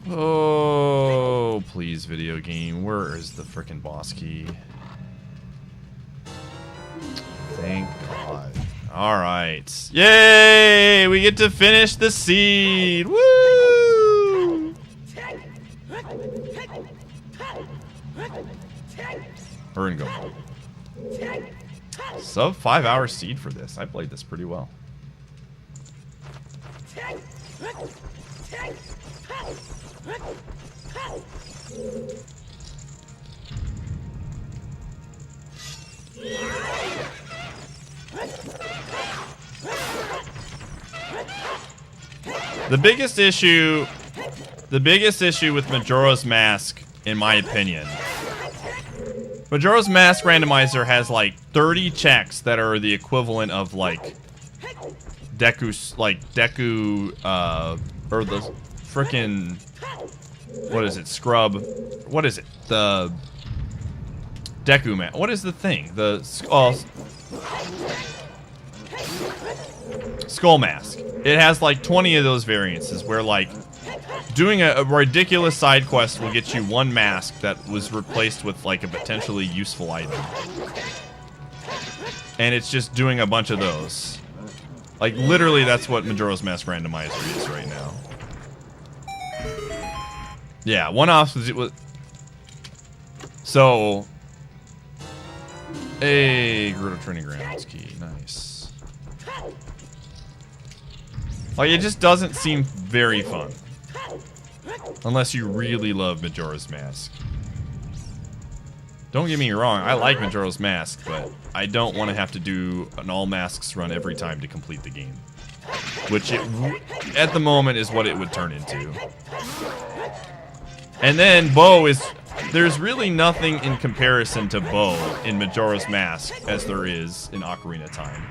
Oh, please, video game. Where is the frickin' boss key? Thank God. Alright. Yay! We get to finish the seed! Woo! Hurry and go. Sub 5 hour seed for this. I played this pretty well. The biggest issue with Majora's Mask, in my opinion, Majora's Mask Randomizer has like 30 checks that are the equivalent of like Deku, or the frickin', what is it, Scrub, what is it, the Deku Man, what is the thing, the Skull Mask. It has like 20 of those variances where like doing a ridiculous side quest will get you one mask that was replaced with like a potentially useful item. And it's just doing a bunch of those. Like literally that's what Majora's Mask Randomizer is right now. Yeah, one-offs was... So... Hey, Gerudo Training Grounds key. Nice. Like, it just doesn't seem very fun. Unless you really love Majora's Mask. Don't get me wrong, I like Majora's Mask, but I don't want to have to do an all masks run every time to complete the game. Which, at the moment, is what it would turn into. And then, Bow is... There's really nothing in comparison to Bow in Majora's Mask as there is in Ocarina of Time.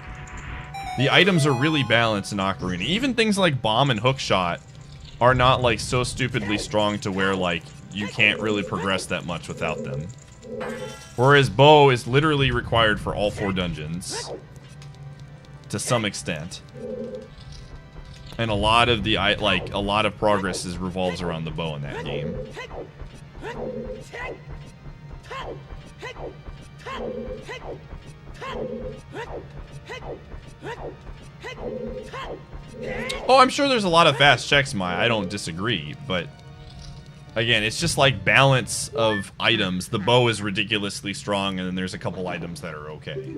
The items are really balanced in Ocarina. Even things like Bomb and Hookshot are not like so stupidly strong to where like you can't really progress that much without them. Whereas Bow is literally required for all 4 dungeons to some extent. And a lot of the progress revolves around the bow in that game. Oh, I'm sure there's a lot of fast checks, I don't disagree, but again, it's just like balance of items. The bow is ridiculously strong, and then there's a couple items that are okay.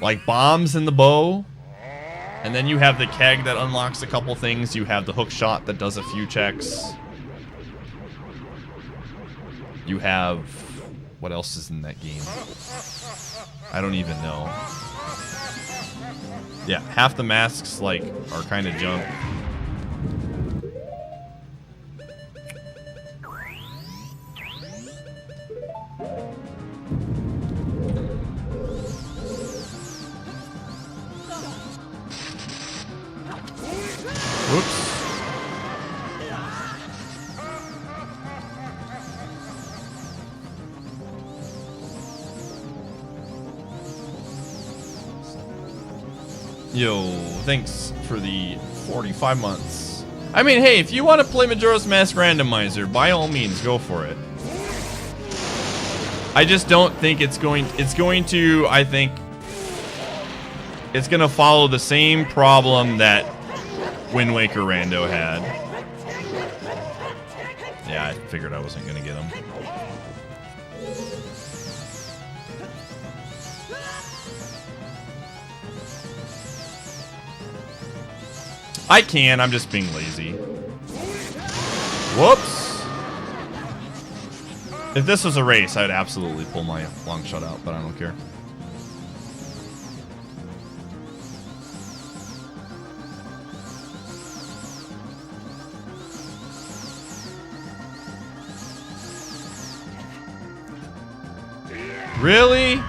Like bombs in the bow, and then you have the keg that unlocks a couple things. You have the hook shot that does a few checks. You have... what else is in that game? I don't even know. Yeah, half the masks, like, are kind of junk. Whoops. Yo, thanks for the 45 months. I mean, hey, if you want to play Majora's Mask Randomizer, by all means, go for it. I just don't think it's going to, I think, it's going to follow the same problem that Wind Waker Rando had. Yeah, I figured I wasn't going to get him. I can, I'm just being lazy. Whoops. If this was a race, I'd absolutely pull my long shot out, but I don't care. Really?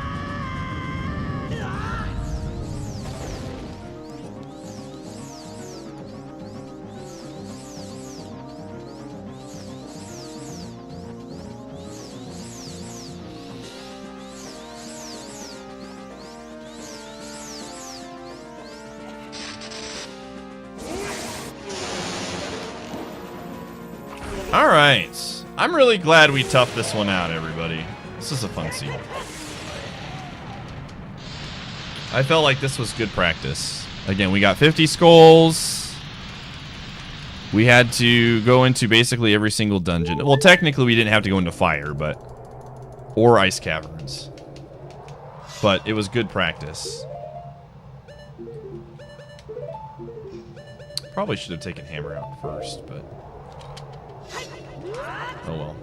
Alright. I'm really glad we toughed this one out, everybody. This is a fun scene. I felt like this was good practice. Again, we got 50 skulls. We had to go into basically every single dungeon. Well, technically we didn't have to go into fire, but... or ice caverns. But it was good practice. Probably should have taken Hammer out first, but... oh well.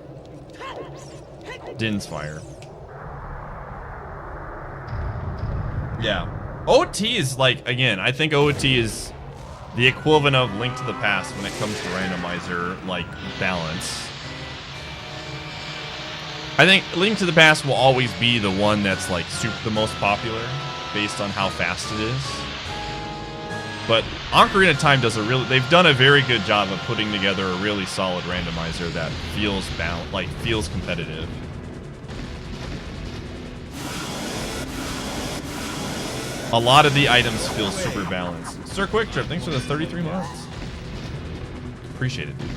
Din's fire. Yeah. OT is like, again, I think OT is the equivalent of Link to the Past when it comes to randomizer, like, balance. I think Link to the Past will always be the one that's, like, the most popular based on how fast it is. But Ocarina of Time does they've done a very good job of putting together a really solid randomizer that feels feels competitive. A lot of the items feel super balanced. Sir Quick Trip, thanks for the 33 months. Appreciate it, dude.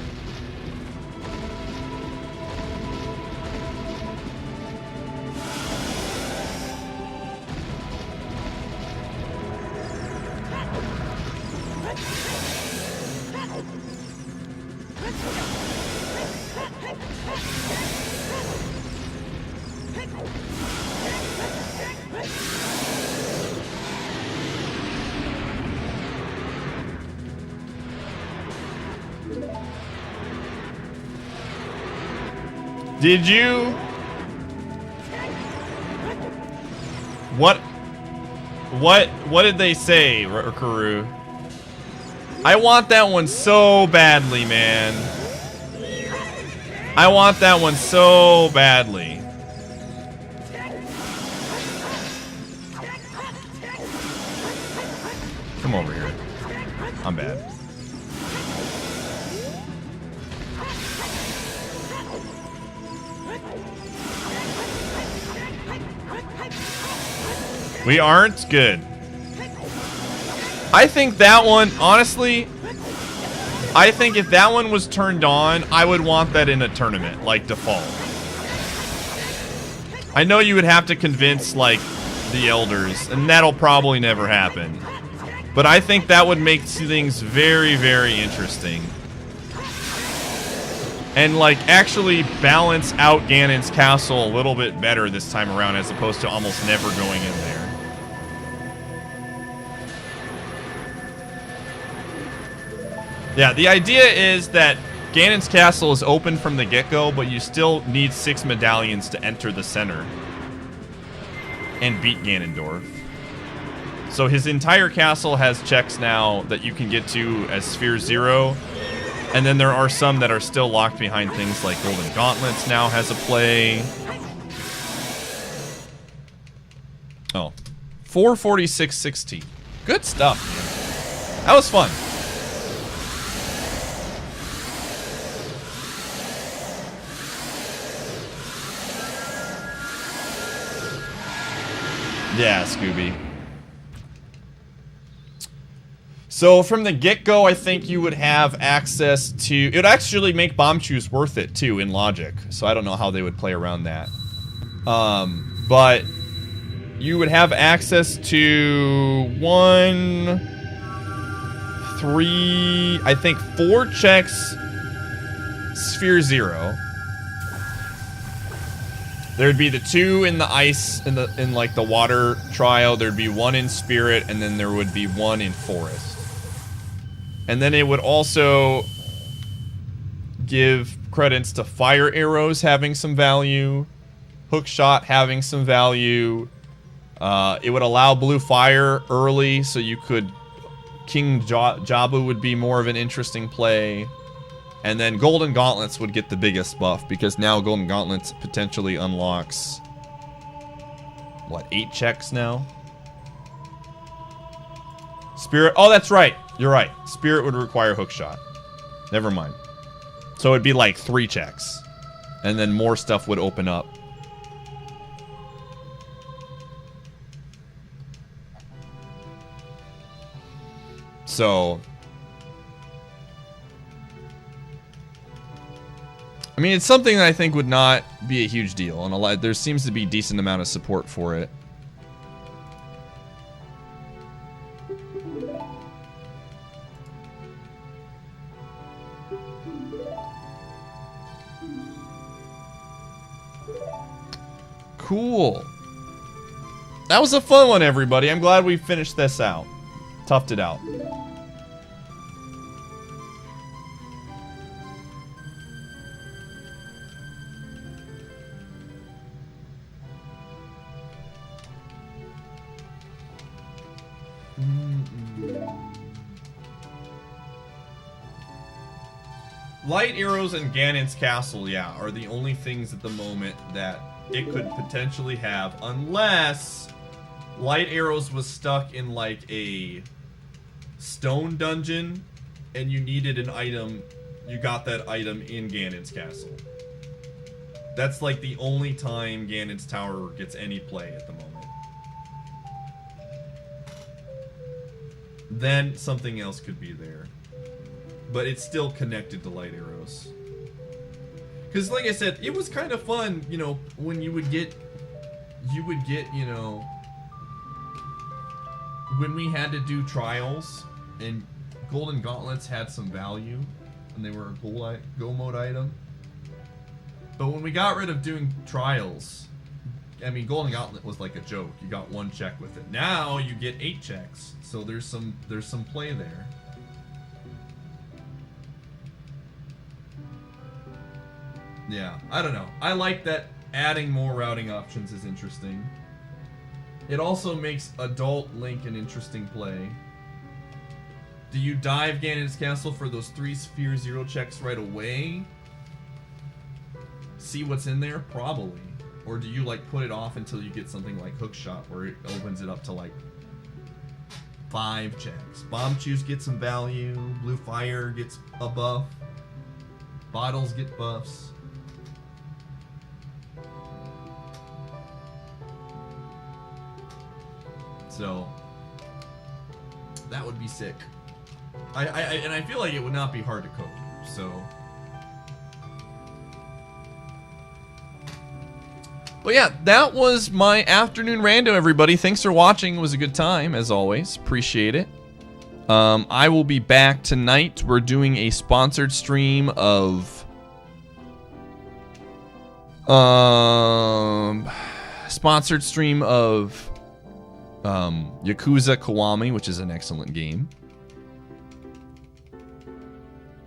Did you? What did they say, Karu? I want that one so badly, man. I want that one so badly. Come over here. I'm bad. We aren't? Good. I think that one, honestly, I think if that one was turned on, I would want that in a tournament, like default. I know you would have to convince, like, the elders, and that'll probably never happen. But I think that would make things very, very interesting. And, like, actually balance out Ganon's castle a little bit better this time around, as opposed to almost never going in there. Yeah, the idea is that Ganon's castle is open from the get-go, but you still need 6 medallions to enter the center and beat Ganondorf. So his entire castle has checks now that you can get to as Sphere 0. And then there are some that are still locked behind things like Golden Gauntlets now has a play. Oh. 446.16. Good stuff, man. That was fun. Yeah, Scooby. So from the get-go, I think you would have access to... It would actually make bomb chews worth it, too, in logic. So I don't know how they would play around that. But you would have access to 1, 3, I think 4 checks, Sphere 0. There'd be the 2 in the ice, in like the water trial. There'd be 1 in spirit, and then there would be 1 in forest. And then it would also give credence to fire arrows having some value, hook shot having some value. It would allow blue fire early, so you could... King Jabu would be more of an interesting play. And then Golden Gauntlets would get the biggest buff, because now Golden Gauntlets potentially unlocks... What, 8 checks now? Spirit... Oh, that's right. You're right. Spirit would require hookshot. Never mind. So it'd be like 3 checks. And then more stuff would open up. So... I mean, it's something that I think would not be a huge deal. And there seems to be a decent amount of support for it. Cool. That was a fun one, everybody. I'm glad we finished this out. Toughed it out. Light arrows and Ganon's castle, yeah, are the only things at the moment that it could potentially have, unless light arrows was stuck in like a stone dungeon and you needed an item, you got that item in Ganon's castle. That's like the only time Ganon's tower gets any play at the moment. Then something else could be there. But it's still connected to light arrows. Because like I said, it was kind of fun, you know, when you would get, you know, when we had to do trials and Golden Gauntlets had some value and they were a go mode item. But when we got rid of doing trials, I mean, Golden Gauntlet was like a joke. You got 1 check with it. Now you get 8 checks. So there's some play there. Yeah, I don't know. I like that adding more routing options is interesting. It also makes Adult Link an interesting play. Do you dive Ganon's castle for those 3 Sphere 0 checks right away? See what's in there? Probably. Or do you like put it off until you get something like Hookshot where it opens it up to like 5 checks? Bomb Chews get some value. Blue Fire gets a buff. Bottles get buffs. So, that would be sick. And I feel like it would not be hard to cope. So. But yeah, that was my afternoon rando, everybody. Thanks for watching. It was a good time, as always. Appreciate it. I will be back tonight. We're doing a sponsored stream of Yakuza Kiwami, which is an excellent game.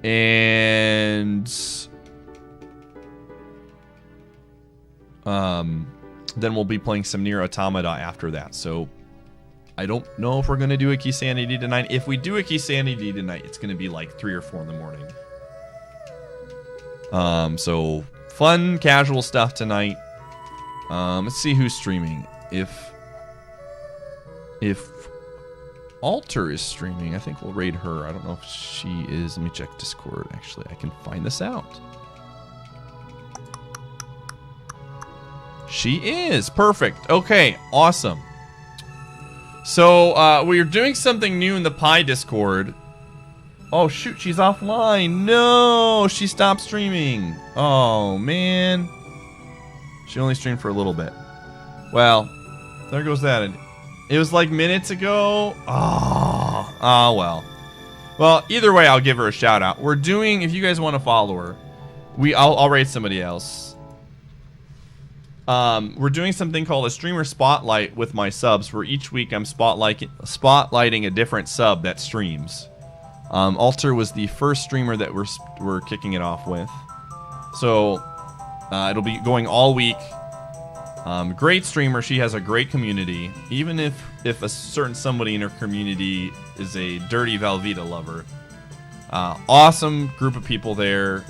And then we'll be playing some Nier Automata after that. So I don't know if we're going to do a Keysanity tonight. If we do a Keysanity tonight, it's going to be like 3 or 4 in the morning. So fun, casual stuff tonight. Let's see who's streaming. If Alter is streaming, I think we'll raid her. I don't know if she is. Let me check Discord. Actually, I can find this out. She is. Perfect. Okay, awesome. So, we're doing something new in the Pi Discord. Oh, shoot, she's offline. No, she stopped streaming. Oh, man. She only streamed for a little bit. Well, there goes that. It was like minutes ago. Oh, well. Well, either way, I'll give her a shout out. We're doing, if you guys want to follow her, I'll rate somebody else. We're doing something called a streamer spotlight with my subs, where each week I'm spotlighting a different sub that streams. Alter was the first streamer that we're kicking it off with. So, it'll be going all week. Great streamer. She has a great community. Even if a certain somebody in her community is a dirty Velveeta lover. Awesome group of people there.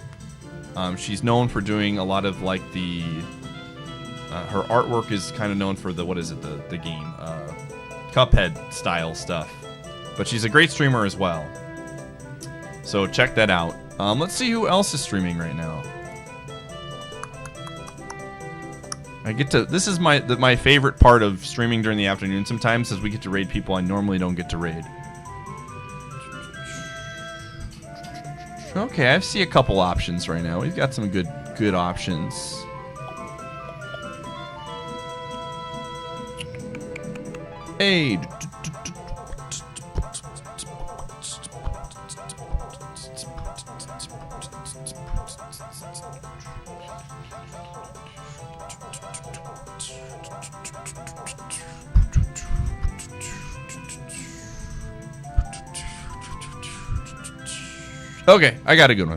She's known for doing a lot of like the... her artwork is kind of known for the, what is it, the game? Cuphead style stuff. But she's a great streamer as well. So check that out. Let's see who else is streaming right now. I get to, this is my favorite part of streaming during the afternoon sometimes, is we get to raid people I normally don't get to raid. Okay, I see a couple options right now. We've got some good options. Hey. Okay, I got a good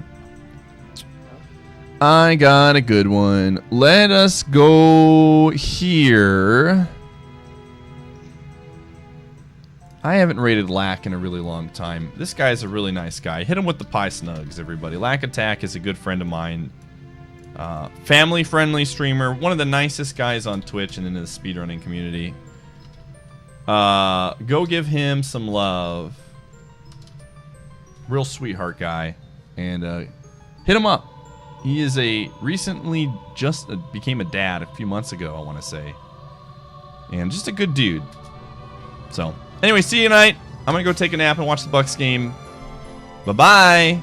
one. Let us go here. I haven't rated Lack in a really long time. This guy's a really nice guy. Hit him with the pie snugs, everybody. Lack Attack is a good friend of mine. Family-friendly streamer. One of the nicest guys on Twitch and in the speedrunning community. Go give him some love. Real sweetheart guy. And hit him up. He is recently just became a dad a few months ago, I want to say. And just a good dude. So... anyway, see you tonight. I'm going to go take a nap and watch the Bucks game. Bye-bye.